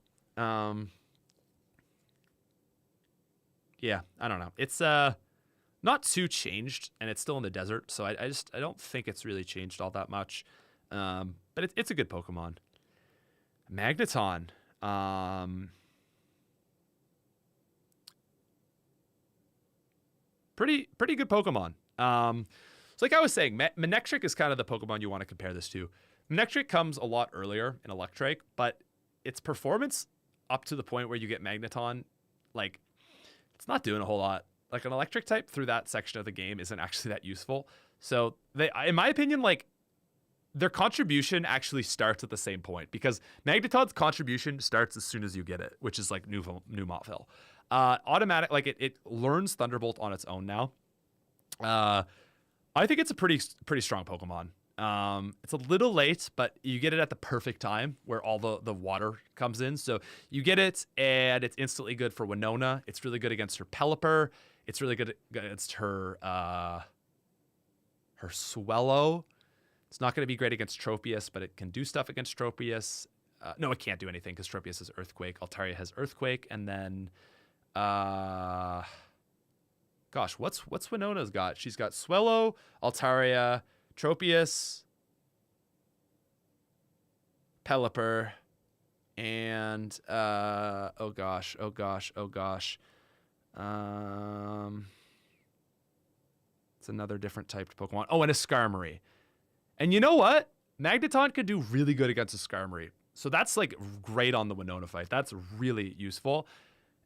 Yeah, I don't know. It's not too changed, and it's still in the desert, so I don't think it's really changed all that much. But it's a good Pokemon. Magneton. Pretty good Pokemon. So like I was saying, Manectric is kind of the Pokemon you want to compare this to. Manectric comes a lot earlier in Electrike, but its performance up to the point where you get Magneton, like, it's not doing a whole lot. Like, an Electric type through that section of the game isn't actually that useful. So they, in my opinion, like, their contribution actually starts at the same point, because Magneton's contribution starts as soon as you get it, which is like New Montville. Automatic, like it learns Thunderbolt on its own now. I think it's a pretty strong Pokemon. It's a little late, but you get it at the perfect time where all the water comes in. So you get it, and it's instantly good for Winona. It's really good against her Pelipper. It's really good against her Swellow. It's not going to be great against Tropius, but it can do stuff against Tropius. No, it can't do anything because Tropius has Earthquake. Altaria has Earthquake, and then, gosh, what's Winona's got? She's got Swellow, Altaria, Tropius, Pelipper, and oh gosh. It's another different typed Pokemon. Oh, and a Skarmory. And you know what? Magneton could do really good against a Skarmory. So that's like great on the Winona fight. That's really useful.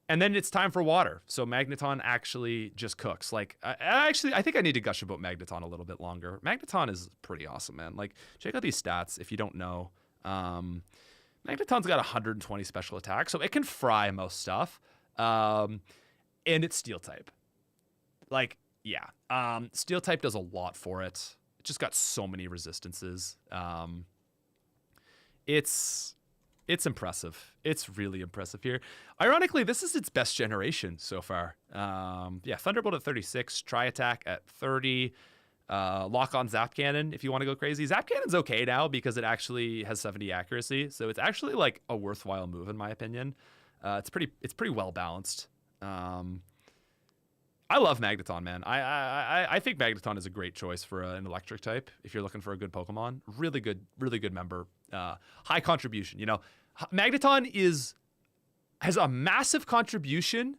And then it's time for water. So Magneton actually just cooks. Like, I think I need to gush about Magneton a little bit longer. Magneton is pretty awesome, man. Like, check out these stats if you don't know. Magneton's got 120 special attack, so it can fry most stuff. And it's Steel type. Like, yeah. Steel type does a lot for it. It just got so many resistances. It's impressive. It's really impressive here. Ironically, this is its best generation so far. Yeah, Thunderbolt at 36, Tri-Attack at 30, Lock on Zap Cannon if you want to go crazy. Zap Cannon's okay now because it actually has 70 accuracy, so it's actually like a worthwhile move in my opinion. It's pretty well balanced. I love Magneton, man. I think Magneton is a great choice for an electric type if you're looking for a good Pokemon. Really good member. High contribution. You know, Magneton has a massive contribution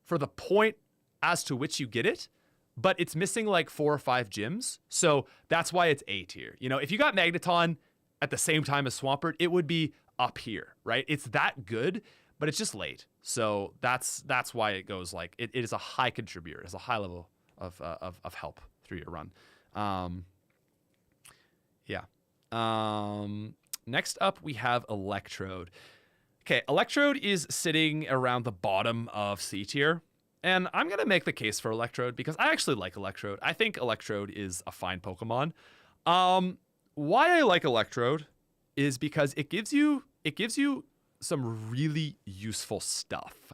for the point as to which you get it, but it's missing like 4 or 5 gyms. So that's why it's A tier. You know, if you got Magneton at the same time as Swampert, it would be up here, right? It's that good, but it's just late. So that's why it goes like it is a high contributor. It has a high level of help through your run. Yeah. Next up we have Electrode. Okay, Electrode is sitting around the bottom of C tier. And I'm going to make the case for Electrode because I actually like Electrode. I think Electrode is a fine Pokemon. Why I like Electrode is because it gives you some really useful stuff.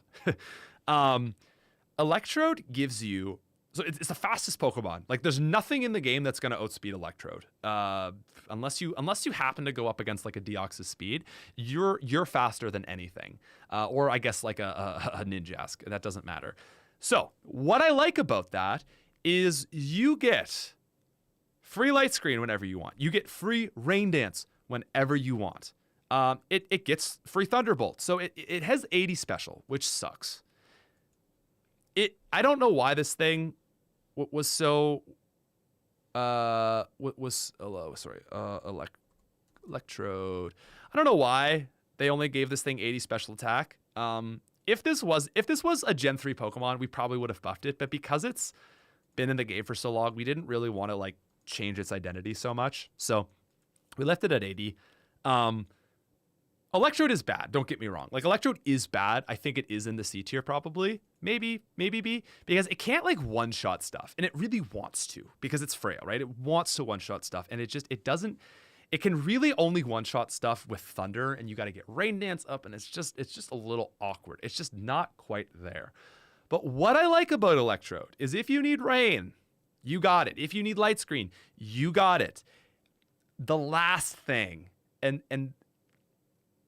Electrode gives you, so it's the fastest Pokemon. Like there's nothing in the game that's gonna outspeed Electrode. Unless you happen to go up against like a Deoxys speed, you're faster than anything. Or I guess like a Ninjask. That doesn't matter. So what I like about that is you get free Light Screen whenever you want. You get free Rain Dance whenever you want. It gets free Thunderbolt. So it has 80 special, which sucks. I don't know why this thing was so Electrode. I don't know why they only gave this thing 80 special attack. If this was a Gen 3 Pokemon, we probably would have buffed it, but because it's been in the game for so long, we didn't really want to like change its identity so much. So we left it at 80. Electrode is bad, don't get me wrong. Like Electrode is bad. I think it is in the C tier probably. Maybe B, because it can't like one-shot stuff, and it really wants to because it's frail, right? It wants to one-shot stuff, and it can really only one-shot stuff with Thunder, and you got to get Rain Dance up, and it's just a little awkward. It's just not quite there. But what I like about Electrode is if you need Rain, you got it. If you need Light Screen, you got it. The last thing, and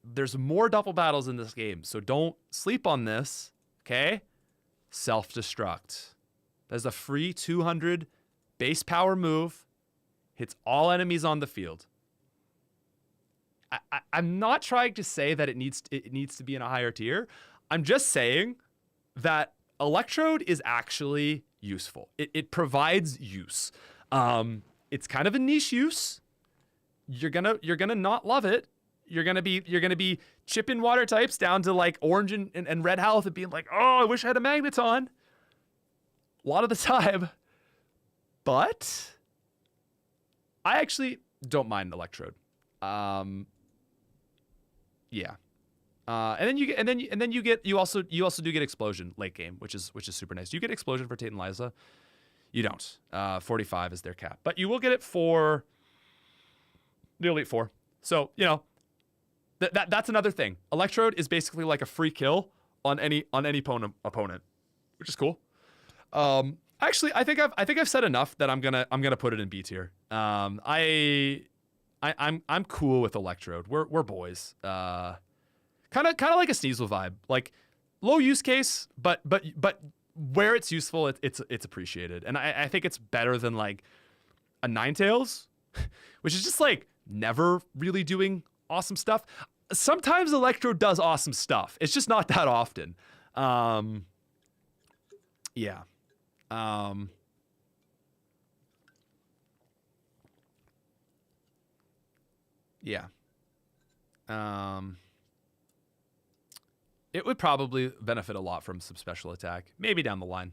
there's more double battles in this game, so don't sleep on this, okay? Self-destruct. That's a free 200 base power move. Hits all enemies on the field. I'm not trying to say that it needs to be in a higher tier. I'm just saying that Electrode is actually useful. It provides use. It's kind of a niche use. You're gonna not love it. You're gonna be chipping water types down to like orange and red health and being like, oh, I wish I had a Magneton. A lot of the time. But I actually don't mind Electrode. Yeah. And then you also do get Explosion late game, which is super nice. You get Explosion for Tate and Liza. You don't. 45 is their cap, but you will get it for the Elite Four. So that's another thing. Electrode is basically like a free kill on any opponent, which is cool. Actually, I think I've said enough that I'm gonna put it in B tier. I'm cool with Electrode. We're boys. Kind of like a Sneasel vibe. Like low use case, but where it's useful, it's appreciated. And I think it's better than like a Ninetales, which is just like never really doing awesome stuff. Sometimes Electrode does awesome stuff. It's just not that often. Yeah. Yeah. It would probably benefit a lot from some special attack, maybe down the line.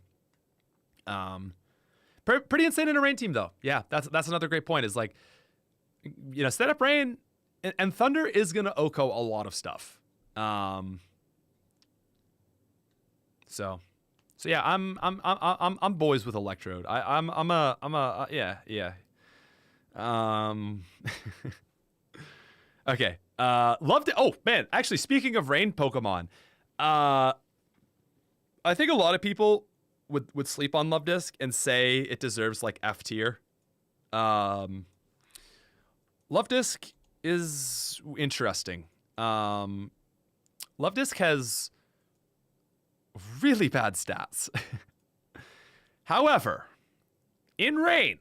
Pretty insane in a Rain team though. Yeah, that's another great point. Is like, set up Rain, and Thunder is gonna OHKO a lot of stuff. So yeah, I'm boys with Electrode. Yeah. Okay. Loved it. Oh man, actually, speaking of Rain Pokemon, I think a lot of people would sleep on Luvdisc and say it deserves like F tier. Luvdisc is interesting. Luvdisc has really bad stats. However, in Rain,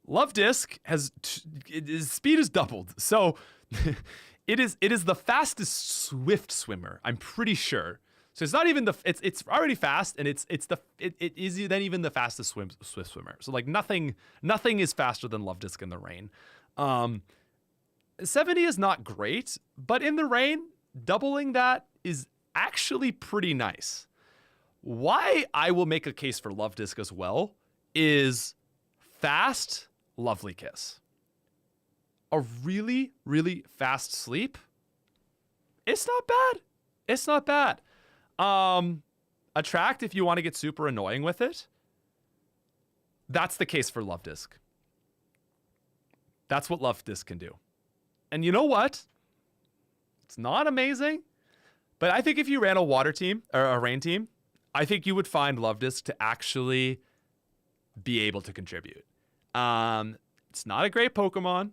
Luvdisc his speed is doubled. So it is the fastest Swift swimmer, I'm pretty sure. So it's not even it's already fast, and it is then even the fastest Swift swimmer. So like nothing is faster than Luvdisc in the Rain. 70 is not great, but in the Rain, doubling that is actually pretty nice. Why I will make a case for Luvdisc as well is fast Lovely Kiss. A really, really fast sleep. It's not bad. It's not bad. Attract if you want to get super annoying with it. That's the case for Luvdisc. That's what Luvdisc can do. And you know what? It's not amazing, but I think if you ran a water team or a rain team, I think you would find Luvdisc to actually be able to contribute. It's not a great Pokemon,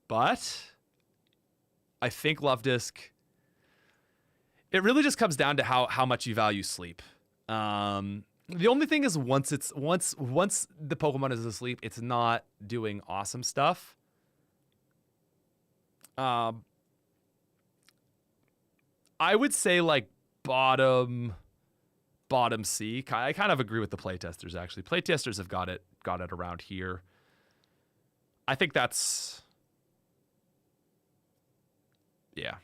but I think Luvdisc, it really just comes down to how much you value sleep. The only thing is once the Pokemon is asleep, it's not doing awesome stuff. I would say like bottom C. I kind of agree with the playtesters actually. Playtesters have got it around here. I think that's, yeah.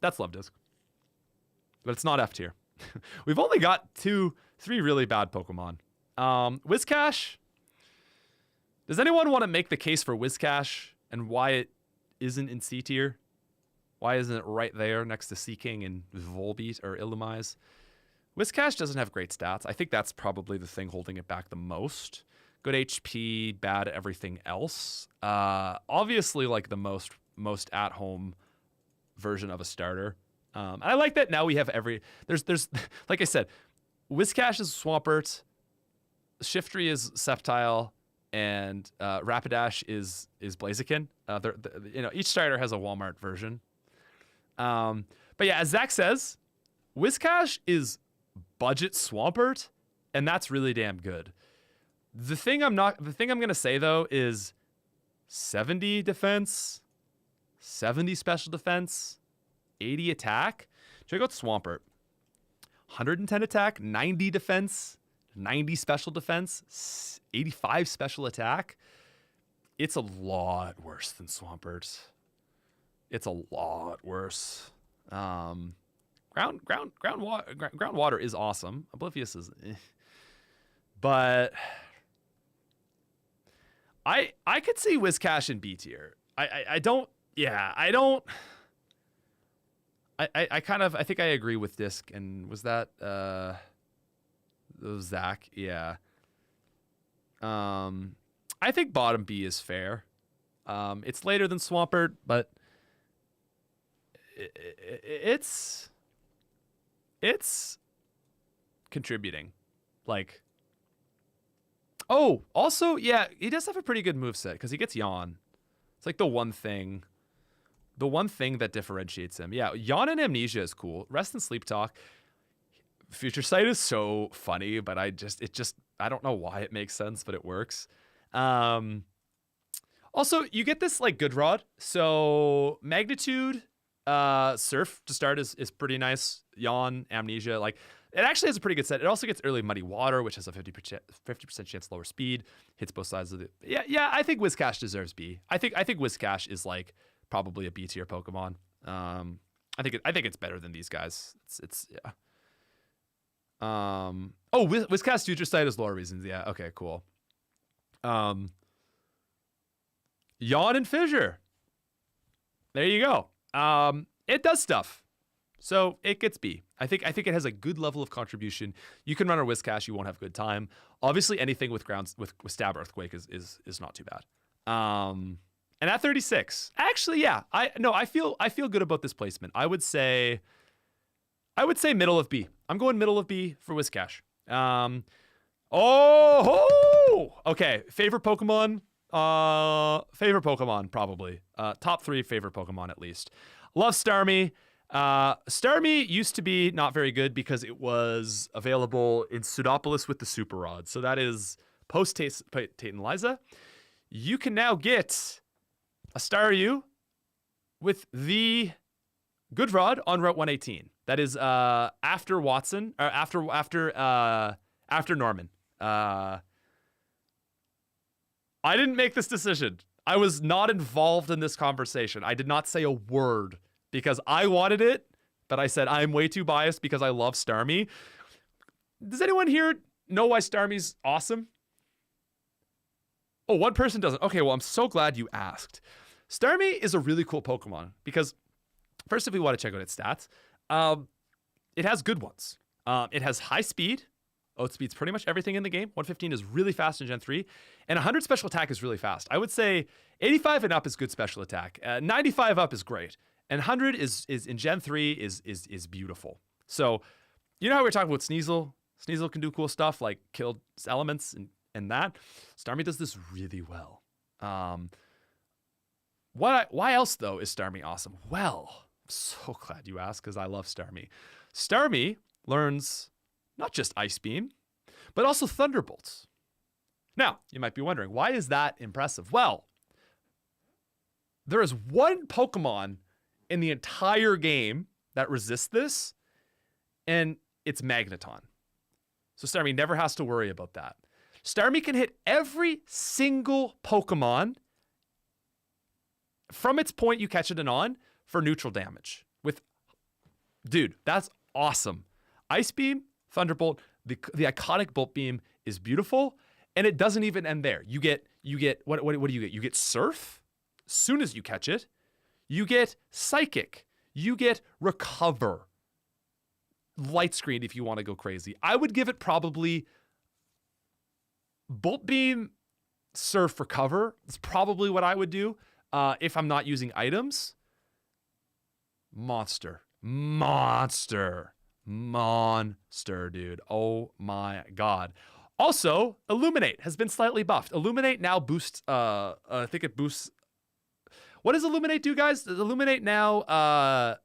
That's Luvdisc. But it's not F tier. We've only got 3 really bad Pokemon. Whiscash. Does anyone want to make the case for Whiscash and why it isn't in C tier? Why isn't it right there next to Seaking and Volbeat or Illumise? Whiscash doesn't have great stats. I think that's probably the thing holding it back the most. Good HP, bad everything else. Obviously, like the most at-home version of a starter. And I like that now we have there's like I said, Whiscash is Swampert, Shiftry is Sceptile, and Rapidash is Blaziken. Each starter has a Walmart version. But yeah, as Zach says, Whiscash is budget Swampert, and that's really damn good. The thing I'm gonna say though is 70 defense, 70 special defense, 80 attack. Check out Swampert. 110 attack, 90 defense, 90 special defense, 85 special attack. It's a lot worse than Swampert. It's a lot worse. Groundwater is awesome. Oblivious is, but I could see Whiscash in B tier. I think I agree with Disc, and was that Zach? Yeah. I think bottom B is fair. It's later than Swampert, but it's contributing. Like, oh, also, yeah, he does have a pretty good moveset because he gets Yawn. It's like the one thing that differentiates him. Yeah, Yawn and Amnesia is cool. Rest and Sleep Talk. Future Sight is so funny, but I don't know why it makes sense, but it works. Also, you get this like Good Rod. So Magnitude, Surf to start is pretty nice. Yawn, Amnesia, like it actually has a pretty good set. It also gets early Muddy Water, which has a 50% chance lower speed, hits both sides of the. Yeah. I think Whiscash deserves B. I think Whiscash is like probably a B tier Pokemon. I think it's better than these guys. It's yeah. Whiscash Future Sight is lore reasons. Yeah. Okay. Cool. Yawn and Fissure. There you go. It does stuff. So it gets B. I think it has a good level of contribution. You can run a Whiscash, you won't have a good time. Obviously, anything with Stab Earthquake is not too bad. And at 36, actually, yeah, I feel good about this placement. I would say middle of B. I'm going middle of B for Whiscash. Okay. Favorite Pokemon probably. Top 3 favorite Pokemon at least. Love Starmie. Starmie used to be not very good because it was available in Pseudopolis with the Super Rod. So that is post Tate and Liza. You can now get a Staryu with the Good Rod on Route 118. That is after Watson or after Norman. I didn't make this decision. I was not involved in this conversation. I did not say a word because I wanted it, but I said I'm way too biased because I love Starmie. Does anyone here know why Starmie's awesome? Oh, one person doesn't. Okay, well, I'm so glad you asked. Starmie is a really cool Pokemon because, first, if we want to check out its stats, it has good ones. It has high speed, Outspeeds pretty much everything in the game. 115 is really fast in Gen 3. And 100 special attack is really fast. I would say 85 and up is good special attack. 95 up is great. And 100 is in Gen 3 is beautiful. So, you know how we were talking about Sneasel? Sneasel can do cool stuff like kill elements and that. Starmie does this really well. Why else, though, is Starmie awesome? Well, I'm so glad you asked because I love Starmie. Starmie learns not just Ice Beam, but also Thunderbolts. Now, you might be wondering, why is that impressive? Well, there is one Pokemon in the entire game that resists this, and it's Magneton. So Starmie never has to worry about that. Starmie can hit every single Pokemon from its point you catch it and on for neutral damage. Dude, that's awesome. Ice Beam, Thunderbolt, the iconic Bolt Beam is beautiful, and it doesn't even end there. You get what do you get? You get Surf as soon as you catch it. You get Psychic. You get Recover. Light Screen if you want to go crazy. I would give it probably Bolt Beam, Surf, Recover. It's probably what I would do if I'm not using items. Monster, dude. Oh my God. Also, Illuminate has been slightly buffed. Illuminate now boosts, I think it boosts. What does Illuminate do, guys? Illuminate now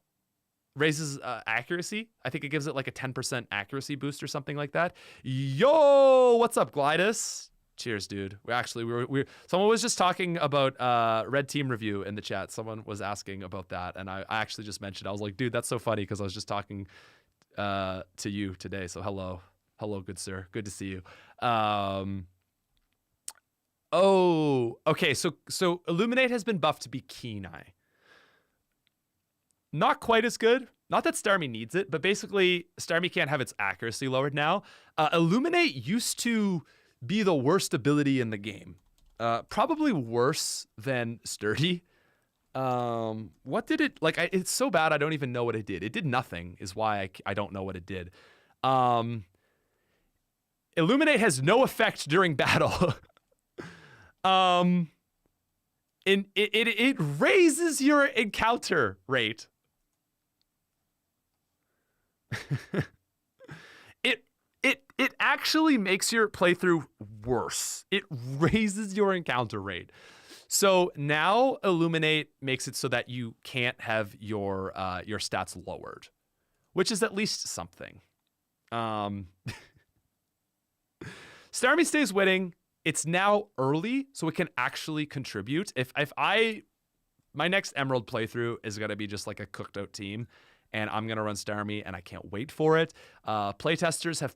raises accuracy. I think it gives it like a 10% accuracy boost or something like that. Yo, what's up, Glidus? Cheers, dude. Someone was just talking about Red Team review in the chat. Someone was asking about that, and I actually just mentioned, I was like, dude, that's so funny because I was just talking to you today. So hello, good sir. Good to see you. Oh, okay. So Illuminate has been buffed to be Keen Eye. Not quite as good. Not that Starmie needs it, but basically Starmie can't have its accuracy lowered now. Illuminate used to be the worst ability in the game. Probably worse than Sturdy. What did it, like, it's so bad I don't even know what it did. It did nothing is why I don't know what it did. Illuminate has no effect during battle. It raises your encounter rate. It actually makes your playthrough worse. It raises your encounter rate. So now Illuminate makes it so that you can't have your stats lowered, which is at least something. Starmie stays winning. It's now early, so it can actually contribute. My next Emerald playthrough is gonna be just like a cooked out team, and I'm gonna run Starmie, and I can't wait for it. Playtesters have,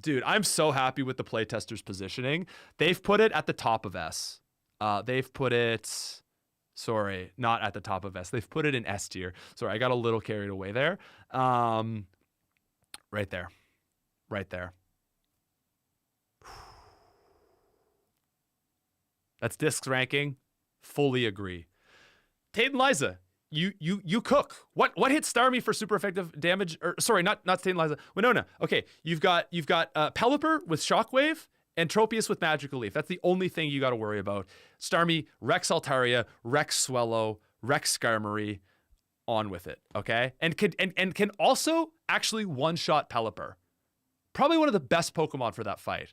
dude, I'm so happy with the playtesters' positioning. They've put it at the top of S. They've put it, sorry, not at the top of S. They've put it in S tier. Sorry, I got a little carried away there. Right there. That's Disc's ranking. Fully agree. Tate and Liza, you cook. What hits Starmie for super effective damage? Or sorry, not Tate and Liza. Winona. Okay, you've got Pelipper with Shockwave and Tropius with Magical Leaf. That's the only thing you got to worry about. Starmie, Rex Altaria, Rex Swellow, Rex Skarmory, on with it. Okay, and can also actually one-shot Pelipper. Probably one of the best Pokemon for that fight.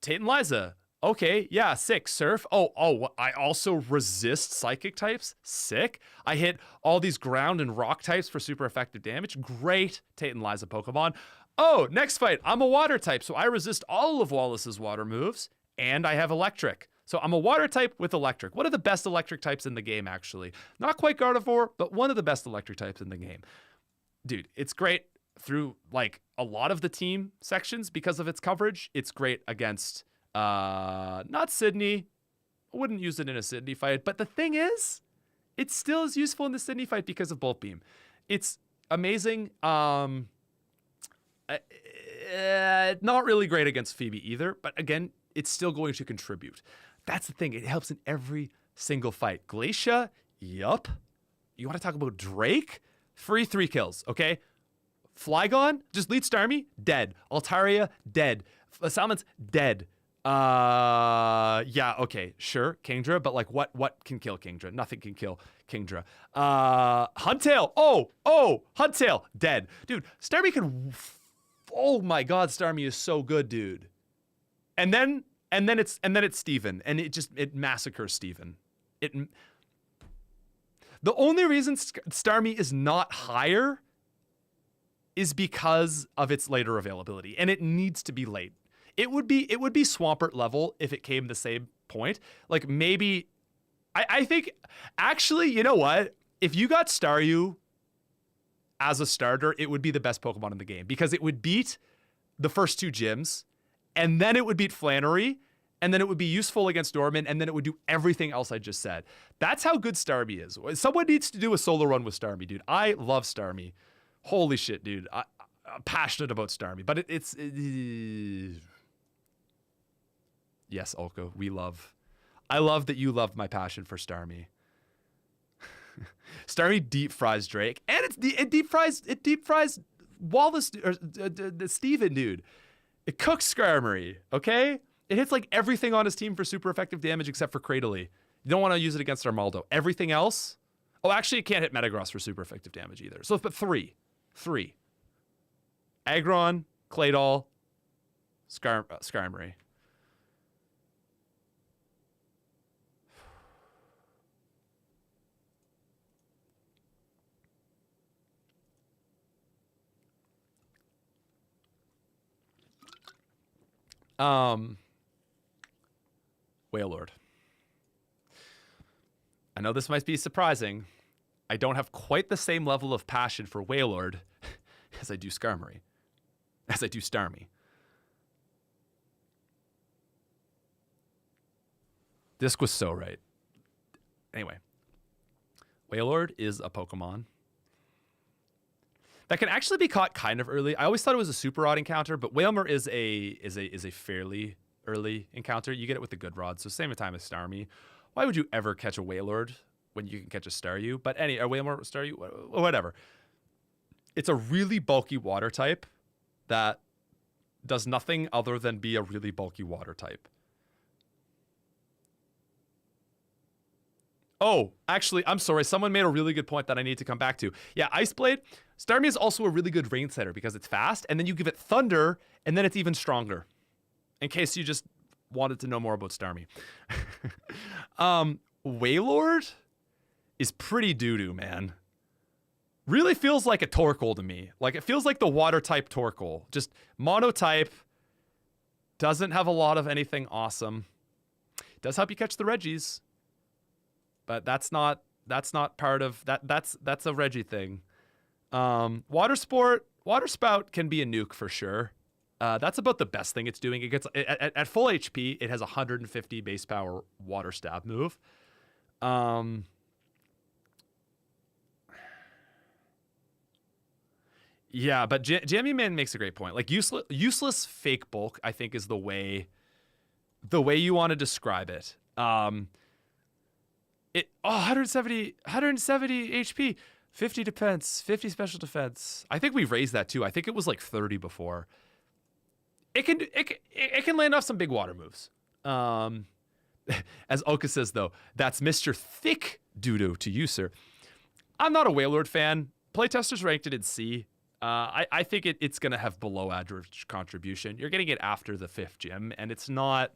Tate and Liza. Okay, yeah, sick. Surf. Oh, I also resist psychic types. Sick. I hit all these ground and rock types for super effective damage. Great Tate and Liza Pokemon. Oh, next fight. I'm a water type, so I resist all of Wallace's water moves, and I have electric. So I'm a water type with electric. One of the best electric types in the game, actually. Not quite Gardevoir, but one of the best electric types in the game. Dude, it's great through like a lot of the team sections because of its coverage. It's great against not Sydney. I wouldn't use it in a Sydney fight, but the thing is, it still is useful in the Sydney fight because of Bolt Beam. It's amazing. Not really great against Phoebe either, but again, it's still going to contribute. That's the thing. It helps in every single fight. Glacia, yup. You want to talk about Drake? Free 3 kills, okay? Flygon, just lead Starmie, dead. Altaria, dead. Salmon's dead. Yeah, okay, sure, Kingdra, but like what can kill Kingdra? Nothing can kill Kingdra. Huntail, Huntail, dead. Dude, Starmie can, oh my god, Starmie is so good, dude. And then it's Steven, and it massacres Steven. The only reason Starmie is not higher is because of its later availability, and it needs to be late. It would be Swampert level if it came the same point. Like maybe, I think, actually, you know what? If you got Staryu as a starter, it would be the best Pokemon in the game because it would beat the first two gyms, and then it would beat Flannery, and then it would be useful against Dorman, and then it would do everything else I just said. That's how good Starmie is. Someone needs to do a solo run with Starmie, dude. I love Starmie. Holy shit, dude. I'm passionate about Starmie, but it's yes, Ulko, I love that you love my passion for Starmie. Starmie deep fries Drake, and it deep fries Wallace or Steven, dude. It cooks Skarmory, okay? It hits like everything on his team for super effective damage except for Cradily. You don't want to use it against Armaldo. Everything else, oh, actually, it can't hit Metagross for super effective damage either. So, but three. Aggron, Claydol, Skarmory. Wailord. I know this might be surprising. I don't have quite the same level of passion for Wailord as I do Skarmory. As I do Starmie. Disc was so right. Anyway. Wailord is a Pokemon that can actually be caught kind of early. I always thought it was a super odd encounter, but Wailmer is a fairly early encounter. You get it with the good rod, so same time as Starmie. Why would you ever catch a Wailord when you can catch a Staryu? But a Wailmer, Staryu, whatever. It's a really bulky water type that does nothing other than be a really bulky water type. Oh, actually, I'm sorry. Someone made a really good point that I need to come back to. Yeah, Ice Blade. Starmie is also a really good rain setter because it's fast, and then you give it Thunder, and then it's even stronger. In case you just wanted to know more about Starmie. Wailord is pretty doo-doo, man. Really feels like a Torkoal to me. Like, it feels like the water-type Torkoal. Just mono-type. Doesn't have a lot of anything awesome. Does help you catch the Reggies. But that's not part of that. That's a Reggie thing. Water Spout can be a nuke for sure. That's about the best thing it's doing. It gets at full HP. It has 150 base power water stab move. Yeah, but Jammy Man makes a great point. Like useless fake bulk, I think, is the way you want to describe it. 170 HP, 50 defense, 50 special defense. I think we raised that too. I think it was like 30 before. It can land off some big water moves. As Oka says though, that's Mr. Thick Doodoo to you, sir. I'm not a Wailord fan. Playtesters ranked it in C. I think it's gonna have below average contribution. You're getting it after the 5th gym, and it's not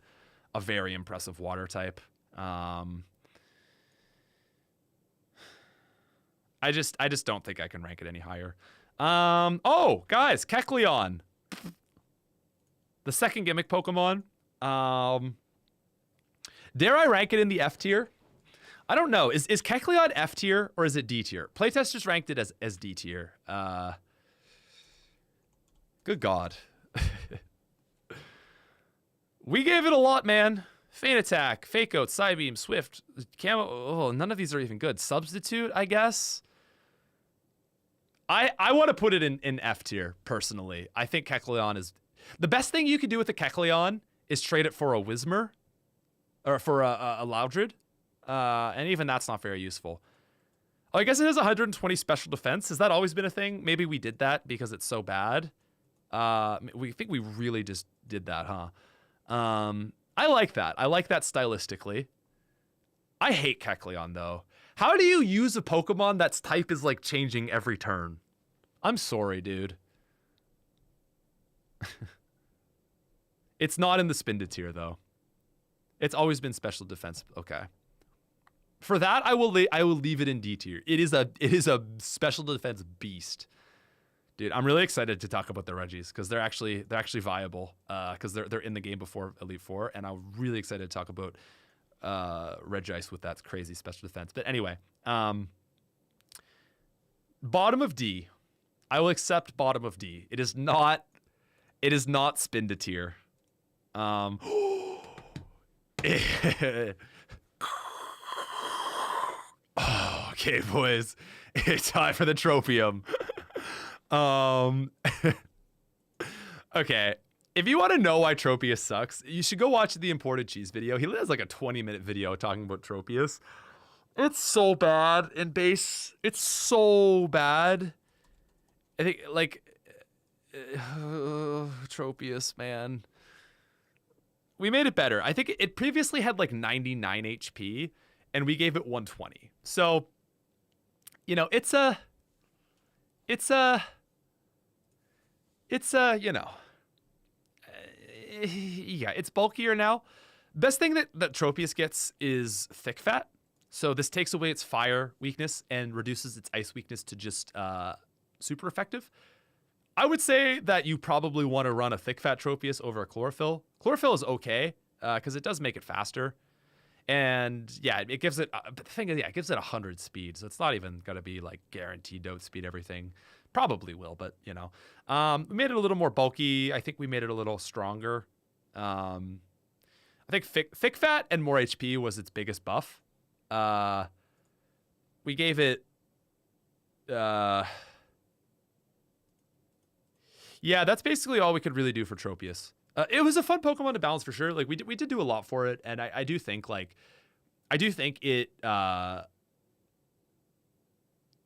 a very impressive water type. I just don't think I can rank it any higher. Oh, guys, Kecleon. The second gimmick Pokemon. Dare I rank it in the F tier? I don't know. Is Kecleon F tier or is it D tier? Playtesters ranked it as D tier. Good God. We gave it a lot, man. Feint Attack, Fake Out, Psybeam, Swift, Camo. Oh, none of these are even good. Substitute, I guess. I want to put it in F tier, personally. I think Kecleon is... The best thing you could do with a Kecleon is trade it for a Whismur. Or for a Loudred. And even that's not very useful. Oh, I guess it has 120 special defense. Has that always been a thing? Maybe we did that because it's so bad. We think we really just did that, huh? I like that. I like that stylistically. I hate Kecleon, though. How do you use a Pokemon that's type is, like, changing every turn? I'm sorry, dude. It's not in the Spinda tier, though. It's always been special defense. Okay. For that, I will leave it in D tier. It is a special defense beast. Dude, I'm really excited to talk about the Regis because they're actually viable because they're in the game before Elite Four, and I'm really excited to talk about Regice with that crazy special defense. But anyway, bottom of D, I will accept bottom of D. It is not Spinda tier. Oh, okay, boys, it's time for the Tropium. Okay, if you want to know why Tropius sucks, you should go watch the Imported Cheese video. He has like a 20-minute video talking about Tropius. It's so bad in base. It's so bad. I think, like, Tropius, man. We made it better. I think it previously had like 99 HP, and we gave it 120. So, you know, it's a, you know, yeah, it's bulkier now. Best thing that Tropius gets is thick fat. So this takes away its fire weakness and reduces its ice weakness to just super effective. I would say that you probably want to run a thick fat Tropius over a Chlorophyll. Chlorophyll is okay because it does make it faster. And yeah, it gives it, but the thing is, yeah, it gives it 100 speed. So it's not even going to be like guaranteed to outspeed everything. Probably will, but you know. We made it a little more bulky. I think we made it a little stronger. I think thick fat and more HP was its biggest buff. We gave it, yeah, that's basically all we could really do for Tropius. It was a fun Pokemon to balance for sure. Like we did do a lot for it, and I do think it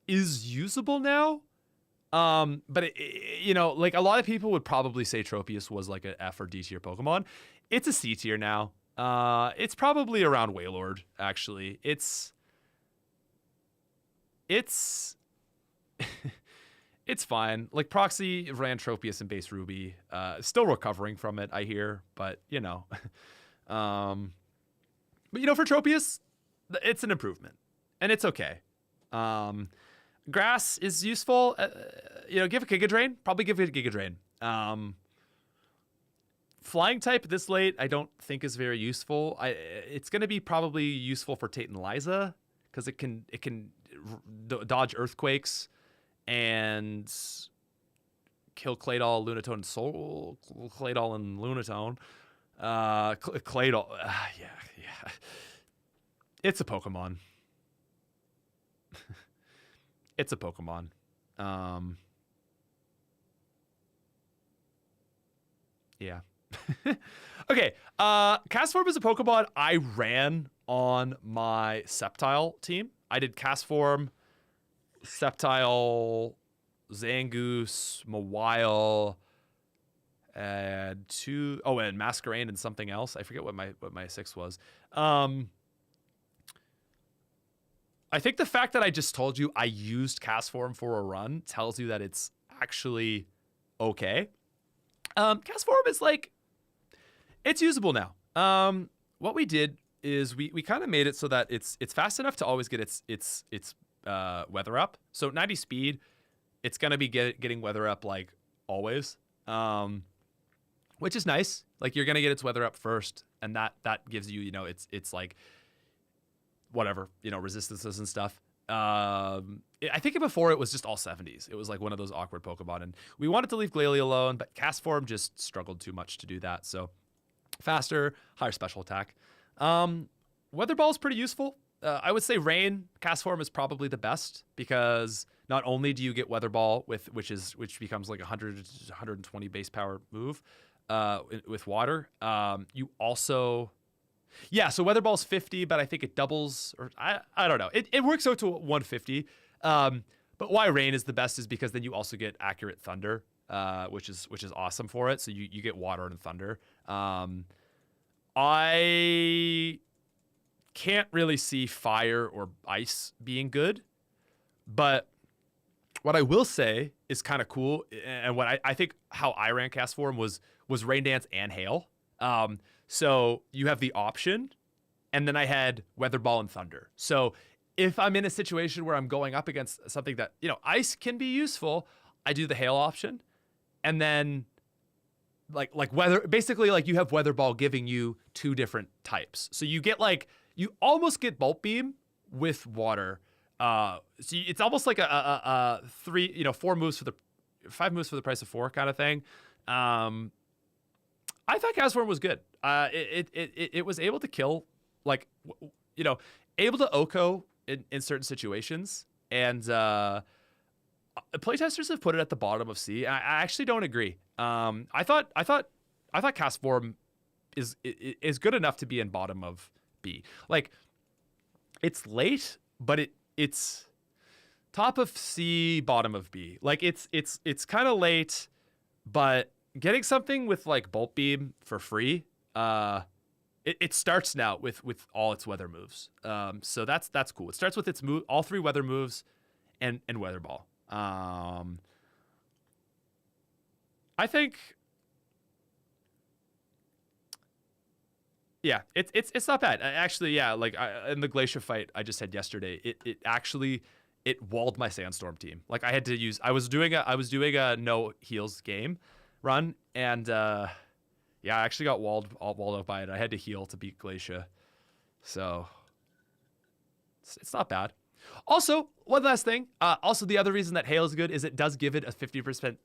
is usable now. But you know, like a lot of people would probably say Tropius was like a F or D tier Pokemon. It's a C tier now. It's probably around Wailord, actually. It's it's fine. Like Proxy ran Tropius in base Ruby. Still recovering from it, I hear, but you know. But you know, for Tropius, it's an improvement. And it's okay. Grass is useful. You know, give it Giga Drain. Probably give it a Giga Drain. Flying type this late, I don't think is very useful. It's going to be probably useful for Tate and Liza because it can dodge earthquakes and kill Claydol, Lunatone, and Soul. Claydol and Lunatone. Claydol. Yeah. It's a Pokemon. It's a Pokemon. Yeah. Okay. Castform is a Pokemon I ran on my Sceptile team. I did Castform, Sceptile, Zangoose, Mawile, and Masquerain and something else. I forget what my 6 was. I think the fact that I just told you I used Castform for a run tells you that it's actually okay. Castform is like, it's usable now. What we did is we kind of made it so that it's fast enough to always get its weather up. So 90 speed, it's gonna be getting weather up like always, which is nice. Like you're gonna get its weather up first, and that gives you, you know, it's like whatever, you know, resistances and stuff. I think before it was just all 70s. It was like one of those awkward Pokemon, and we wanted to leave Glalie alone, but Castform just struggled too much to do that. So faster, higher special attack. Weather Ball is pretty useful. I would say Rain Castform is probably the best because not only do you get Weather Ball which becomes like 100 to 120 base power move with water, you also Yeah, so Weather Ball's 50, but I think it doubles, or I don't know. It works out to 150. But why Rain is the best is because then you also get accurate Thunder, which is awesome for it. So you get Water and Thunder. I can't really see Fire or Ice being good, but what I will say is kind of cool, and what I think how I ran Cast Form was Rain Dance and Hail. So you have the option, and then I had Weather Ball and Thunder. So if I'm in a situation where I'm going up against something that, Ice can be useful, I do the Hail option, and then like Weather, basically like you have Weather Ball giving you two different types. So you get you almost get Bolt Beam with Water. So it's almost like a 5 moves for the price of 4 kind of thing. I thought Castform was good. It was able to kill, able to OHKO in certain situations, and playtesters have put it at the bottom of C. I actually don't agree. I thought Castform is good enough to be in bottom of B. Like, it's late, but it's top of C, bottom of B. Like, it's kind of late, but getting something with like Bolt Beam for free, it starts now with all its weather moves. So that's cool. It starts with its all 3 weather moves and Weather Ball. I think, yeah, it's not bad. Actually, yeah, like in the Glacier fight I just had yesterday, it walled my Sandstorm team. Like, I had to use, I was doing a no heals game run, and yeah, I actually got walled out by it. I had to heal to beat Glacier, so it's not bad. Also, one last thing. Also, the other reason that Hail is good is it does give it a 50%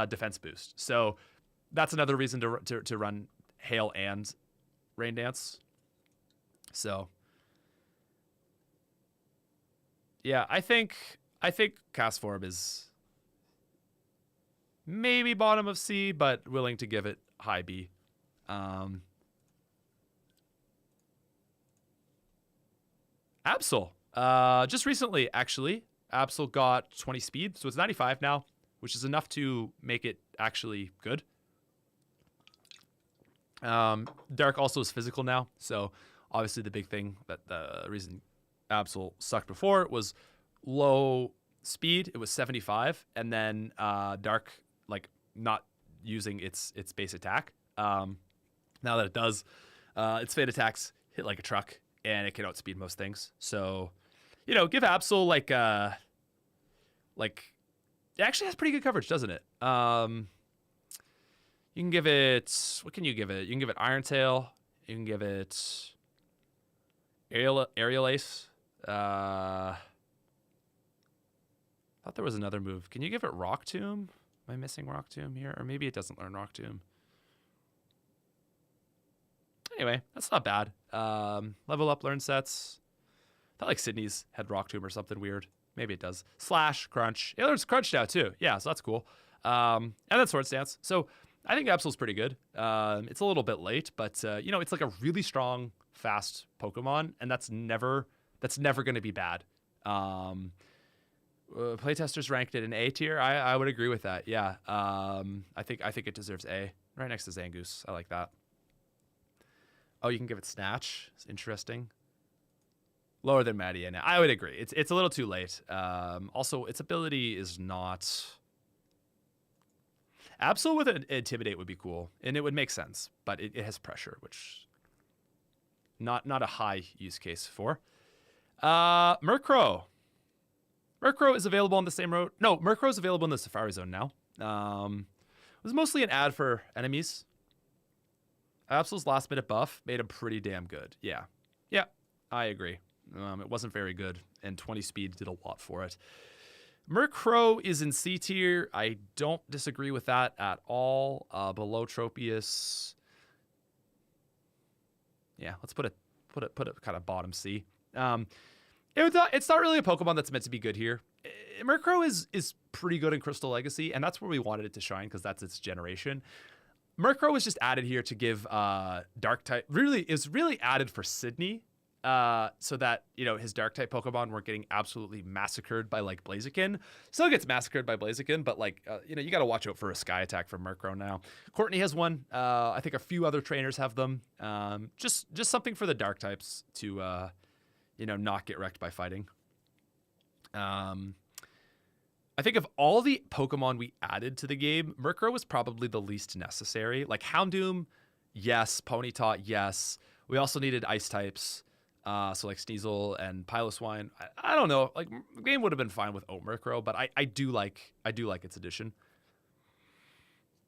defense boost. So that's another reason to run Hail and Rain Dance. So yeah, I think Castform is maybe bottom of C, but willing to give it high B. Absol. Just recently, actually, Absol got 20 speed, so it's 95 now, which is enough to make it actually good. Dark also is physical now, so obviously the big thing, that the reason Absol sucked before was low speed. It was 75, and then Dark, like, not using its base attack. Now that it does, its fade attacks hit like a truck, and it can outspeed most things. So, give Absol like it actually has pretty good coverage, doesn't it? You can give it, what can you give it? You can give it Iron Tail. You can give it Aerial Ace. Thought there was another move. Can you give it Rock Tomb? Am I missing Rock Tomb here? Or maybe it doesn't learn Rock Tomb. Anyway, that's not bad. Level up, learn sets. I thought like Sydney's had Rock Tomb or something weird. Maybe it does. Slash, Crunch. It learns Crunch now too. Yeah, so that's cool. And then Sword Stance. So I think Absol's pretty good. It's a little bit late, but it's like a really strong, fast Pokemon, and that's never going to be bad. Playtesters ranked it in A tier. I would agree with that. Yeah. I think it deserves A, right next to Zangoose. I like that. Oh, you can give it Snatch. It's interesting. Lower than Mightyena. I would agree. It's a little too late. Also, its ability is not. Absol with an Intimidate would be cool, and it would make sense, but it has pressure, which not a high use case for. Murkrow. Murkrow is available on the same road. No, Murkrow is available in the Safari Zone now. It was mostly an ad for enemies. Absol's last minute buff made him pretty damn good. Yeah, I agree. It wasn't very good, and 20 speed did a lot for it. Murkrow is in C tier. I don't disagree with that at all. Below Tropius. Yeah, let's put it kind of bottom C. It's not really a Pokemon that's meant to be good here. Murkrow is pretty good in Crystal Legacy, and that's where we wanted it to shine because that's its generation. Murkrow was just added here to give dark type. Really, is really added for Sydney, so that his dark type Pokemon weren't getting absolutely massacred by like Blaziken. Still gets massacred by Blaziken, but like you got to watch out for a Sky Attack from Murkrow now. Courtney has one. I think a few other trainers have them. Just something for the dark types to not get wrecked by fighting. I think of all the Pokemon we added to the game, Murkrow was probably the least necessary. Like Houndoom, yes. Ponyta, yes. We also needed ice types, so like Sneasel and Piloswine. I don't know. Like the game would have been fine without Murkrow, but I do like its addition.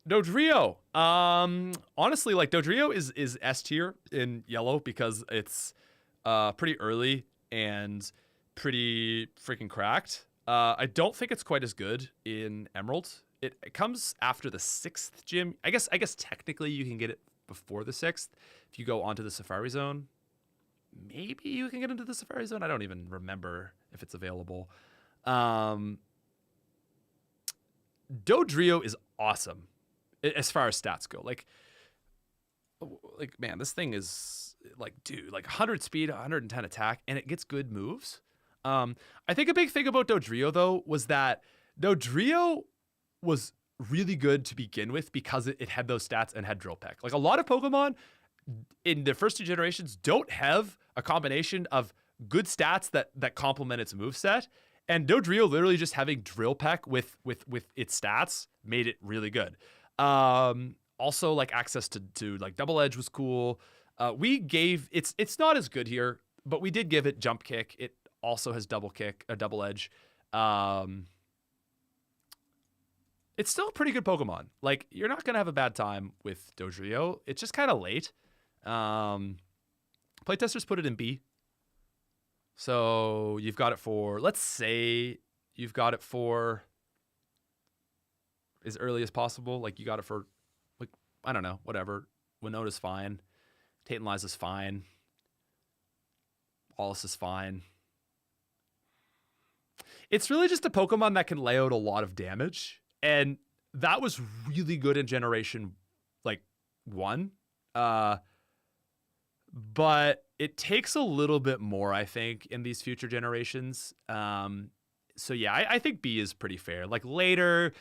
Dodrio. Honestly, like Dodrio is S tier in yellow because it's pretty early and pretty freaking cracked. I don't think it's quite as good in Emerald. It comes after the 6th gym. I guess technically you can get it before the 6th if you go onto the Safari Zone. Maybe you can get into the Safari Zone. I don't even remember if it's available. Dodrio is awesome as far as stats go. Like man, this thing is like, dude, like 100 speed, 110 attack, and it gets good moves. I think a big thing about Dodrio, though, was that Dodrio was really good to begin with because it had those stats and had Drill Peck. Like a lot of Pokemon in the first 2 generations don't have a combination of good stats that complement its moveset. And Dodrio literally just having Drill Peck with its stats made it really good. Also, like access to like Double Edge was cool. We gave it's not as good here, but we did give it Jump Kick. It also has Double Edge. It's still a pretty good Pokemon. Like, you're not going to have a bad time with Dodrio. It's just kind of late. Playtesters put it in B. So you've got it for, let's say you've got it for as early as possible. Like, you got it for, like, I don't know, whatever. Winona's fine. Tentacruel's fine. Wallace is fine. It's really just a Pokemon that can lay out a lot of damage. And that was really good in Generation, 1. But it takes a little bit more, I think, in these future generations. So, yeah, I think B is pretty fair. Like, later,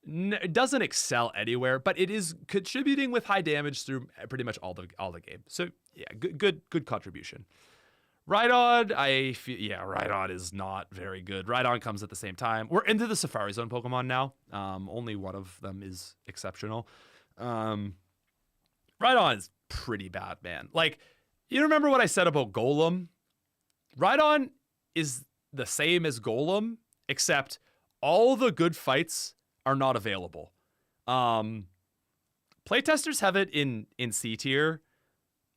it doesn't excel anywhere, but it is contributing with high damage through pretty much all the game. So, yeah, good contribution. Rhydon, Rhydon is not very good. Rhydon comes at the same time. We're into the Safari Zone Pokemon now. Only one of them is exceptional. Rhydon is pretty bad, man. Like, you remember what I said about Golem? Rhydon is the same as Golem, except all the good fights are not available. Playtesters have it in C tier.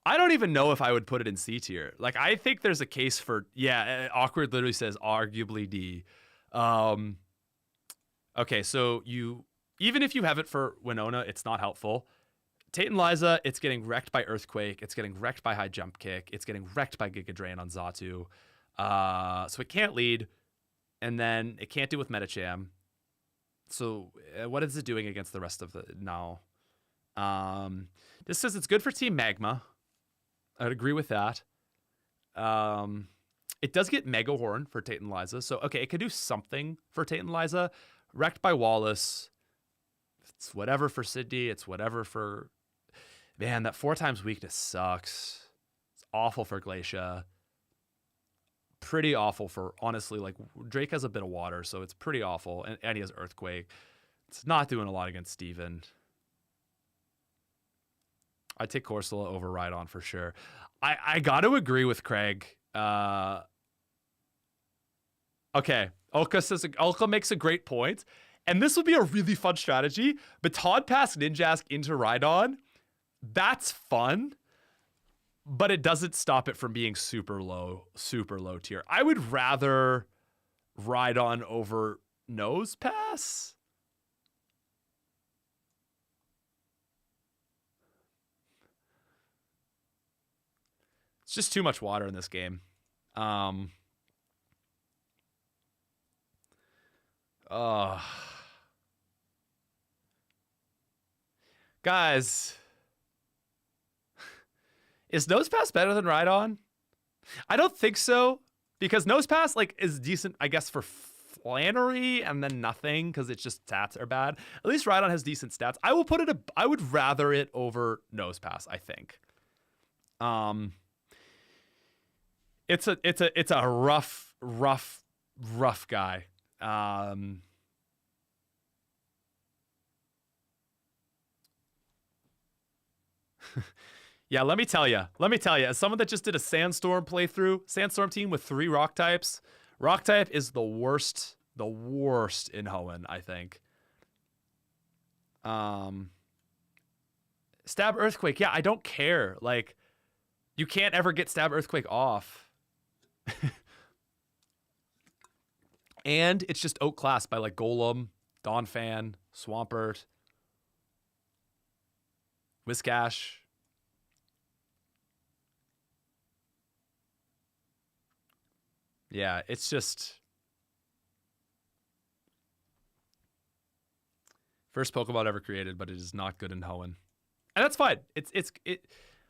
I don't even know if I would put it in C tier. Like, I think there's a case for, Awkward literally says arguably D. Okay, so even if you have it for Winona, it's not helpful. Tate and Liza, it's getting wrecked by Earthquake. It's getting wrecked by High Jump Kick. It's getting wrecked by Giga Drain on Xatu. So it can't lead. And then it can't do with Medicham. So what is it doing against the rest of the now? This says it's good for Team Magma. I'd agree with that. It does get Mega Horn for Tate and Liza. So, okay, it could do something for Tate and Liza. Wrecked by Wallace. It's whatever for Sydney. It's whatever for... Man, that 4 times weakness sucks. It's awful for Glacia. Pretty awful for, honestly, like, Drake has a bit of water, so it's pretty awful. And he has Earthquake. It's not doing a lot against Steven. I'd take Corsola over Rhydon for sure. I got to agree with Craig. Okay. Ulka makes a great point. And this would be a really fun strategy. Baton Pass Ninjask into Rhydon. That's fun. But it doesn't stop it from being super low tier. I would rather Rhydon over Nosepass. It's just too much water in this game. Guys, is Nosepass better than Rhydon? I don't think so, because Nosepass like is decent, I guess, for Flannery and then nothing because it's just stats are bad. At least Rhydon has decent stats. I will put it. I would rather it over Nosepass. I think. It's a rough guy. Yeah, let me tell you, as someone that just did a Sandstorm playthrough, Sandstorm team with 3 rock types, rock type is the worst in Hoenn, I think. Stab Earthquake, yeah, I don't care. Like, you can't ever get Stab Earthquake off. And it's just outclassed by like Golem, Donphan, Swampert, Whiscash. Yeah, it's just first Pokemon ever created, but it is not good in Hoenn. And that's fine. It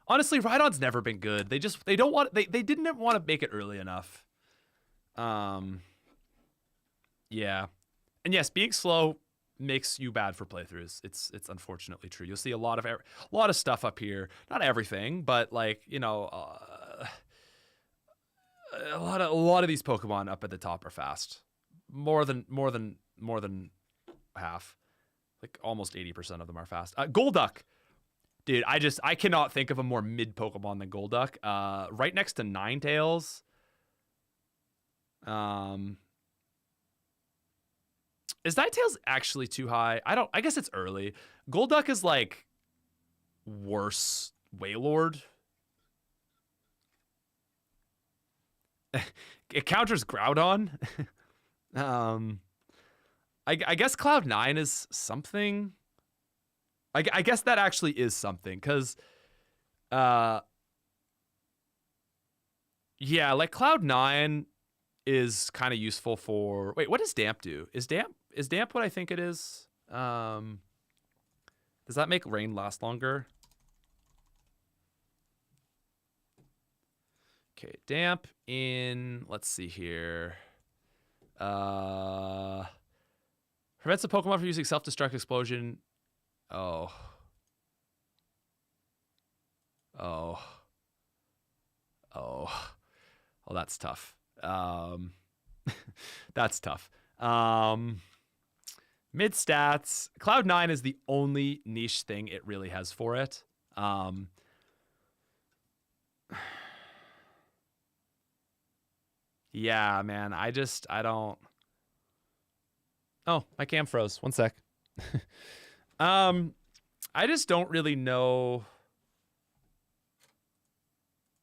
honestly, Rhydon's never been good. They didn't want to make it early enough. Yeah. And yes, being slow makes you bad for playthroughs. It's unfortunately true. You'll see a lot of stuff up here. Not everything, but like, you know, a lot of these Pokemon up at the top are fast. More than half. Like almost 80% of them are fast. Golduck. Dude, I cannot think of a more mid Pokemon than Golduck. Right next to Ninetales. Is Ninetales actually too high? I guess it's early. Golduck is like worse Wailord. It counters Groudon. I guess Cloud9 is something. I guess that actually is something, because yeah, like Cloud9 is kind of useful for. Wait, what does Damp do? Is Damp what I think it is? Does that make rain last longer? Okay, Damp in, let's see here. Prevents a Pokemon from using self-destruct explosion. Oh, that's tough. That's tough. Mid stats. Cloud9 is the only niche thing it really has for it. Yeah, man. I don't. Oh, my cam froze. One sec. I just don't really know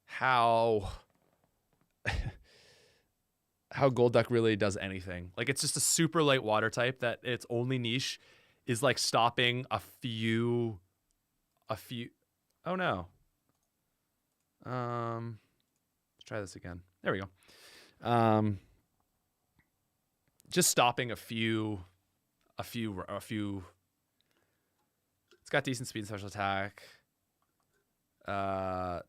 how Golduck really does anything. Like, it's just a super light water type that its only niche is like stopping a few. Oh no. Let's try this again. There we go. Just stopping a few. It's got decent speed and special attack. I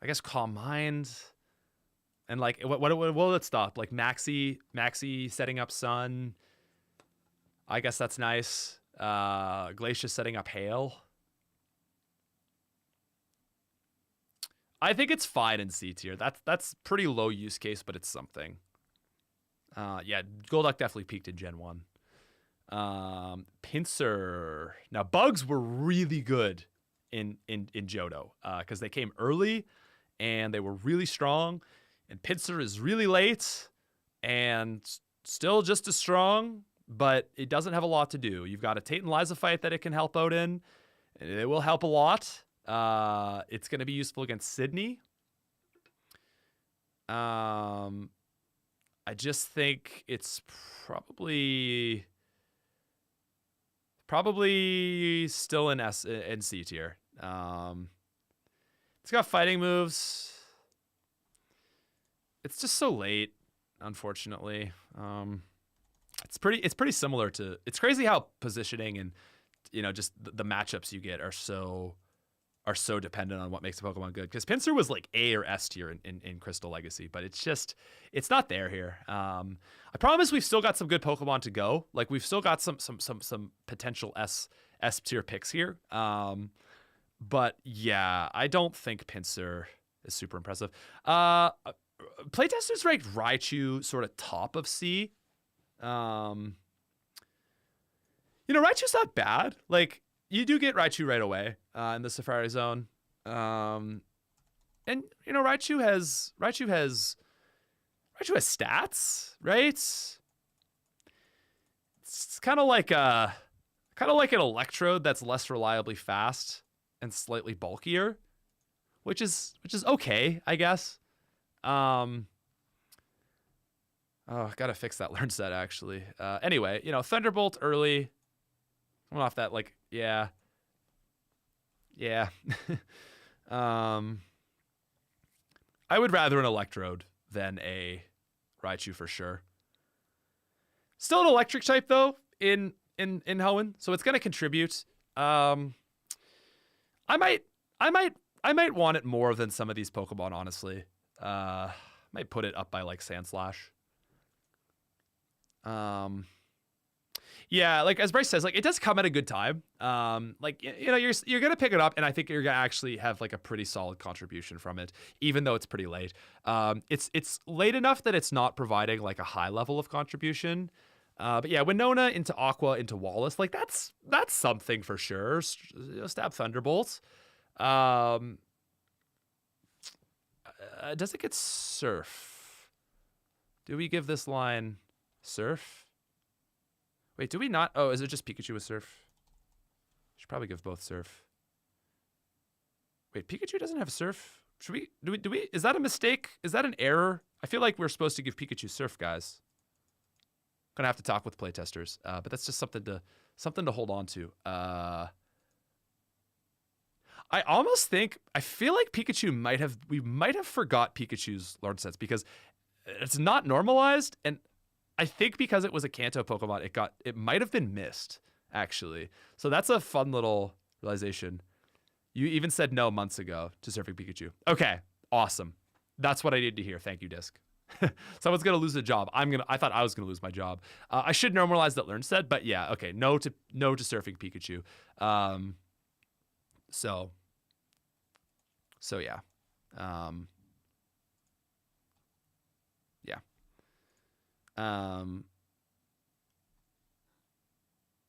guess Calm Mind. And like, what will it stop? Like Maxi setting up Sun. I guess that's nice. Glacius setting up Hail. I think it's fine in C tier. That's pretty low use case, but it's something. Yeah, Golduck definitely peaked in Gen 1. Pinsir. Now, bugs were really good in Johto because they came early and they were really strong. And Pinsir is really late and still just as strong, but it doesn't have a lot to do. You've got a Tate and Liza fight that it can help out in. It will help a lot. It's going to be useful against Sydney. I just think it's probably still in C tier. It's got fighting moves. It's just so late, unfortunately. It's pretty similar to. It's crazy how positioning and just the matchups you get are so dependent on what makes a Pokemon good. Because Pinsir was like A or S tier in Crystal Legacy, but it's not there here. I promise we've still got some good Pokemon to go. Like we've still got some potential S tier picks here. But yeah, I don't think Pinsir is super impressive. Playtesters ranked Raichu sort of top of C. Raichu's not bad. Like you do get Raichu right away in the Safari Zone, and Raichu has stats, right? It's kind of like an Electrode that's less reliably fast and slightly bulkier, which is okay, I guess. Oh, gotta fix that learn set actually. Anyway, Thunderbolt early. Went off that yeah. I would rather an Electrode than a Raichu for sure. Still an electric type though in Hoenn, so it's gonna contribute. I might want it more than some of these Pokemon, honestly. Might put it up by like Sandslash. Yeah, like as Bryce says, like it does come at a good time. You're gonna pick it up, and I think you're gonna actually have like a pretty solid contribution from it, even though it's pretty late. It's late enough that it's not providing like a high level of contribution. But yeah, Winona into Aqua into Wallace, like that's something for sure. Stab Thunderbolt. Does it get Surf? Do we give this line Surf? Wait, do we not? Oh, is it just Pikachu with Surf? Should probably give both Surf. Wait, Pikachu doesn't have Surf? Should we? Do we? Is that a mistake? Is that an error? I feel like we're supposed to give Pikachu Surf, guys. Gonna have to talk with playtesters, but that's just something to hold on to. I feel like we might have forgot Pikachu's learn sets because it's not normalized, and I think because it was a Kanto Pokemon, it might have been missed, actually. So that's a fun little realization. You even said no months ago to surfing Pikachu. Okay, awesome. That's what I needed to hear. Thank you, Disc. Someone's gonna lose a job. I thought I was gonna lose my job. I should normalize that learn set, but yeah, okay. No to surfing Pikachu. So yeah.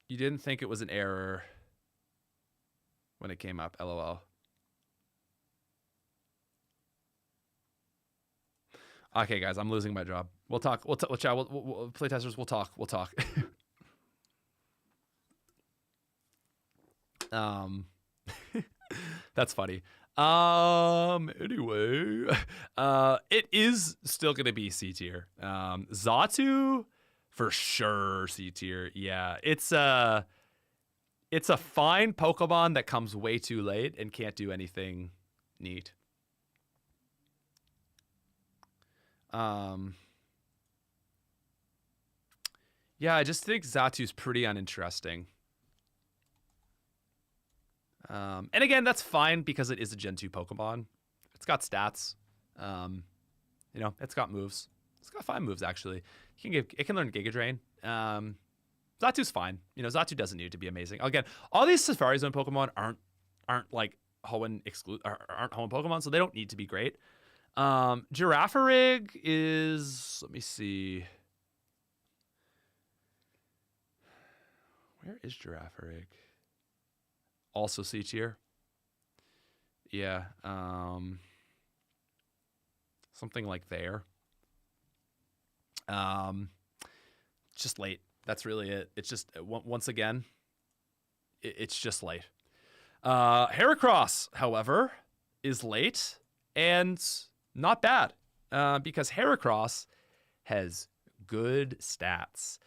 You didn't think it was an error when it came up, LOL. Okay, guys, I'm losing my job. We'll talk. We'll chat. We'll playtesters. We'll talk. That's funny. Anyway, it is still gonna be C tier. Xatu for sure C tier. Yeah, it's a fine Pokemon that comes way too late and can't do anything neat. Yeah, I just think Xatu's pretty uninteresting. And again, that's fine because it is a Gen 2 Pokemon. It's got stats. It's got moves. It's got 5 moves actually. It can learn Giga Drain. Xatu's fine. Xatu doesn't need to be amazing. Again, all these Safari Zone Pokemon aren't like Hoenn aren't Hoenn Pokemon, so they don't need to be great. Girafarig is, let me see. Where is Girafarig? Also C tier. Yeah. Something like there. Just late. That's really it. It's just, once again, it's just late. Heracross, however, is late and not bad, because Heracross has good stats.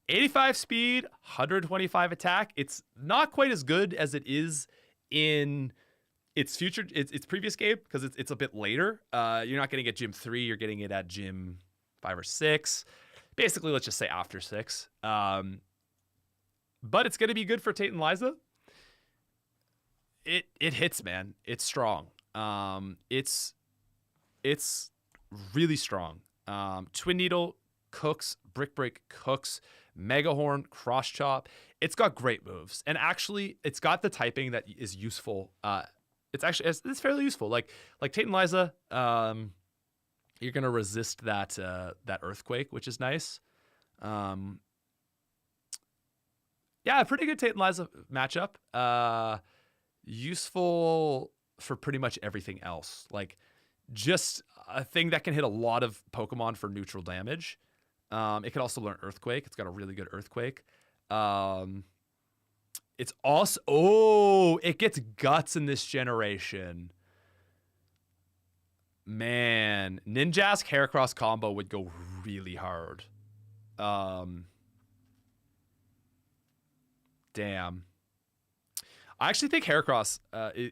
85 speed, 125 attack. It's not quite as good as it is in its previous game because it's a bit later. You're not getting it at Gym 3. You're getting it at Gym 5 or 6. basically, let's just say after 6. But it's going to be good for Tate and Liza. It hits, man. It's strong. It's really strong. Twin Needle cooks, Brick Break cooks, Mega Horn, Cross Chop. It's got great moves, and actually, it's got the typing that is useful. It's fairly useful. Like Tate and Liza, you're gonna resist that Earthquake, which is nice. Yeah, pretty good Tate and Liza matchup. Useful for pretty much everything else. Like, just a thing that can hit a lot of Pokemon for neutral damage. It can also learn Earthquake. It's got a really good Earthquake. It's also... it gets Guts in this generation. Man, Ninjask Heracross combo would go really hard. Damn. I actually think Heracross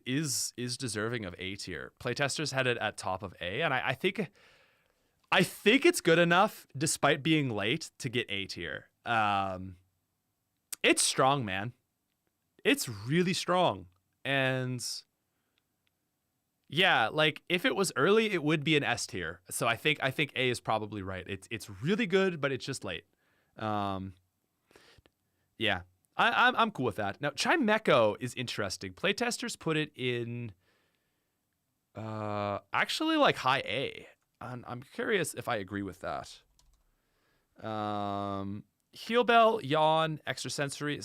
is deserving of A tier. Playtesters had it at top of A, and I think it's good enough, despite being late, to get A tier. It's strong, man. It's really strong, and yeah, like if it was early, it would be an S tier. So I think A is probably right. It's really good, but it's just late. Yeah. I'm cool with that. Now, Chimecho is interesting. Playtesters put it in actually like high A. I'm curious if I agree with that. Heal Bell, Yawn, Extrasensory,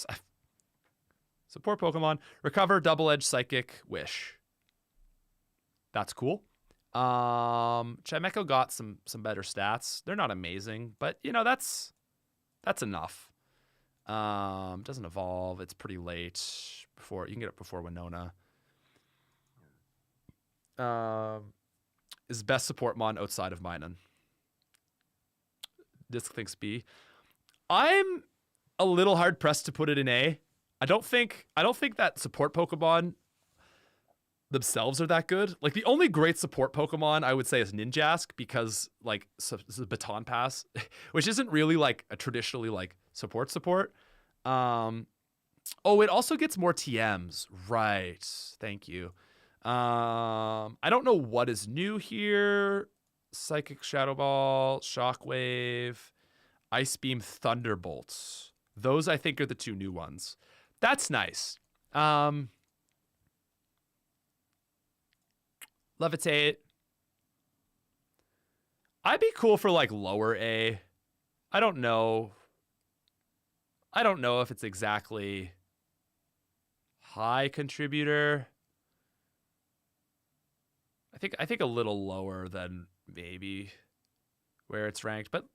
support Pokemon, Recover, Double Edge, Psychic, Wish. That's cool. Chimecho got some better stats. They're not amazing, but you know that's enough. Doesn't evolve. It's pretty late. You can get it before Winona. Is best support mon outside of Minun. Disc thinks B. I'm a little hard pressed to put it in A. I don't think that support Pokemon themselves are that good. Like, the only great support Pokemon I would say is Ninjask, because like the Baton Pass, which isn't really like a traditionally like support. Oh, it also gets more TMs. Right. Thank you. I don't know what is new here. Psychic Shadow Ball, Shockwave, Ice Beam, Thunderbolts. Those I think are the 2 new ones. That's nice. Levitate. I'd be cool for like lower A. I don't know if it's exactly high contributor. I think a little lower than maybe where it's ranked, but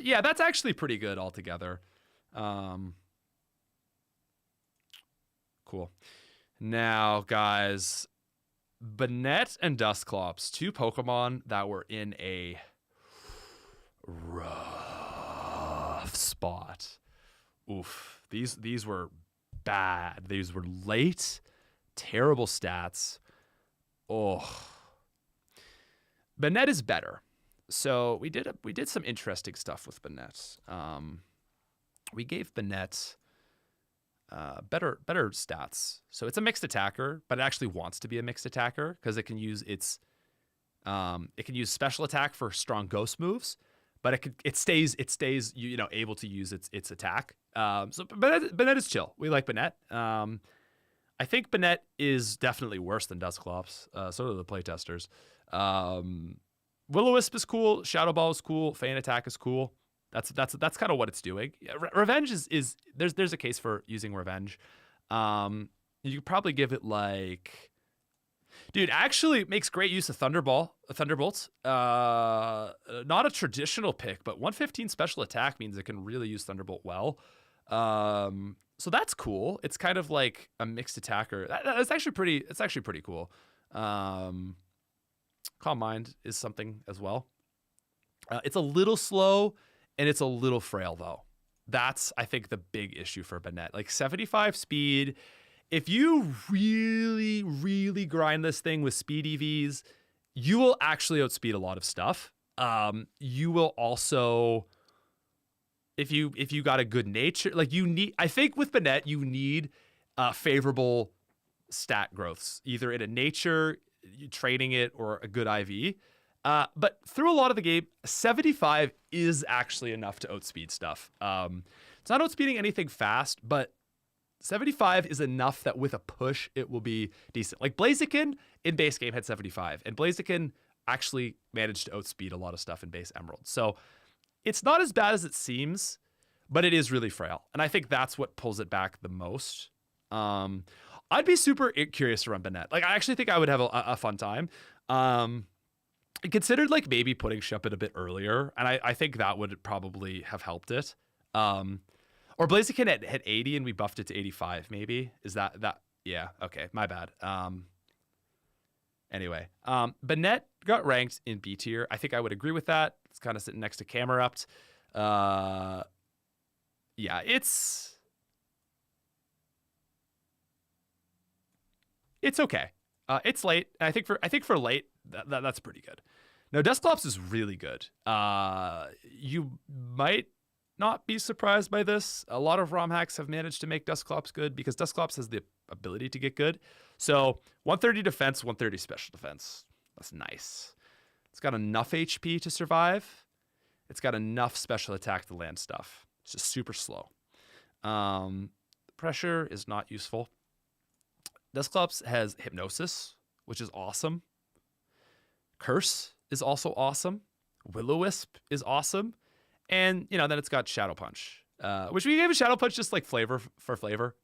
yeah, that's actually pretty good altogether. Cool. Now, guys, Banette and Dusclops, 2 Pokemon that were in a rough spot. Oof. These were bad. These were late, terrible stats. Oh. Banette is better. So we did some interesting stuff with Banette. We gave Banette better stats. So it's a mixed attacker, but it actually wants to be a mixed attacker because it can use special attack for strong ghost moves, but it stays able to use its attack. So Banette is chill. We like Banette. I think Banette is definitely worse than Dusclops. So do the playtesters. Will-O-Wisp is cool. Shadow Ball is cool. Feint Attack is cool. That's kind of what it's doing. Revenge is there's a case for using Revenge. You could probably give it like, dude, actually it makes great use of Thunderbolts. Not a traditional pick, but 115 special attack means it can really use Thunderbolt well. So that's cool. It's kind of like a mixed attacker. It's actually pretty cool. Calm Mind is something as well. It's a little slow and it's a little frail though. That's, I think, the big issue for Banette. Like 75 speed. If you really, really grind this thing with speed EVs, you will actually outspeed a lot of stuff. You will also if you got a good nature, like you need, I think with Banette, you need favorable stat growths, either in a nature, training it, or a good IV. But through a lot of the game, 75 is actually enough to outspeed stuff. It's not outspeeding anything fast, but 75 is enough that with a push, it will be decent. Like Blaziken in base game had 75, and Blaziken actually managed to outspeed a lot of stuff in base Emerald. So it's not as bad as it seems, but it is really frail. And I think that's what pulls it back the most. I'd be super curious to run Banette. Like, I actually think I would have a fun time. I considered like maybe putting Shuppet a bit earlier, and I think that would probably have helped it. Or Blaziken had 80 and we buffed it to 85 maybe. Is that? Yeah, okay, my bad. Anyway, Banette got ranked in B tier. I think I would agree with that. It's kind of sitting next to Camerupt. Yeah, it's okay. It's late. I think for late, that's pretty good. Now, Dusclops is really good. You might not be surprised by this. A lot of ROM hacks have managed to make Dusclops good because Dusclops has the ability to get good. So 130 defense, 130 special defense. That's nice. It's got enough HP to survive. It's got enough special attack to land stuff. It's just super slow. Pressure is not useful. Dusclops has Hypnosis, which is awesome. Curse is also awesome. Will-O-Wisp is awesome. And, you know, then it's got Shadow Punch, which we gave a Shadow Punch just like flavor for flavor.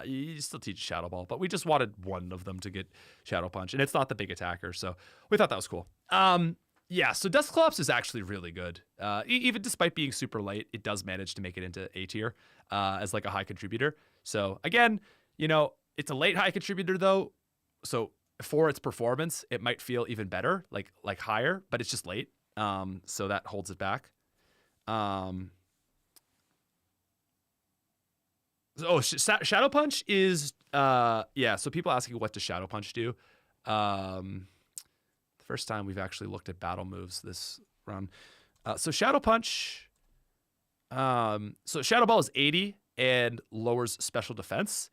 You still teach Shadow Ball, but we just wanted one of them to get Shadow Punch. And it's not the big attacker, so we thought that was cool. Yeah, so Dusclops is actually really good. Even despite being super late, it does manage to make it into A tier as like a high contributor. So again, you know, it's a late high contributor though. So for its performance, it might feel even better, like higher, but it's just late. So that holds it back. Shadow Punch is yeah, so people asking what does Shadow Punch do? The first time we've actually looked at battle moves this round. So Shadow Punch, so Shadow Ball is 80 and lowers special defense.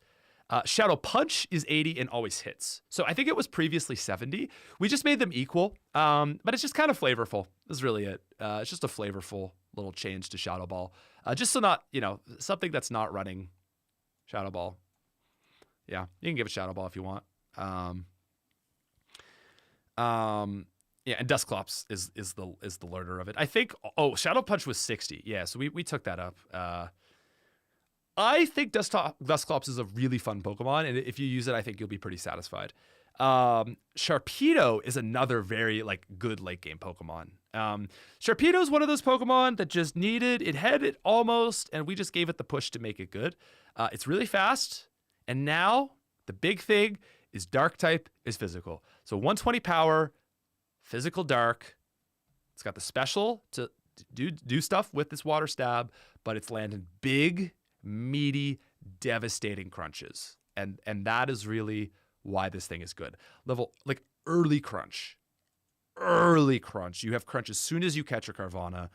Shadow Punch is 80 and always hits. So I think it was previously 70. We just made them equal, but it's just kind of flavorful. That's really it. It's just a flavorful little change to Shadow Ball. Just so not, you know, something that's not running Shadow Ball. Yeah, you can give it Shadow Ball if you want. Yeah, and Dusclops is the learner of it. I think, Shadow Punch was 60. Yeah, so we took that up. I think Dusclops is a really fun Pokemon, and if you use it, I think you'll be pretty satisfied. Sharpedo is another very good late game Pokemon. Sharpedo is one of those Pokemon that just it had it almost, and we just gave it the push to make it good. It's really fast, and now the big thing is Dark type is physical. So 120 power, physical Dark. It's got the special to do stuff with this Water Stab, but it's landing big, meaty, devastating crunches, and that is really why this thing is good. Early crunch. You have crunch as soon as you catch a Carvana.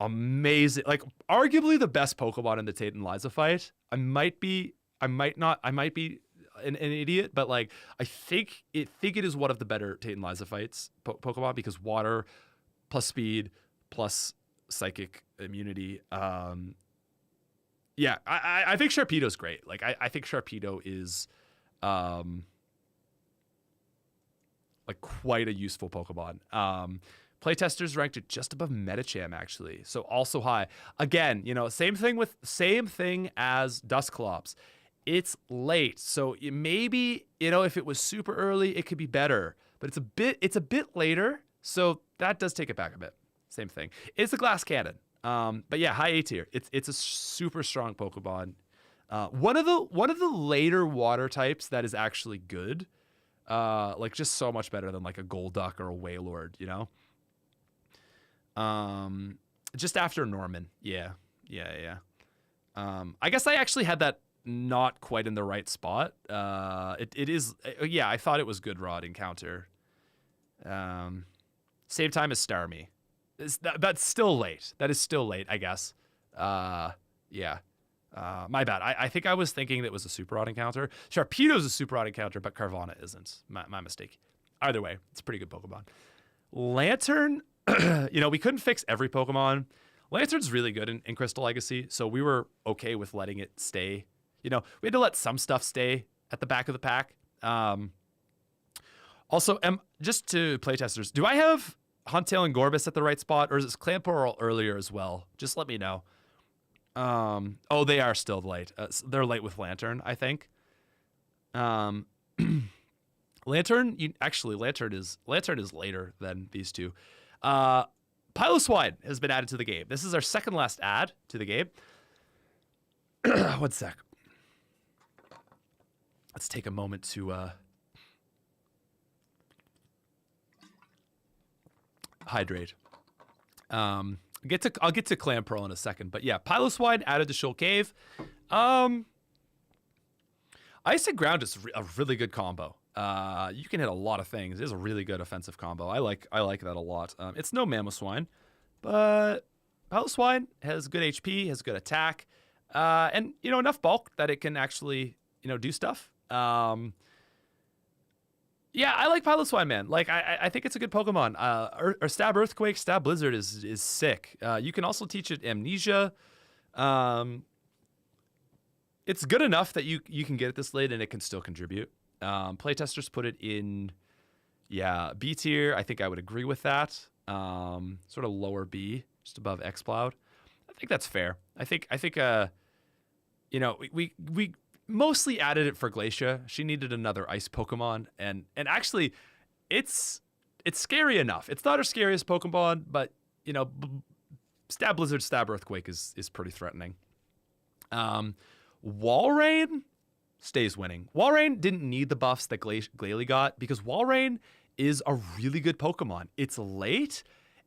Amazing, arguably the best Pokemon in the Tate and Liza fight. I might be an idiot, but I think it is one of the better Tate and Liza fights Pokemon because water plus speed plus psychic immunity. Yeah, I think Sharpedo's great. I think Sharpedo is quite a useful Pokemon. Playtesters ranked it just above Medicham actually, so also high. Again, same thing as Dusclops. It's late, so maybe if it was super early, it could be better. But it's a bit later, so that does take it back a bit. Same thing. It's a glass cannon. But yeah, high A tier. It's a super strong Pokemon. One of the later water types that is actually good. Just so much better than a Golduck or a Wailord, just after Norman. Yeah. I guess I actually had that not quite in the right spot. It is, yeah, I thought it was good Rod Encounter. Same time as Starmie. That's still late. That is still late, I guess. Yeah. My bad. I think I was thinking it was a super odd encounter. Sharpedo's a super odd encounter, but Carvana isn't. My mistake. Either way, it's a pretty good Pokemon. Lantern, we couldn't fix every Pokemon. Lantern's really good in Crystal Legacy, so we were okay with letting it stay. We had to let some stuff stay at the back of the pack. Also, just to playtesters, do I have Huntail and Gorbis at the right spot, or is it Clamperl earlier as well? Just let me know. Oh, they are still late. They're late with Lantern, I think. Lantern is later than these two. Piloswine has been added to the game. This is our second last add to the game. 1 sec. Let's take a moment to hydrate. I'll get to Clamperl in a second, but yeah, Piloswine added to Shoal Cave. Ice and Ground is a really good combo. You can hit a lot of things. It is a really good offensive combo. I like that a lot. It's no Mamoswine, but Piloswine has good HP, has good attack, and enough bulk that it can actually do stuff. Yeah, I like Piloswine, man. Like, I think it's a good Pokemon. Or Stab Earthquake, Stab Blizzard is sick. You can also teach it Amnesia. It's good enough that you can get it this late and it can still contribute. Playtesters put it in, B tier. I think I would agree with that. Sort of lower B, just above Exploud. I think that's fair. I think we mostly added it for Glacia. She needed another ice Pokemon, and actually, it's scary enough. It's not her scariest Pokemon, but Stab Blizzard, Stab Earthquake is pretty threatening. Walrein stays winning. Walrein didn't need the buffs that Glalie got because Walrein is a really good Pokemon. It's late,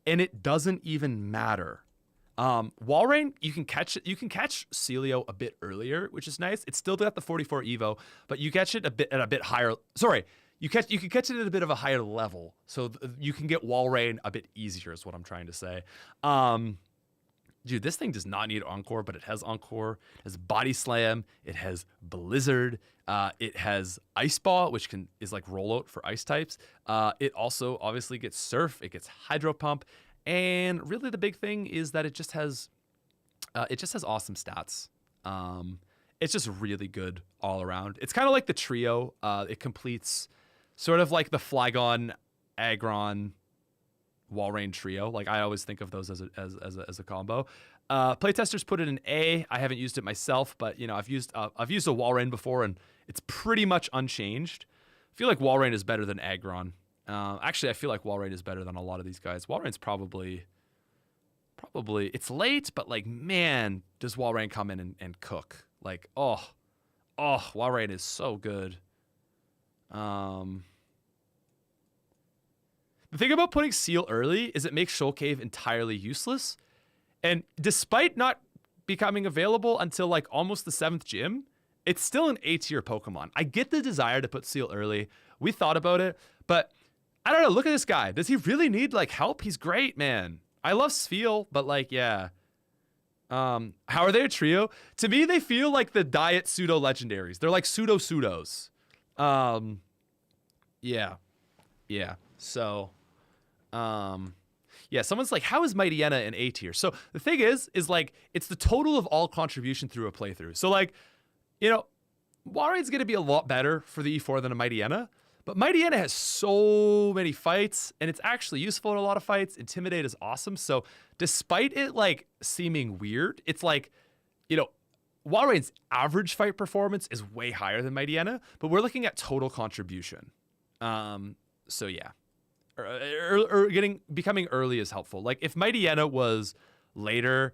and it doesn't even matter. Walrein, you can catch Celio a bit earlier, which is nice. It's still got the 44 Evo, but you catch it at a bit higher. Sorry, you can catch it at a bit of a higher level, so you can get Walrein a bit easier. Is what I'm trying to say. Dude, this thing does not need Encore, but it has Encore. It has Body Slam. It has Blizzard. It has Ice Ball, which is like rollout for ice types. It also obviously gets Surf. It gets Hydro Pump. And really the big thing is that it just has awesome stats. It's just really good all around. It's kind of like the trio. It completes sort of like the Flygon, Aggron, Walrein trio. Like I always think of those as a combo. Playtesters put it in A. I haven't used it myself, but I've used a Walrein before and it's pretty much unchanged. I feel like Walrein is better than Aggron. Actually, I feel like Walrein is better than a lot of these guys. Walrein's probably it's late, but like, man, does Walrein come in and cook? Like, oh, Walrein is so good. The thing about putting Seal early is it makes Shoal Cave entirely useless. And despite not becoming available until like almost the 7th gym, it's still an A tier Pokemon. I get the desire to put Seal early. We thought about it, but I don't know. Look at this guy. Does he really need like help? He's great, man. I love Sfeel, but like, yeah. How are they a trio? To me, they feel like the diet pseudo legendaries. They're like pseudos. Yeah. So, someone's like, how is Mightyena an A tier? So the thing is like, it's the total of all contribution through a playthrough. So like, Walrein's going to be a lot better for the E4 than a Mightyena. But Mightyena has so many fights, and it's actually useful in a lot of fights. Intimidate is awesome. So despite it like seeming weird, it's like, Walrein's average fight performance is way higher than Mightyena, but we're looking at total contribution. So yeah, becoming early is helpful. Like if Mightyena was later,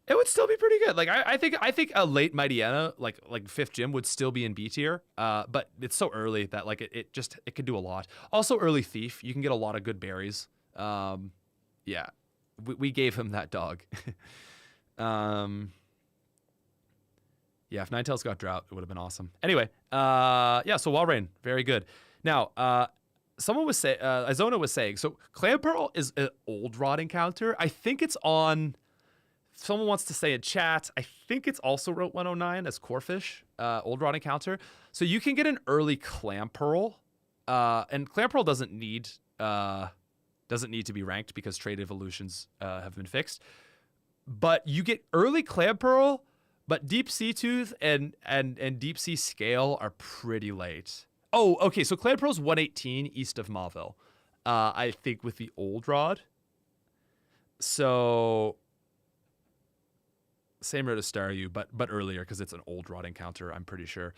it would still be pretty good. Like I think a late Mightyena, like 5th gym, would still be in B tier. But it's so early that like it could do a lot. Also early Thief, you can get a lot of good berries. We gave him that dog. If Ninetales got Drought, it would have been awesome. Anyway, so Walrein, very good. Now, someone was saying, Izona was saying, so Clamperl is an old rod encounter. I think it's on, someone wants to say in chat, I think it's also Route 109 as Corphish, old rod encounter. So you can get an early Clamperl, and Clamperl doesn't need to be ranked because trade evolutions have been fixed. But you get early Clamperl, but Deep Sea Tooth and Deep Sea Scale are pretty late. Oh, okay, so Clamperl's 118 east of Mauville, I think, with the old rod. So same route as Staryu, but earlier because it's an old rod encounter, I'm pretty sure.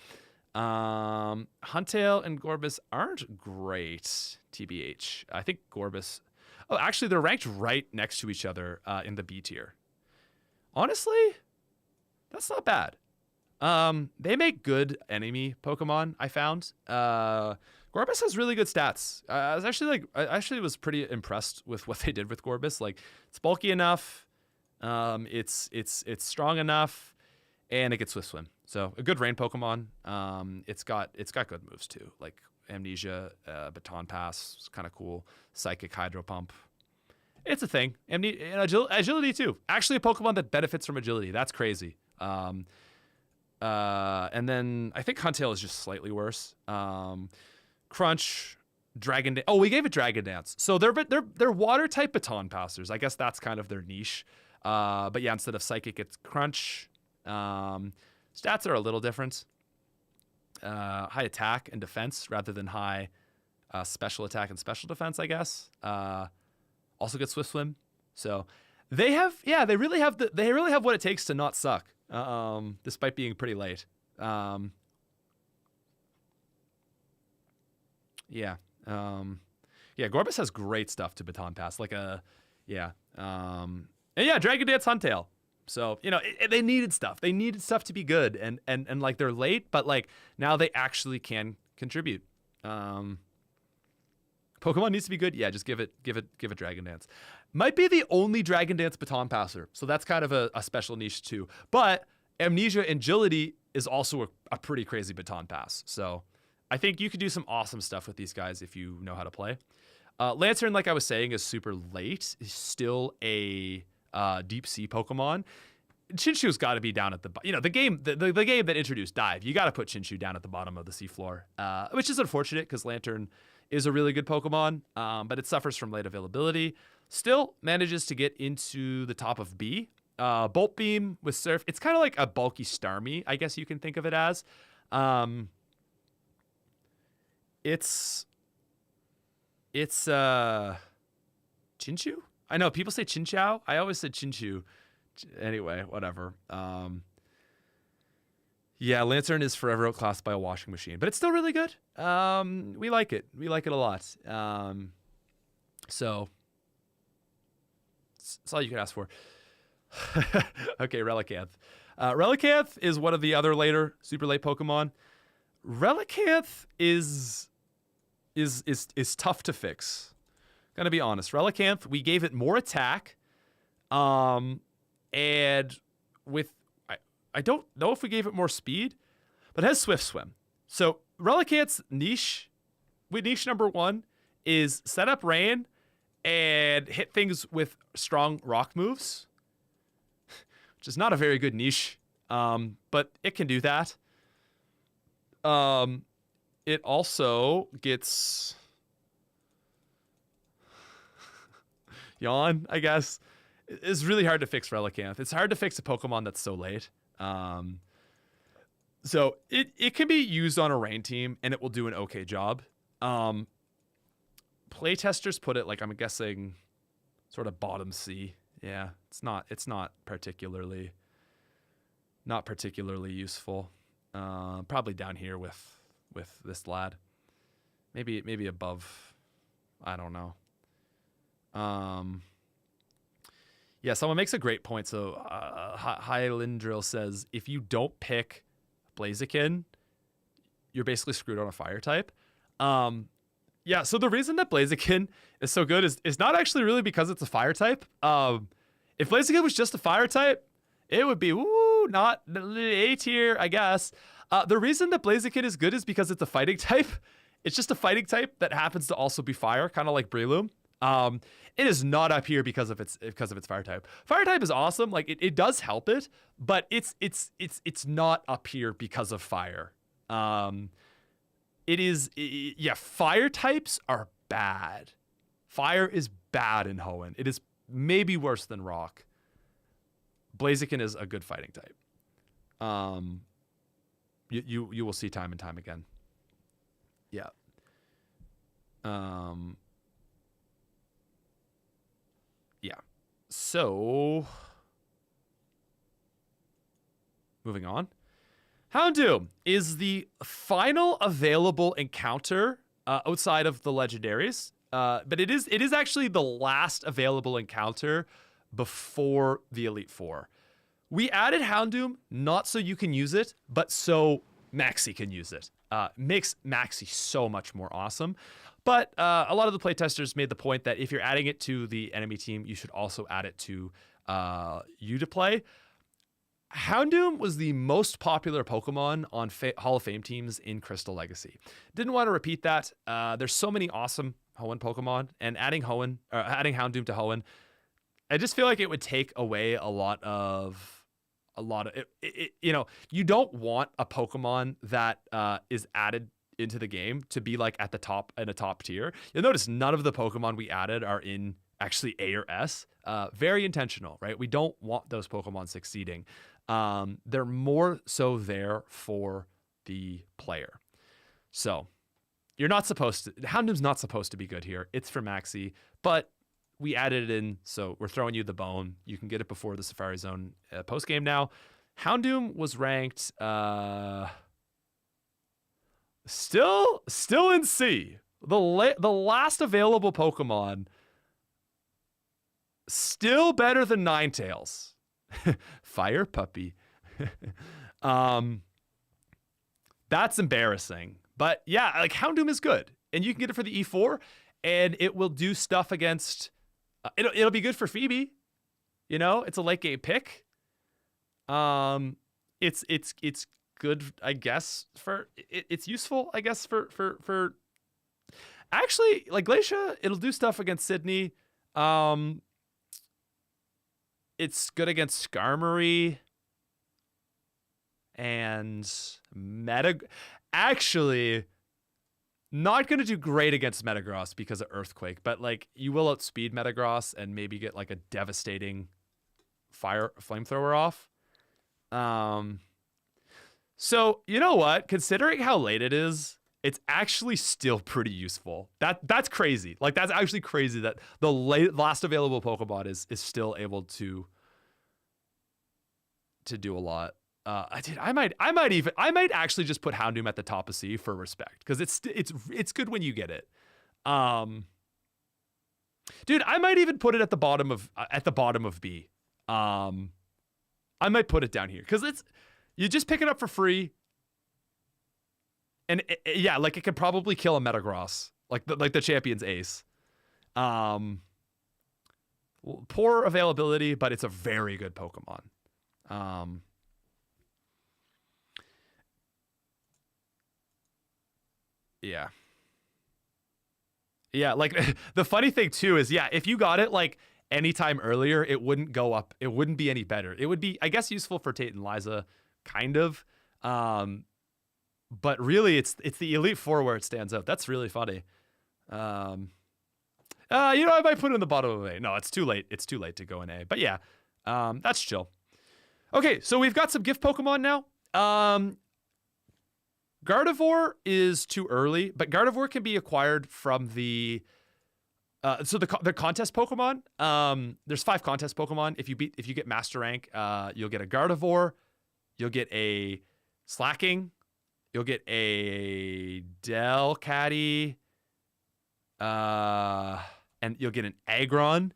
Huntail and Gorbis aren't great, TBH. I think Gorbis... Oh, actually, they're ranked right next to each other in the B tier. Honestly, that's not bad. They make good enemy Pokemon, I found. Gorbis has really good stats. I actually was pretty impressed with what they did with Gorbis. Like, it's bulky enough, it's strong enough, and it gets Swift Swim. So a good rain Pokemon. It's got good moves too, like Amnesia, Baton Pass, it's kind of cool. Psychic Hydro Pump. It's a thing. And agility too. Actually, a Pokemon that benefits from agility. That's crazy. And then I think Huntail is just slightly worse. Crunch, Dragon Dance. Oh, we gave it Dragon Dance. So they're water type Baton Passers. I guess that's kind of their niche. But yeah, instead of Psychic, it's Crunch. Stats are a little different. High attack and defense rather than high special attack and special defense, I guess. Also get Swift Swim. So they really have what it takes to not suck, despite being pretty late. Gorbis has great stuff to Baton Pass. Dragon Dance Huntail. So, they needed stuff. They needed stuff to be good, and like they're late, but like now they actually can contribute. Pokemon needs to be good. Yeah, just give it Dragon Dance. Might be the only Dragon Dance Baton Passer, so that's kind of a special niche too. But Amnesia Agility is also a pretty crazy Baton Pass. So I think you could do some awesome stuff with these guys if you know how to play. Lantern, like I was saying, is super late. He's still a deep sea Pokemon. Chinchu's got to be down at the the game that introduced Dive. You got to put Chinchu down at the bottom of the seafloor, which is unfortunate because Lantern is a really good Pokemon, but it suffers from late availability. Still manages to get into the top of B. Bolt Beam with Surf. It's kind of like a bulky Starmie, I guess you can think of it as. It's Chinchu? I know people say Chinchou. I always said Chinchu. Anyway, whatever. Lantern is forever outclassed by a washing machine, but it's still really good. We like it. We like it a lot. So that's all you can ask for. Okay, Relicanth. Relicanth is one of the other later super late Pokemon. Relicanth is tough to fix. Gonna be honest. Relicanth, we gave it more attack, and with I don't know if we gave it more speed, but it has Swift Swim. So Relicanth's niche number 1 is set up rain and hit things with strong rock moves, which is not a very good niche, but it can do that. It also gets Yawn, I guess. It's really hard to fix Relicanth. It's hard to fix a Pokemon that's so late. So it can be used on a rain team and it will do an okay job. Playtesters put it like, I'm guessing, sort of bottom C. Yeah, it's not particularly useful. Probably down here with this lad. Maybe above. I don't know. Someone makes a great point. So Hylindrill says, if you don't pick Blaziken, you're basically screwed on a fire type. So the reason that Blaziken is so good is not actually really because it's a fire type. If Blaziken was just a fire type, it would be not A tier, I guess. The reason that Blaziken is good is because it's a fighting type, It's just a fighting type that happens to also be fire, kind of like Breloom. It is not up here because of its fire type. Fire type is awesome. Like it does help it, but it's not up here because of fire. Yeah, fire types are bad. Fire is bad in Hoenn. It is maybe worse than rock. Blaziken is a good fighting type. You will see time and time again. Yeah. Yeah. So moving on. Houndoom is the final available encounter outside of the legendaries. But it is actually the last available encounter before the Elite Four. We added Houndoom not so you can use it, but so Maxi can use it. Makes Maxi so much more awesome. But a lot of the playtesters made the point that if you're adding it to the enemy team, you should also add it to you to play. Houndoom was the most popular Pokemon on Hall of Fame teams in Crystal Legacy. Didn't want to repeat that. There's so many awesome Hoenn Pokemon, and adding Houndoom to Hoenn, I just feel like it would take away a lot of it. You know, you don't want a Pokemon that is added into the game to be like at the top in a top tier. You'll notice none of the Pokemon we added are in actually A or S. Very intentional, right? We don't want those Pokemon succeeding. They're more so there for the player. So you're not supposed to, Houndoom's not supposed to be good here. It's for Maxi, but we added it in, so we're throwing you the bone. You can get it before the Safari Zone post game now. Houndoom was ranked still in C. The last available Pokemon, still better than Ninetales. Fire puppy. That's embarrassing. But yeah, like Houndoom is good, and you can get it for the E4, and it will do stuff against. It'll be good for Phoebe. You know, it's a late game pick. It's good, I guess. It's useful, I guess, for. Actually, like Glacia, it'll do stuff against Sydney. It's good against Skarmory and Actually, not going to do great against Metagross because of Earthquake, but like you will outspeed Metagross and maybe get like a devastating flamethrower off. So you know what? Considering how late it is, it's actually still pretty useful. That's crazy. Like that's actually crazy that the last available Pokemon is still able to do a lot. I might actually just put Houndoom at the top of C for respect, because it's good when you get it. Dude, I might even put it at the bottom of B. I might put it down here because you just pick it up for free. And yeah, like it could probably kill a Metagross, like the champion's ace. Poor availability, but it's a very good Pokemon. Yeah. Yeah, like the funny thing too is, yeah, if you got it like anytime earlier, it wouldn't go up. It wouldn't be any better. It would be, I guess, useful for Tate and Liza, kind of. But really, it's the Elite Four where it stands out. That's really funny. I might put it in the bottom of A. No, it's too late. It's too late to go in A. But yeah, that's chill. Okay, so we've got some gift Pokemon now. Gardevoir is too early, but Gardevoir can be acquired from the contest Pokemon. There's 5 contest Pokemon. If you get Master Rank, you'll get a Gardevoir, you'll get a Slaking, you'll get a Delcatty, and you'll get an Aggron.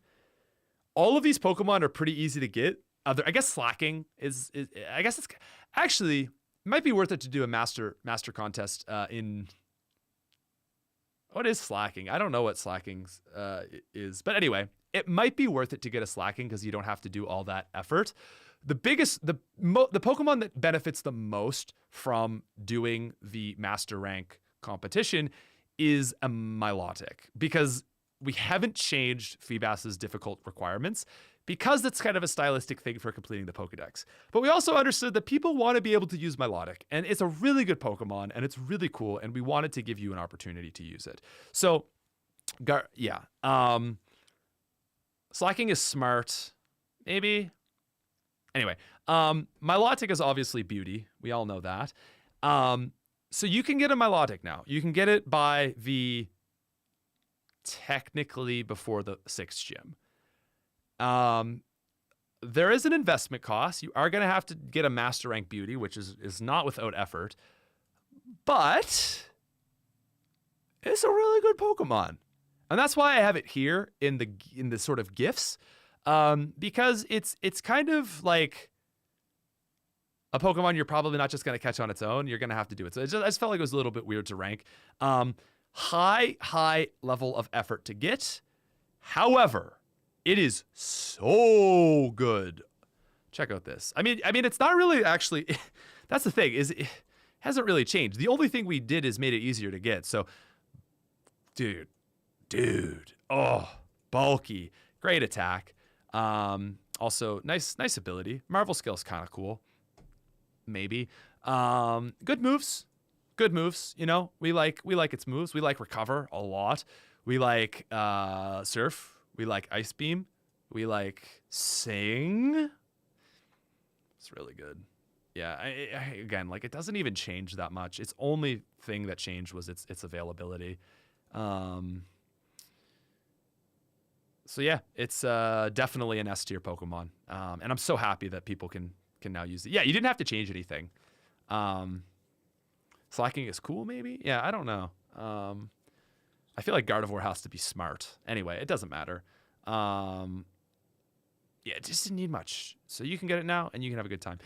All of these Pokemon are pretty easy to get. I guess Slaking is I guess it's actually might be worth it to do a master contest in. What is Slaking? I don't know what Slaking is, but anyway, it might be worth it to get a Slaking because you don't have to do all that effort. The Pokemon that benefits the most from doing the Master Rank competition is a Milotic, because we haven't changed Feebas's difficult requirements, because that's kind of a stylistic thing for completing the Pokedex. But we also understood that people want to be able to use Milotic, and it's a really good Pokemon, and it's really cool, and we wanted to give you an opportunity to use it. So, Slaking is smart, maybe. Anyway, Milotic is obviously beauty. We all know that. So you can get a Milotic now. You can get it by the technically before the 6th gym. There is an investment cost. You are going to have to get a master rank beauty, which is not without effort, but it's a really good Pokemon. And that's why I have it here in the sort of gifts, because it's kind of like a Pokemon you're probably not just going to catch on its own. You're going to have to do it. So I just felt like it was a little bit weird to rank. High level of effort to get. However, it is so good. Check out this. I mean, it's not really actually. That's the thing, is it hasn't really changed. The only thing we did is made it easier to get. So, dude, oh, bulky, great attack. Also nice ability. Marvel skill's kind of cool. Maybe. Good moves. You know, we like its moves. We like Recover a lot. We like Surf. We like Ice Beam. We like Sing. It's really good. Yeah, again, like, it doesn't even change that much. Its only thing that changed was its availability. So yeah, it's definitely an S tier Pokemon. And I'm so happy that people can now use it. Yeah, you didn't have to change anything. Slaking is cool, maybe? Yeah, I don't know. I feel like Gardevoir has to be smart. Anyway, it doesn't matter. Yeah, it just didn't need much. So you can get it now, and you can have a good time.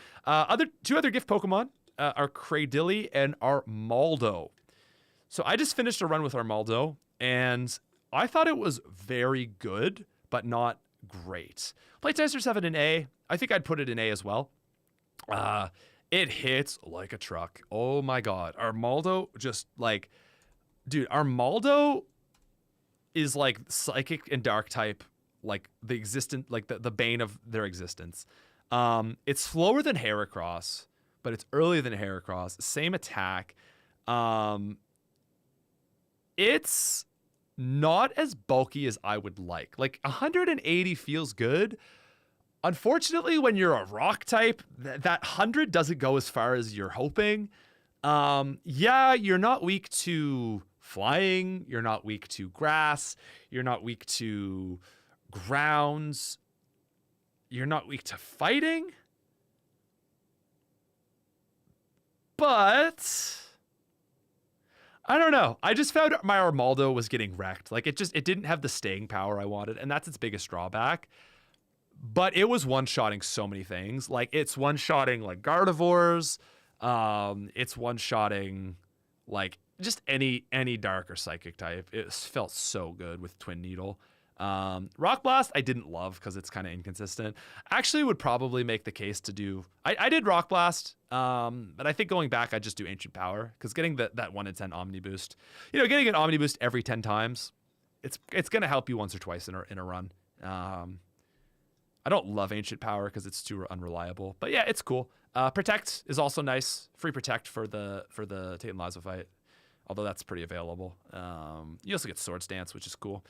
Two other gift Pokemon are Cradily and Armaldo. So I just finished a run with Armaldo, and I thought it was very good, but not great. Playtesters have it in A. I think I'd put it in A as well. It hits like a truck. Oh my god. Armaldo just like... Dude, Armaldo is like Psychic and Dark type, like the bane of their existence. It's slower than Heracross, but it's earlier than Heracross. Same attack. It's not as bulky as I would like. Like 180 feels good. Unfortunately, when you're a rock type, that 100 doesn't go as far as you're hoping. Yeah, you're not weak to flying. You're not weak to grass. You're not weak to grounds. You're not weak to fighting. But I don't know. I just found my Armaldo was getting wrecked. Like, it didn't have the staying power I wanted, and that's its biggest drawback. But it was one-shotting so many things. Like, it's one-shotting like Gardevoirs. It's one-shotting like just any dark or psychic type. It felt so good with Twin Needle. Rock Blast I didn't love because it's kind of inconsistent. Actually would probably make the case to do... I did Rock Blast, but I think going back I'd just do Ancient Power, because getting that 1 in 10 Omni Boost, you know, getting an Omni Boost every 10 times, it's going to help you once or twice in a run. I don't love Ancient Power because it's too unreliable, but yeah, it's cool. Protect is also nice. Free Protect for the Tate and Lazo fight, although that's pretty available. You also get Swords Dance, which is cool.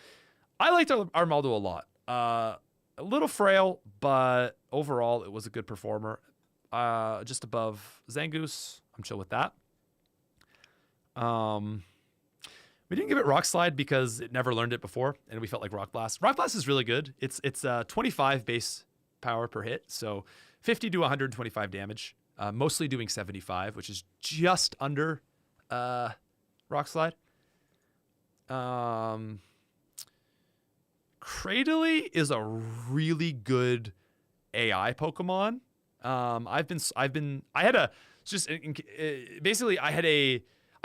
I liked Armaldo a lot. A little frail, but overall it was a good performer. Just above Zangoose. I'm chill with that. We didn't give it Rock Slide because it never learned it before, and we felt like Rock Blast. Rock Blast is really good. It's 25 base power per hit, so 50 to 125 damage. Mostly doing 75, which is just under Rock Slide. Cradily is a really good AI Pokemon. I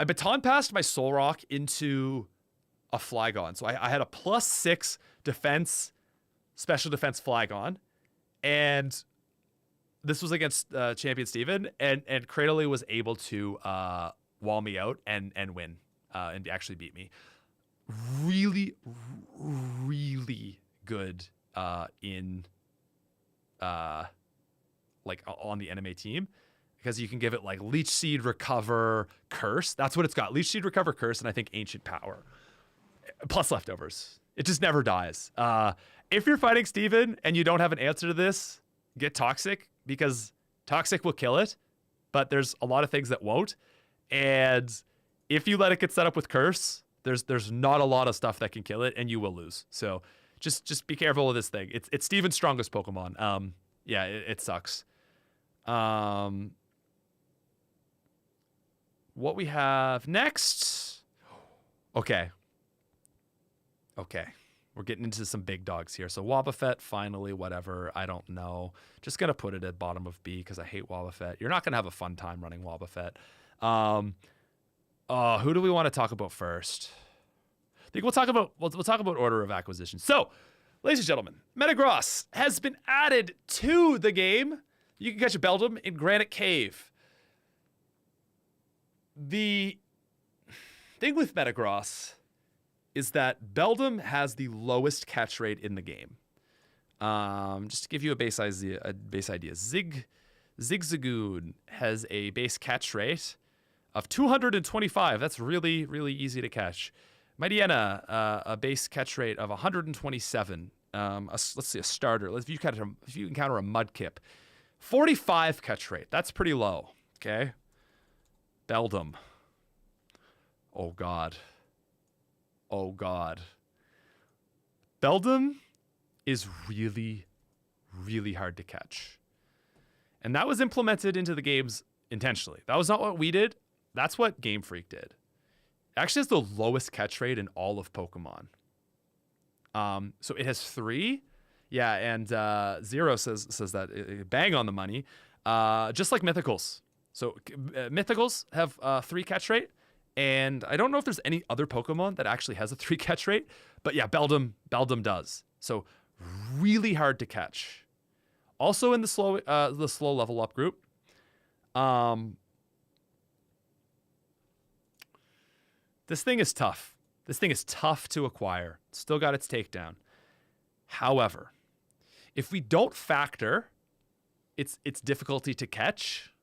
baton passed my Solrock into a Flygon. So I had a +6 defense, special defense Flygon. And this was against Champion Steven. And Cradily was able to wall me out and win. and actually beat me. Really, really good in like on the enemy team, because you can give it like Leech Seed, Recover, Curse. That's what it's got. Leech Seed, Recover, Curse, and I think Ancient Power. Plus Leftovers. It just never dies. If you're fighting Steven and you don't have an answer to this, get Toxic, because Toxic will kill it, but there's a lot of things that won't. And if you let it get set up with Curse, there's not a lot of stuff that can kill it, and you will lose. So just be careful of this thing. It's Steven's strongest Pokemon. Yeah, it sucks. What we have next? Okay. We're getting into some big dogs here. So Wobbuffet, finally, whatever. I don't know. Just going to put it at bottom of B because I hate Wobbuffet. You're not going to have a fun time running Wobbuffet. Who do we want to talk about first? I think we'll talk about order of acquisition. So, ladies and gentlemen, Metagross has been added to the game. You can catch a Beldum in Granite Cave. The thing with Metagross is that Beldum has the lowest catch rate in the game. Just to give you a base idea, Zigzagoon has a base catch rate of 225. That's really, really easy to catch. Mightyena, a base catch rate of 127. Let's see, a starter. If you encounter a Mudkip, 45 catch rate. That's pretty low. Okay. Beldum. Oh God. Beldum is really, really hard to catch. And that was implemented into the games intentionally. That was not what we did. That's what Game Freak did. It actually has the lowest catch rate in all of Pokemon. So it has 3. Yeah, and Zero says that bang on the money. Just like Mythicals. So Mythicals have 3 catch rate. And I don't know if there's any other Pokemon that actually has a 3 catch rate. But yeah, Beldum does. So really hard to catch. Also in the slow level up group. This thing is tough. This thing is tough to acquire. Still got its takedown. However, if we don't factor its difficulty to catch,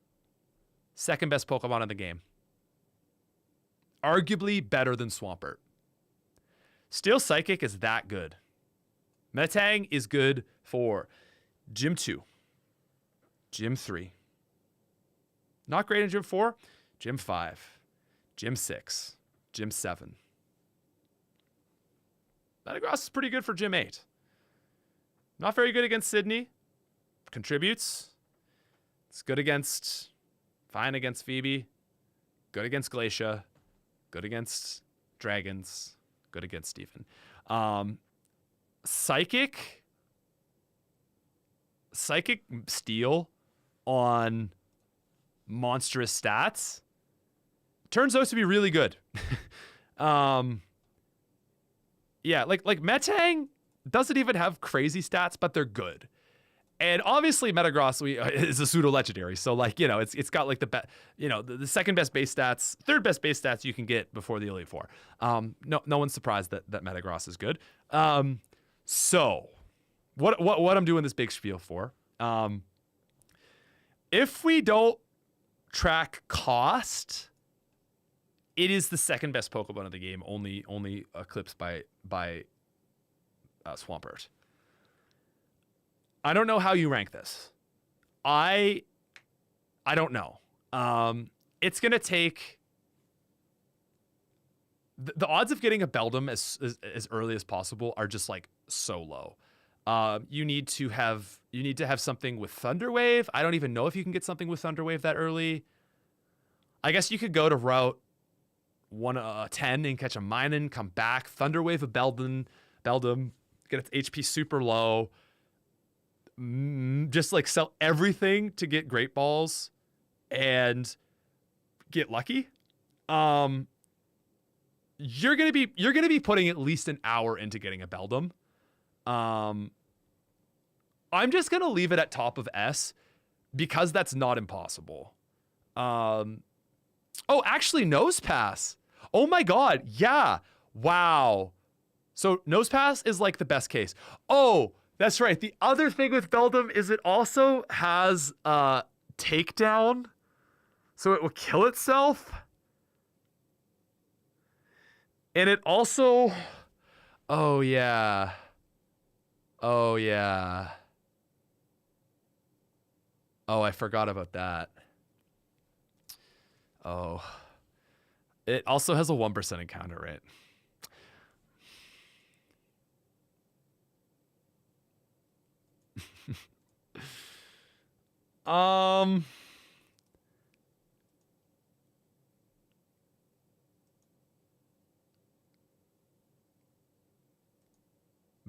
second best Pokemon in the game. Arguably better than Swampert. Steel Psychic is that good. Metang is good for Gym 2, Gym 3. Not great in Gym 4, Gym 5, Gym 6, Gym 7. Metagross is pretty good for Gym 8. Not very good against Sydney. Contributes. It's good against... Fine against Phoebe. Good against Glacia. Good against Dragons. Good against Stephen. Psychic Steel on monstrous stats turns out to be really good. Yeah, like Metang doesn't even have crazy stats, but they're good. And obviously Metagross is a pseudo legendary, so like, you know, it's got like the second best base stats, third best base stats you can get before the Elite Four. No one's surprised that Metagross is good. So what I'm doing this big spiel for? If we don't track cost, it is the second best Pokemon in the game, only eclipsed by Swampert. I don't know how you rank this. I don't know. It's gonna take the odds of getting a Beldum as early as possible are just like so low. You need to have something with Thunder Wave. I don't even know if you can get something with Thunder Wave that early. I guess you could go to Route 10 and catch a Minun, come back, Thunder Wave a Beldum, get its HP super low. Just like sell everything to get Great Balls and get lucky. You're gonna be putting at least an hour into getting a Beldum. I'm just gonna leave it at top of S because that's not impossible. Oh, actually, Nosepass. Oh my god, yeah. Wow. So Nosepass is like the best case. Oh, that's right. The other thing with Beldum is it also has takedown. So it will kill itself. And it also... Oh, yeah. Oh, yeah. Oh, I forgot about that. Oh. It also has a 1% encounter rate.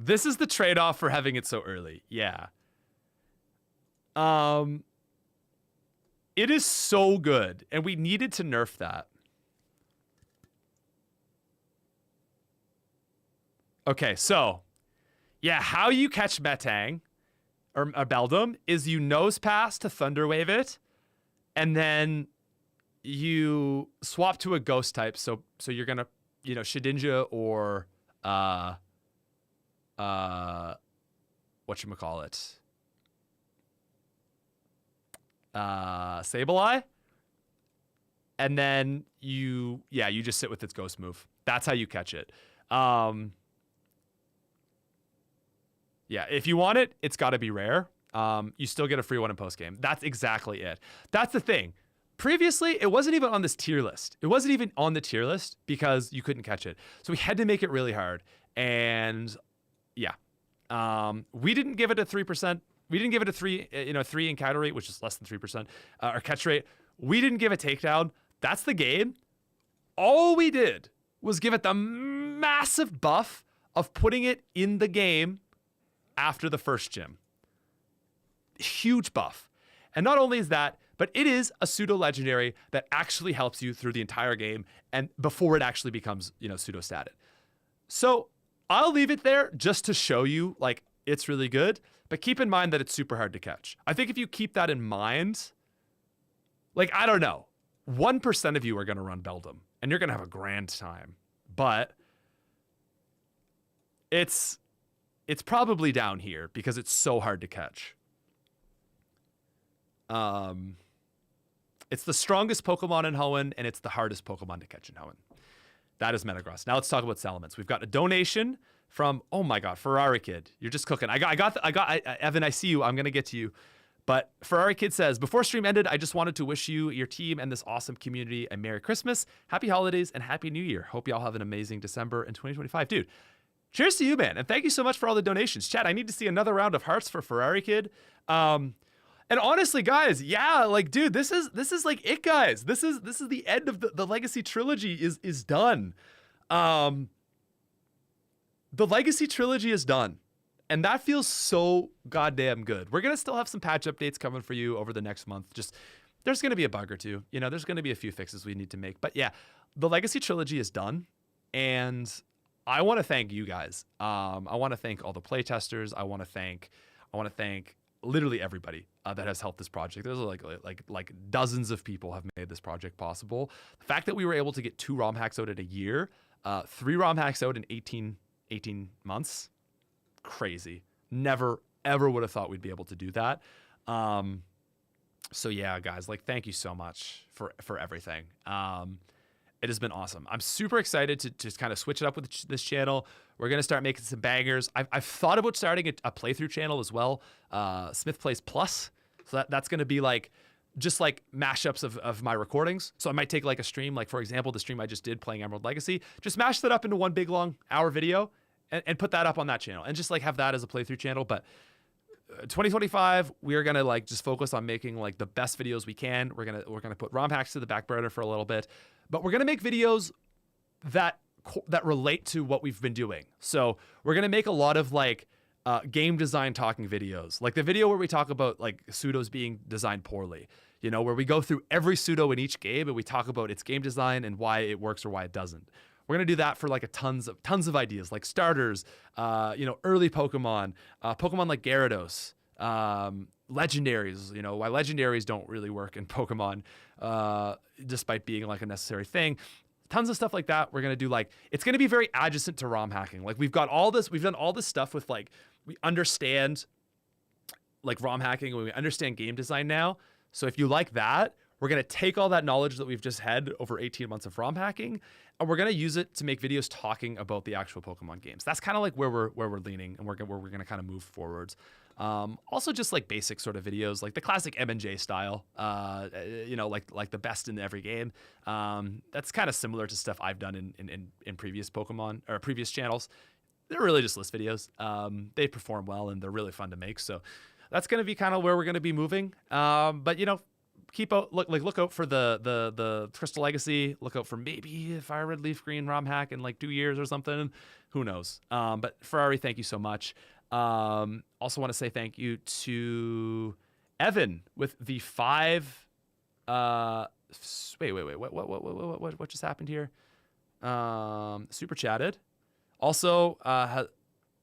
This is the trade-off for having it so early. Yeah. It is so good, and we needed to nerf that. Okay, so yeah, how you catch Metang or Beldum is you Nosepass to Thunder Wave it, and then you swap to a ghost type. So you're gonna, you know, Shedinja or whatchamacallit? Sableye. And then you just sit with its ghost move. That's how you catch it. Yeah, if you want it, it's gotta be rare. You still get a free one in post game. That's exactly it. That's the thing. Previously, it wasn't even on this tier list. It wasn't even on the tier list because you couldn't catch it. So we had to make it really hard. And yeah, we didn't give it a 3%. We didn't give it a 3 encounter rate, which is less than 3%, or catch rate. We didn't give a takedown. That's the game. All we did was give it the massive buff of putting it in the game after the first gym. Huge buff. And not only is that, but it is a pseudo legendary that actually helps you through the entire game and before it actually becomes, you know, pseudo statted. So I'll leave it there just to show you, like, it's really good, but keep in mind that it's super hard to catch. I think if you keep that in mind, like, I don't know, 1% of you are going to run Beldum and you're going to have a grand time, but it's probably down here because it's so hard to catch. It's the strongest Pokemon in Hoenn, and it's the hardest Pokemon to catch in Hoenn. That is Metagross. Now let's talk about Salamence. We've got a donation from, oh my God, Ferrari Kid. You're just cooking. Evan, I see you. I'm gonna get to you. But Ferrari Kid says, before stream ended, I just wanted to wish you, your team, and this awesome community a Merry Christmas, Happy Holidays, and Happy New Year. Hope y'all have an amazing December in 2025. Dude, cheers to you, man. And thank you so much for all the donations. Chat, I need to see another round of hearts for Ferrari Kid. And honestly, guys, yeah, like, dude, this is like it, guys. This is the end of the Legacy Trilogy is done. The Legacy Trilogy is done. And that feels so goddamn good. We're going to still have some patch updates coming for you over the next month. Just, there's going to be a bug or two. You know, there's going to be a few fixes we need to make. But yeah, the Legacy Trilogy is done. And I want to thank you guys. I want to thank all the playtesters. I want to thank literally everybody that has helped this project. There's like dozens of people have made this project possible. The fact that we were able to get 2 ROM hacks out in a year, 3 ROM hacks out in 18 months, crazy. Never ever would have thought we'd be able to do that. So yeah, guys, like, thank you so much for everything. It has been awesome. I'm super excited to just kind of switch it up with this channel. We're going to start making some bangers. I've thought about starting a playthrough channel as well. Smith Plays Plus. So that's going to be like, just like mashups of my recordings. So I might take like a stream, like for example, the stream I just did playing Emerald Legacy, just mash that up into one big long hour video and put that up on that channel and just like have that as a playthrough channel. But 2025, we're gonna like just focus on making like the best videos we can. We're gonna put ROM hacks to the back burner for a little bit, but we're gonna make videos that relate to what we've been doing. So we're gonna make a lot of like game design talking videos, like the video where we talk about like pseudos being designed poorly. You know, where we go through every pseudo in each game and we talk about its game design and why it works or why it doesn't. We're gonna do that for like tons of ideas, like starters, you know, early Pokemon, Pokemon like Gyarados, legendaries, you know, why legendaries don't really work in Pokemon, despite being like a necessary thing. tons of stuff like that. We're going to do like, it's going to be very adjacent to ROM hacking. Like we've done all this stuff with like, we understand like ROM hacking and we understand game design now. So if you like that, we're going to take all that knowledge that we've just had over 18 months of ROM hacking, and we're going to use it to make videos talking about the actual Pokemon games. That's kind of like where we're leaning, and where we're going to kind of move forwards. Also just like basic sort of videos, like the classic M&J style, you know, like the best in every game. That's kind of similar to stuff I've done in previous Pokemon or previous channels. They're really just list videos. They perform well and they're really fun to make. So that's going to be kind of where we're going to be moving. But you know, look out for the Crystal Legacy. Look out for maybe a Fire Red Leaf Green ROM hack in like 2 years or something. Who knows? But Ferrari, thank you so much. Also want to say thank you to Evan with the 5. Wait. What just happened here? Super chatted. Also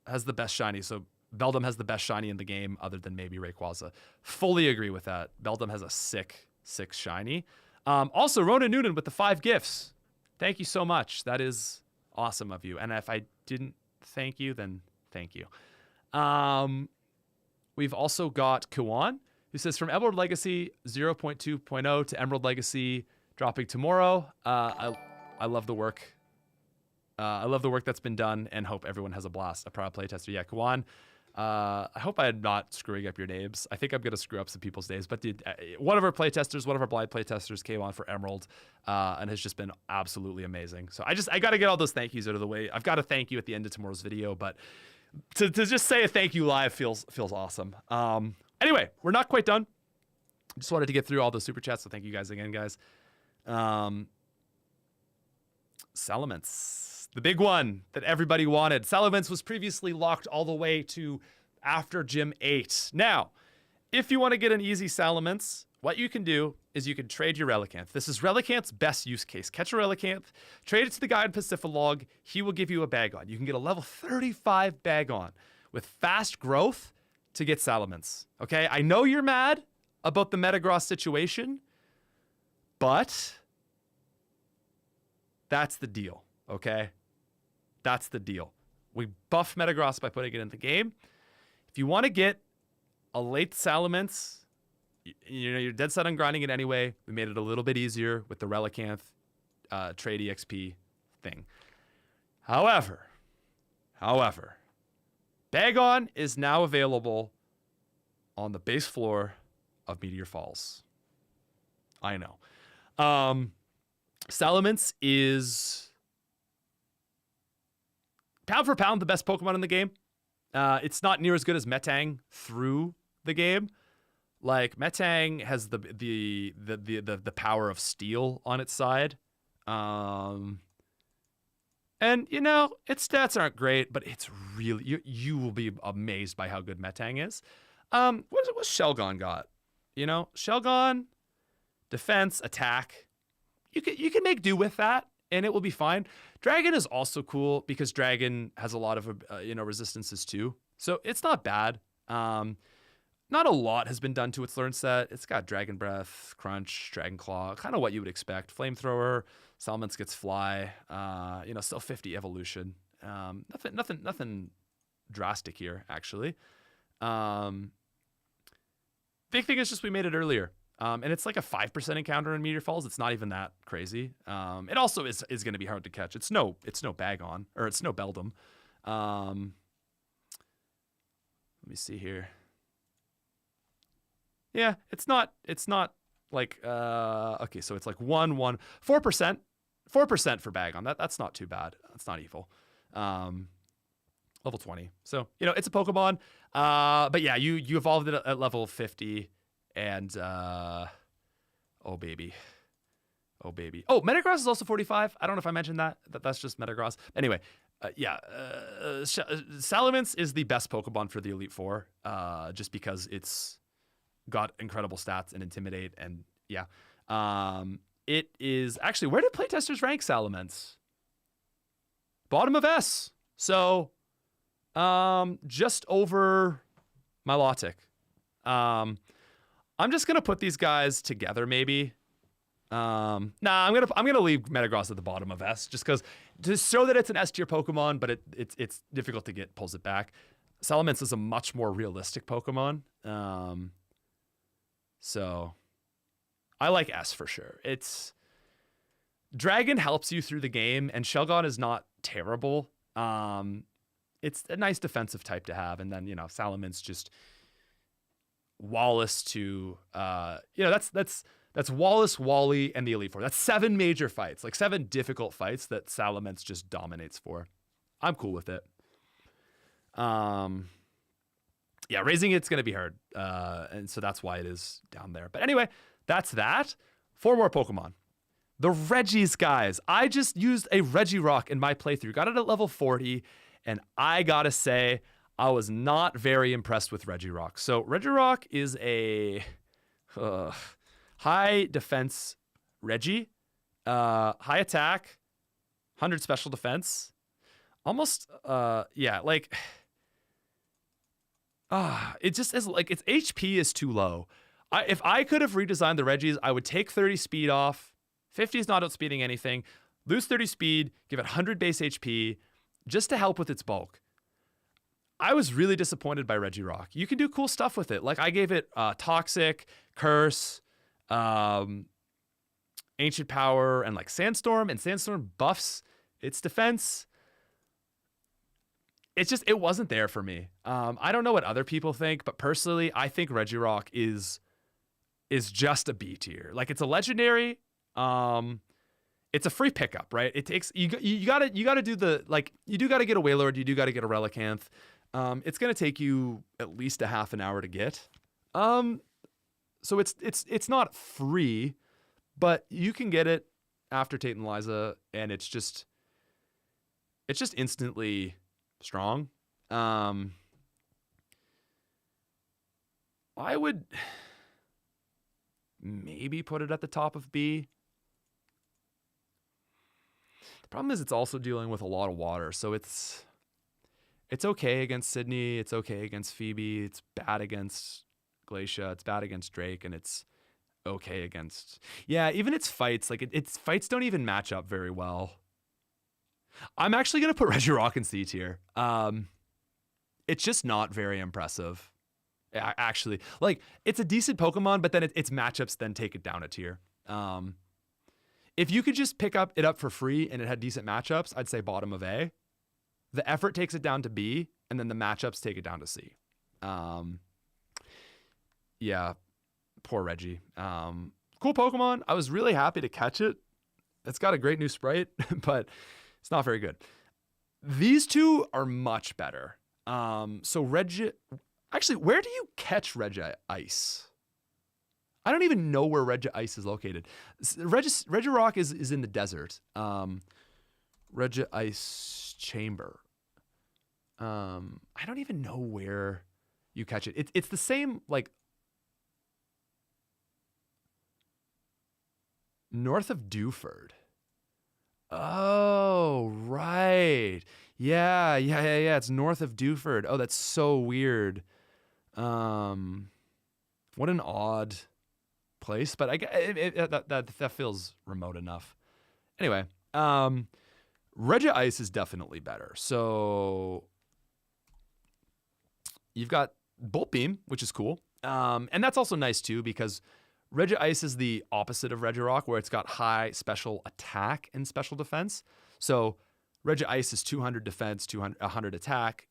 has the best shiny. So Beldum has the best shiny in the game other than maybe Rayquaza. Fully agree with that. Beldum has a sick shiny. Also, Ronan Noonan with the 5 gifts. Thank you so much. That is awesome of you. And if I didn't thank you, then thank you. We've also got Kuan, who says, from Emerald Legacy 0.2.0 to Emerald Legacy dropping tomorrow. I love the work. I love the work that's been done and hope everyone has a blast. A proud playtester. Yeah, Kuan. I hope I'm not screwing up your names. I think I'm going to screw up some people's names. But dude, one of our playtesters, one of our blind playtesters came on for Emerald and has just been absolutely amazing. So I got to get all those thank yous out of the way. I've got to thank you at the end of tomorrow's video. But to just say a thank you live feels awesome. Anyway, we're not quite done. Just wanted to get through all the super chats. So thank you guys again, guys. Salamence. The big one that everybody wanted. Salamence was previously locked all the way to after Gym 8. Now, if you want to get an easy Salamence, what you can do is you can trade your Relicanth. This is Relicanth's best use case. Catch a Relicanth, trade it to the guy in Pacifilog. He will give you a Bagon. You can get a level 35 Bagon with fast growth to get Salamence. Okay, I know you're mad about the Metagross situation, but that's the deal, okay? That's the deal. We buff Metagross by putting it in the game. If you want to get a late Salamence, you know, you're dead set on grinding it anyway. We made it a little bit easier with the Relicanth trade EXP thing. However, Bagon is now available on the base floor of Meteor Falls. I know. Salamence is pound for pound the best Pokemon in the game. It's not near as good as Metang through the game. Like Metang has the power of steel on its side. And you know, its stats aren't great, but it's really you will be amazed by how good Metang is. What's Shelgon got? You know, Shelgon, defense, attack. You can make do with that, and it will be fine. Dragon is also cool because Dragon has a lot of resistances too, so it's not bad. Not a lot has been done to its learn set. It's got Dragon Breath, Crunch, Dragon Claw, kind of what you would expect. Flamethrower, Salamence gets Fly. Still 50 Evolution. Nothing drastic here actually. Big thing is just we made it earlier. And it's like a 5% encounter in Meteor Falls. It's not even that crazy. It also is going to be hard to catch. It's no Bagon, or it's no Beldum. Let me see here. Yeah, it's not like okay, so it's like 4% for Bagon. That's not too bad. That's not evil. Level 20. So, it's a Pokemon. But yeah, you evolved it at level 50. And, oh baby. Oh Metagross is also 45. I don't know if I mentioned that. That's just Metagross. Anyway, Salamence is the best Pokemon for the Elite Four, just because it's got incredible stats and Intimidate, and yeah. It is actually, where did playtesters rank Salamence? Bottom of S. So, just over Milotic. I'm just going to put these guys together maybe. Nah, I'm gonna leave Metagross at the bottom of S just because to show that it's an S tier Pokemon, but it's difficult to get pulls it back. Salamence is a much more realistic Pokemon, so I like S for sure. It's Dragon helps you through the game, and Shelgon is not terrible. It's a nice defensive type to have, and then Salamence just Wallace to that's Wallace, Wally, and the Elite Four. That's 7 major fights, like 7 difficult fights that Salamence just dominates for. I'm cool with it. Yeah, raising it's gonna be hard, and so that's why it is down there. But anyway, that's that. 4 more Pokemon. The Regis, guys. I just used a Regirock in my playthrough. Got it at level 40, and I gotta say, I was not very impressed with Regirock. So Regirock is a high defense Regi, high attack, 100 special defense. Almost, yeah, like, it just is like its HP is too low. If I could have redesigned the Regis, I would take 30 speed off. 50 is not outspeeding anything. Lose 30 speed, give it 100 base HP, just to help with its bulk. I was really disappointed by Regirock. You can do cool stuff with it. Like I gave it Toxic, Curse, Ancient Power, and like Sandstorm, and Sandstorm buffs its defense. It's just, it wasn't there for me. I don't know what other people think, but personally, I think Regirock is just a B tier. Like it's a legendary. It's a free pickup, right? It takes you gotta do the, like, you do gotta get a Wailord, you do gotta get a Relicanth. It's gonna take you at least a half an hour to get. So it's not free, but you can get it after Tate and Liza, and it's just instantly strong. I would maybe put it at the top of B. The problem is it's also dealing with a lot of water, so it's okay against Sydney, it's okay against Phoebe, it's bad against Glacia, it's bad against Drake, and it's okay against, yeah, even its fights, like its fights don't even match up very well. I'm actually gonna put Regirock in C tier. It's just not very impressive. Actually, like it's a decent Pokemon, but then its matchups then take it down a tier. If you could just pick it up for free and it had decent matchups, I'd say bottom of A. The effort takes it down to B, and then the matchups take it down to C. Yeah, poor Reggie. Cool Pokemon. I was really happy to catch it. It's got a great new sprite, but it's not very good. These two are much better. So actually, where do you catch Regice? I don't even know where Regice is located. Regirock is in the desert. Regice Chamber. I don't even know where you catch it. It's the same, like, north of Dewford. Oh, right. Yeah. It's north of Dewford. Oh, that's so weird. What an odd place, but that feels remote enough. Anyway, Regice is definitely better. So you've got Bolt Beam, which is cool. And that's also nice too, because Regice is the opposite of Regirock, where it's got high special attack and special defense. So Regice is 200 defense, 100 attack.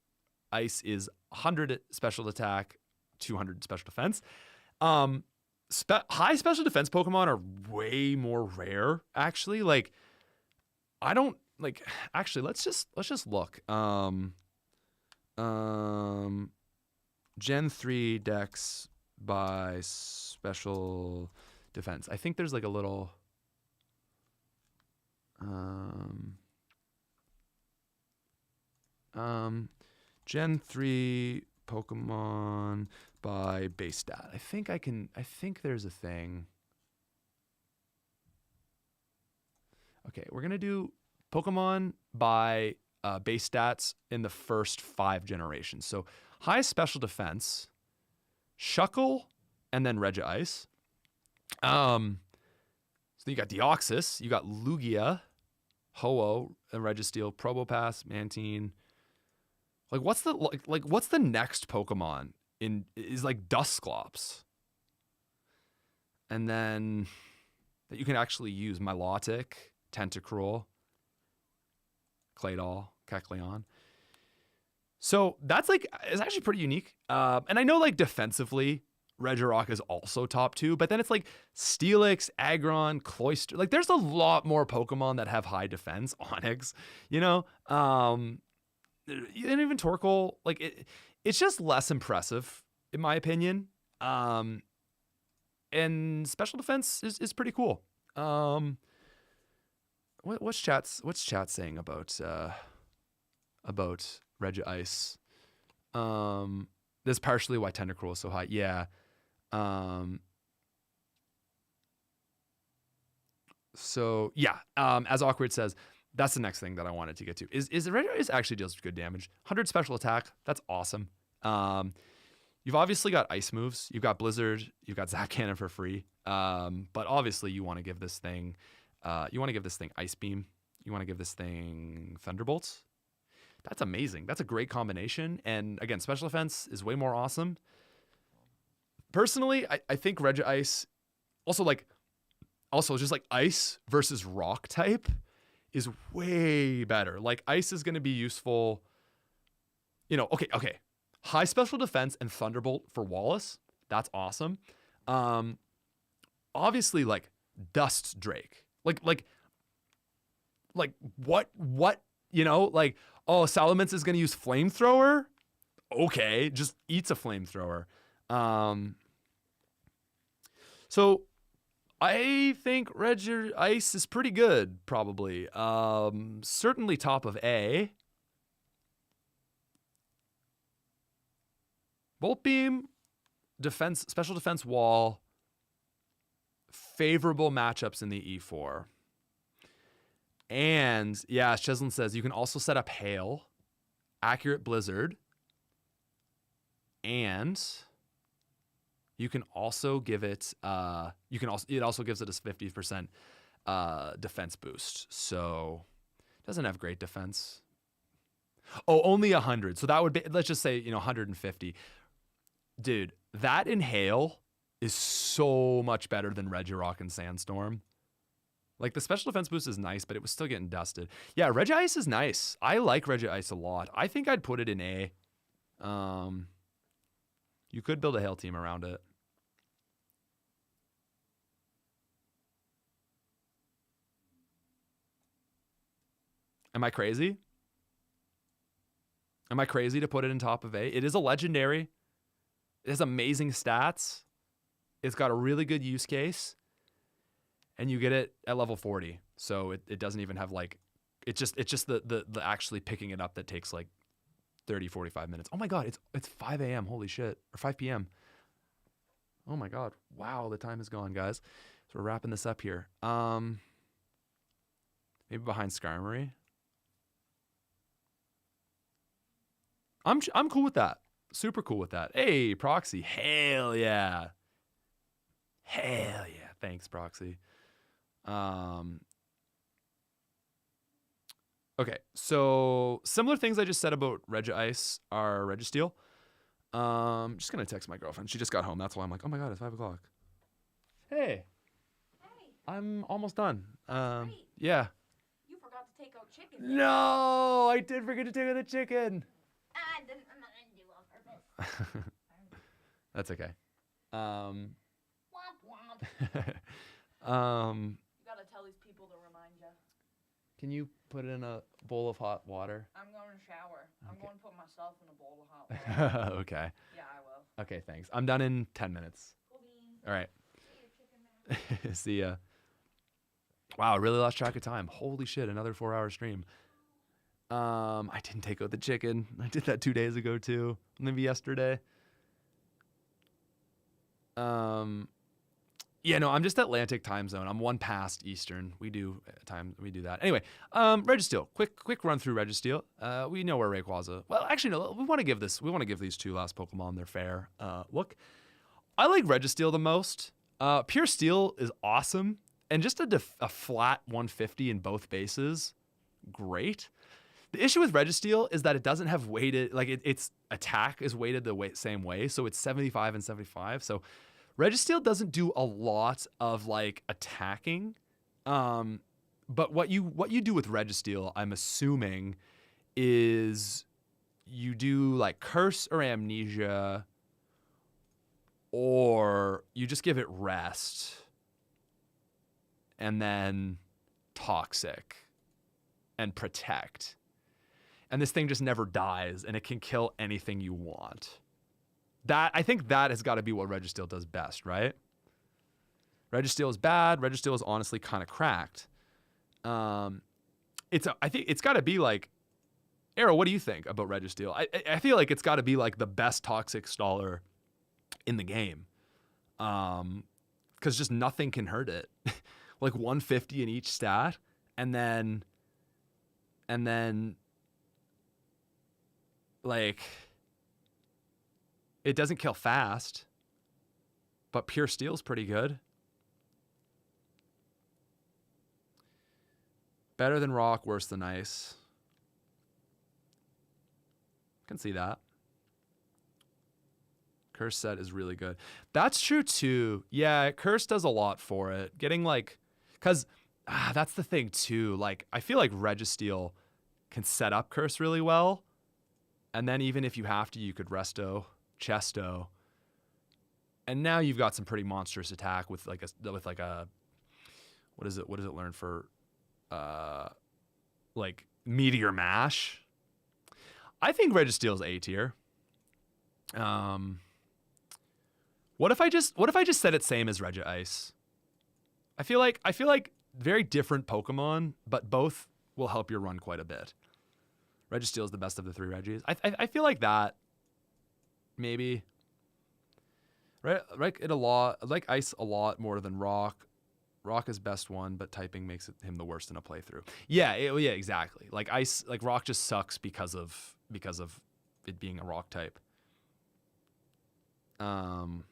Ice is 100 special attack, 200 special defense. High special defense Pokemon are way more rare, actually. Like, I don't like. Actually, let's just look. Gen 3 Dex by special defense. I think there's like a little. Gen 3 Pokemon by base stat. I think there's a thing. Okay, we're gonna do Pokemon by base stats in the first 5 generations. So high special defense, Shuckle, and then Regice. So Then you got Deoxys, you got Lugia, Ho-Oh, and Registeel, Probopass, Mantine. Like what's the next Pokemon is like Dusclops. And then that you can actually use Milotic, Tentacruel, Claydol, Kecleon. So that's like, it's actually pretty unique. And I know like defensively, Regirock is also top 2, but then it's like Steelix, Aggron, Cloyster. Like there's a lot more Pokemon that have high defense. Onix, you know? And even Torkoal, like it's just less impressive in my opinion. And special defense is pretty cool. What's chat saying about Regice? That's partially why Tentacruel is so high. Yeah. So yeah. As Awkward says, that's the next thing that I wanted to get to. Is Regice actually deals good damage. 100 special attack. That's awesome. You've obviously got ice moves. You've got Blizzard. You've got Zap Cannon for free. But obviously you want to give this thing, Ice Beam. You want to give this thing Thunderbolt. That's amazing. That's a great combination. And again, special defense is way more awesome. Personally, I think Regice also just like ice versus rock type is way better. Like ice is going to be useful. You know, okay. High special defense and Thunderbolt for Wallace. That's awesome. Obviously like Dust Drake. Like what, you know, like, oh, Salamence is going to use Flamethrower. Okay. Just eats a Flamethrower. So I think Regice is pretty good, probably. Certainly top of A. Volt Beam, defense, special defense wall, favorable matchups in the E4. And yeah, Cheslin says you can also set up Hail, Accurate Blizzard, and you can also give it it also gives it a 50% defense boost. So it doesn't have great defense. Oh, only 100. So that would be, let's just say, 150. Dude, that in Hail is so much better than Regirock and Sandstorm. Like the special defense boost is nice, but it was still getting dusted. Yeah, Regice is nice. I like Regice a lot. I think I'd put it in A. You could build a Hail team around it. Am I crazy? Am I crazy to put it in top of A? It is a legendary. It has amazing stats. It's got a really good use case. And you get it at level 40. So it doesn't even have like, it's just the actually picking it up that takes like 30, 45 minutes. Oh my God, it's 5 a.m. Holy shit. Or 5 p.m. Oh my God. Wow, the time is gone, guys. So we're wrapping this up here. Maybe behind Skarmory. I'm cool with that. Super cool with that. Hey, Proxy. Hell yeah. Hell yeah. Thanks, Proxy. Okay, so similar things I just said about Regice are Registeel. Just gonna text my girlfriend. She just got home. That's why I'm like, oh my God, it's 5 o'clock. Hey. Hey. I'm almost done. Great. Yeah. You forgot to take out chicken. No, I did forget to take out the chicken. I didn't do on purpose. That's okay. Womp womp. You gotta tell these people to remind you. Can you put it in a bowl of hot water? I'm going to shower. Okay. I'm going to put myself in a bowl of hot water. Okay. Yeah, I will. Okay, thanks. I'm done in 10 minutes. Cool beans. All right. See you, chicken man. See ya. Wow, I really lost track of time. Holy shit, another 4-hour stream. I didn't take out the chicken. I did that 2 days ago too. Maybe yesterday. Yeah, no, I'm just Atlantic time zone. I'm one past Eastern. We do that. Anyway, Registeel. Quick run through Registeel. We know where Rayquaza. Well, actually, no. We want to give these two last Pokemon their fair look. I like Registeel the most. Pure Steel is awesome. And just a flat 150 in both bases, great. The issue with Registeel is that it doesn't have weighted, like its attack is weighted the same way. So it's 75 and 75. So Registeel doesn't do a lot of like attacking. But what you do with Registeel, I'm assuming, is you do like Curse or Amnesia, or you just give it Rest and then Toxic and Protect. And this thing just never dies, and it can kill anything you want. I think that has got to be what Registeel does best, right? Registeel is bad. Registeel is honestly kind of cracked. I think it's got to be like, Arrow, what do you think about Registeel? I feel like it's got to be like the best Toxic Staller in the game. Because just nothing can hurt it. Like 150 in each stat, and then like it doesn't kill fast, but pure steel's pretty good. Better than rock, worse than ice. Can see that. Curse set is really good. That's true too. Yeah, Curse does a lot for it. Getting like, because that's the thing too. Like, I feel like Registeel can set up Curse really well. And then even if you have to, you could Resto, Chesto. And now you've got some pretty monstrous attack with like a what is it learn for like Meteor Mash. I think Registeel's A tier. What if I just said it same as Regice? I feel like very different Pokemon, but both will help your run quite a bit. Registeel is the best of the three Regis. I feel like that maybe. Right, it a lot. I like Ice a lot more than Rock. Rock is best one, but typing makes him the worst in a playthrough. Yeah, yeah, exactly. Like Ice, like Rock just sucks because of it being a Rock type. I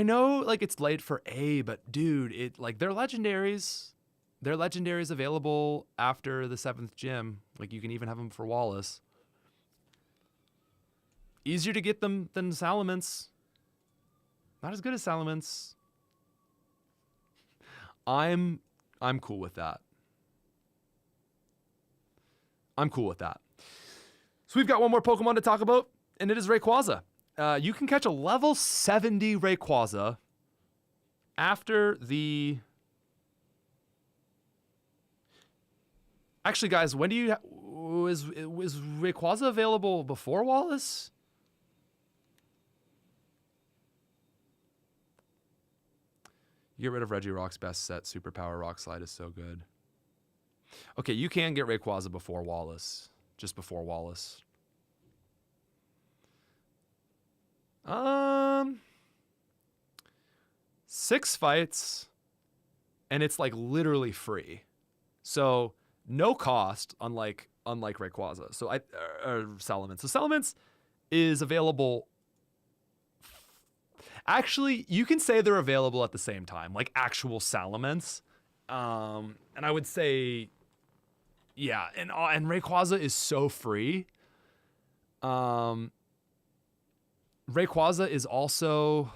know like it's late for A, but dude, it like they're legendaries. They're legendaries available after the 7th gym. Like you can even have them for Wallace. Easier to get them than Salamence. Not as good as Salamence. I'm cool with that. I'm cool with that. So we've got one more Pokemon to talk about, and it is Rayquaza. You can catch a level 70 Rayquaza after the... Actually, guys, when do you... Was Rayquaza available before Wallace? You get rid of Regirock's best set. Superpower Rock Slide is so good. Okay, you can get Rayquaza before Wallace. Just before Wallace. 6 fights, and it's like literally free. So no cost, unlike Rayquaza. So Salamence. So Salamence is available. Actually, you can say they're available at the same time, like actual Salamence. And I would say, yeah, and Rayquaza is so free. Rayquaza is also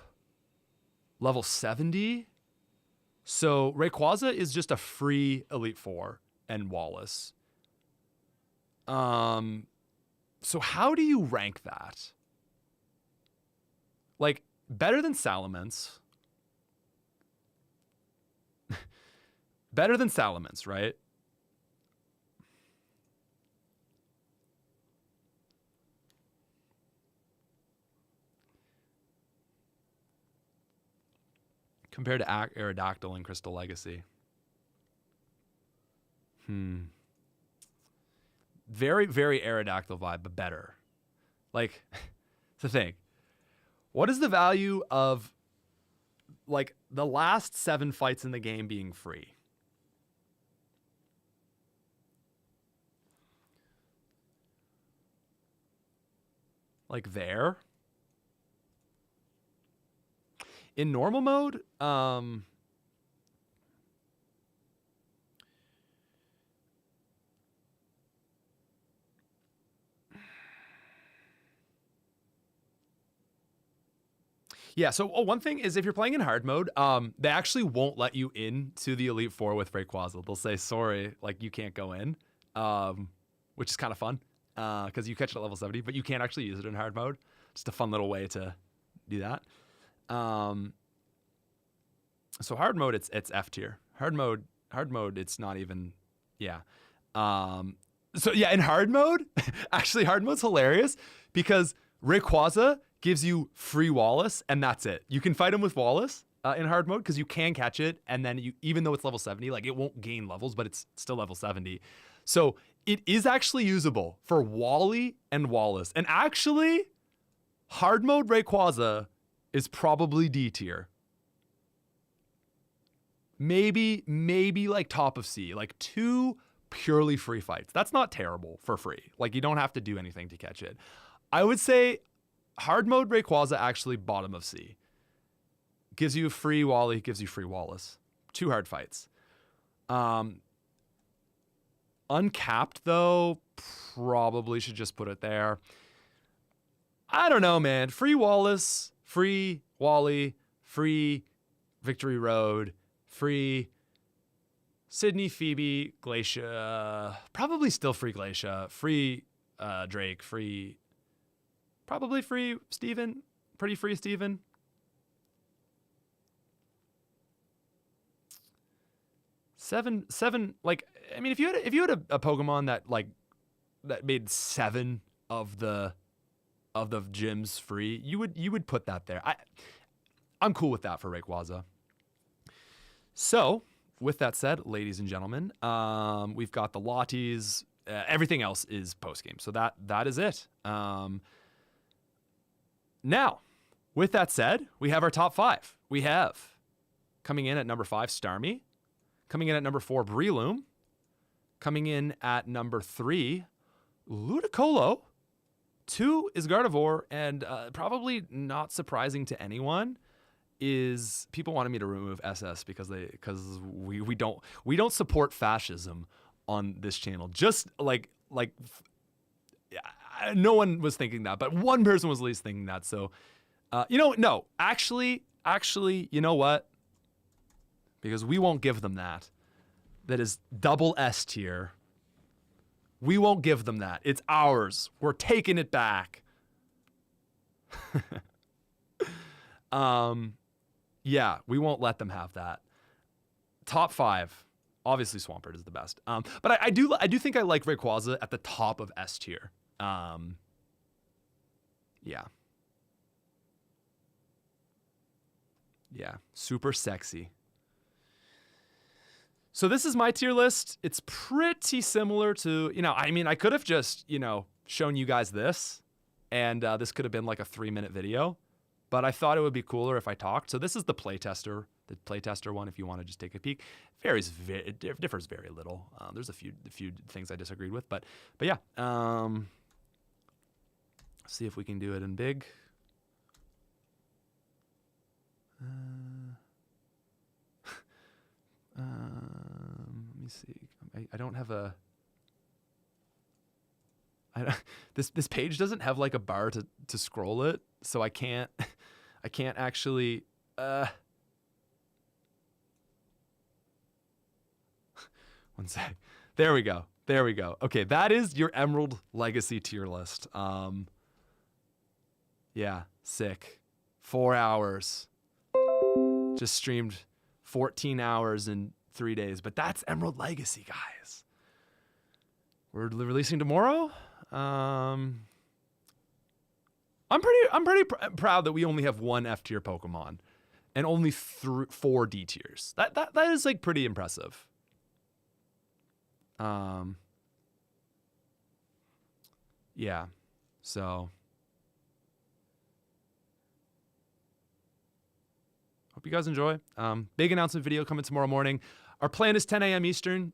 level 70. So Rayquaza is just a free Elite Four and Wallace. So how do you rank that? Like, better than Salamence. Better than Salamence, right? Compared to Aerodactyl and Crystal Legacy. Very, very Aerodactyl vibe, but better. Like, it's the thing. What is the value of, like, the last 7 fights in the game being free? Like, there? In normal mode, Yeah, so one thing is if you're playing in hard mode, they actually won't let you into the Elite Four with Rayquaza. They'll say, sorry, like you can't go in, which is kind of fun because you catch it at level 70, but you can't actually use it in hard mode. Just a fun little way to do that. So hard mode, it's F tier. Hard mode, it's not even, yeah. So yeah, in hard mode, actually hard mode's hilarious because Rayquaza gives you free Wallace and that's it. You can fight him with Wallace in hard mode because you can catch it and then you, even though it's level 70, like it won't gain levels, but it's still level 70. So it is actually usable for Wally and Wallace. And actually, hard mode Rayquaza is probably D tier. Maybe like top of C, like 2 purely free fights. That's not terrible for free. Like you don't have to do anything to catch it. I would say hard mode Rayquaza actually bottom of C. Gives you free Wally, gives you free Wallace. 2 hard fights. Uncapped though, probably should just put it there. I don't know, man. Free Wallace, free Wally, free Victory Road, free Sydney, Phoebe, Glacia, probably still free Glacia, free Drake, free, probably free Steven, pretty free Steven. Seven, like, I mean, if you had a Pokemon that made 7 of the gyms free, you would put that there. I'm cool with that for Rayquaza. So, with that said, ladies and gentlemen, we've got the Lotties. Everything else is post-game. So that is it. Now, with that said, we have our top 5. We have, coming in at number 5, Starmie. Coming in at number 4, Breloom. Coming in at number 3, Ludicolo. 2 is Gardevoir. And probably not surprising to anyone, is people wanted me to remove SS because we don't support fascism on this channel. Just like no one was thinking that, but one person was at least thinking that. So no, actually, you know what? Because we won't give them that. That is double S tier. We won't give them that. It's ours. We're taking it back. Yeah, we won't let them have that. Top 5, obviously Swampert is the best. But I do think I like Rayquaza at the top of S tier. Yeah. Yeah, super sexy. So this is my tier list. It's pretty similar to, I mean, I could have just, shown you guys this, and this could have been like a 3-minute video, but I thought it would be cooler if I talked. So this is the playtester one, if you want to just take a peek. It differs very little. There's a few things I disagreed with, but yeah. See if we can do it in big. Let me see. I don't have a. This page doesn't have like a bar to scroll it, so I can't actually. One sec. There we go. Okay, that is your Emerald Legacy tier list. Yeah, sick. 4 hours. Just streamed 14 hours in 3 days, but that's Emerald Legacy, guys. We're releasing tomorrow. I'm pretty proud that we only have 1 F tier Pokemon and only 4 D tiers. That is like pretty impressive. Yeah. So hope you guys enjoy. Big announcement video coming tomorrow morning. Our plan is 10 a.m. Eastern.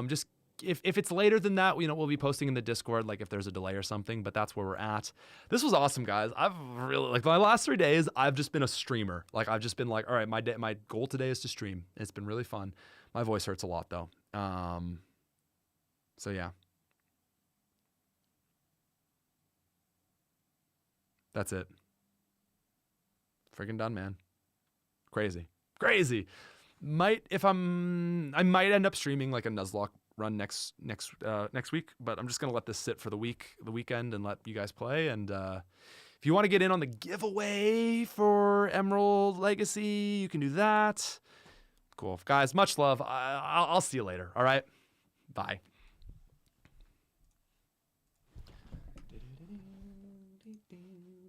Just if it's later than that, we'll be posting in the Discord, like if there's a delay or something, but that's where we're at. This was awesome, guys. I've really, like, my last 3 days, I've just been a streamer. Like, I've just been like, all right, my goal today is to stream. It's been really fun. My voice hurts a lot though. So yeah. That's it. Friggin' done, man. Crazy. Crazy. I might end up streaming like a Nuzlocke run next week, but I'm just gonna let this sit for the weekend, and let you guys play. And if you want to get in on the giveaway for Emerald Legacy, you can do that. Cool, guys. Much love. I'll see you later. All right. Bye.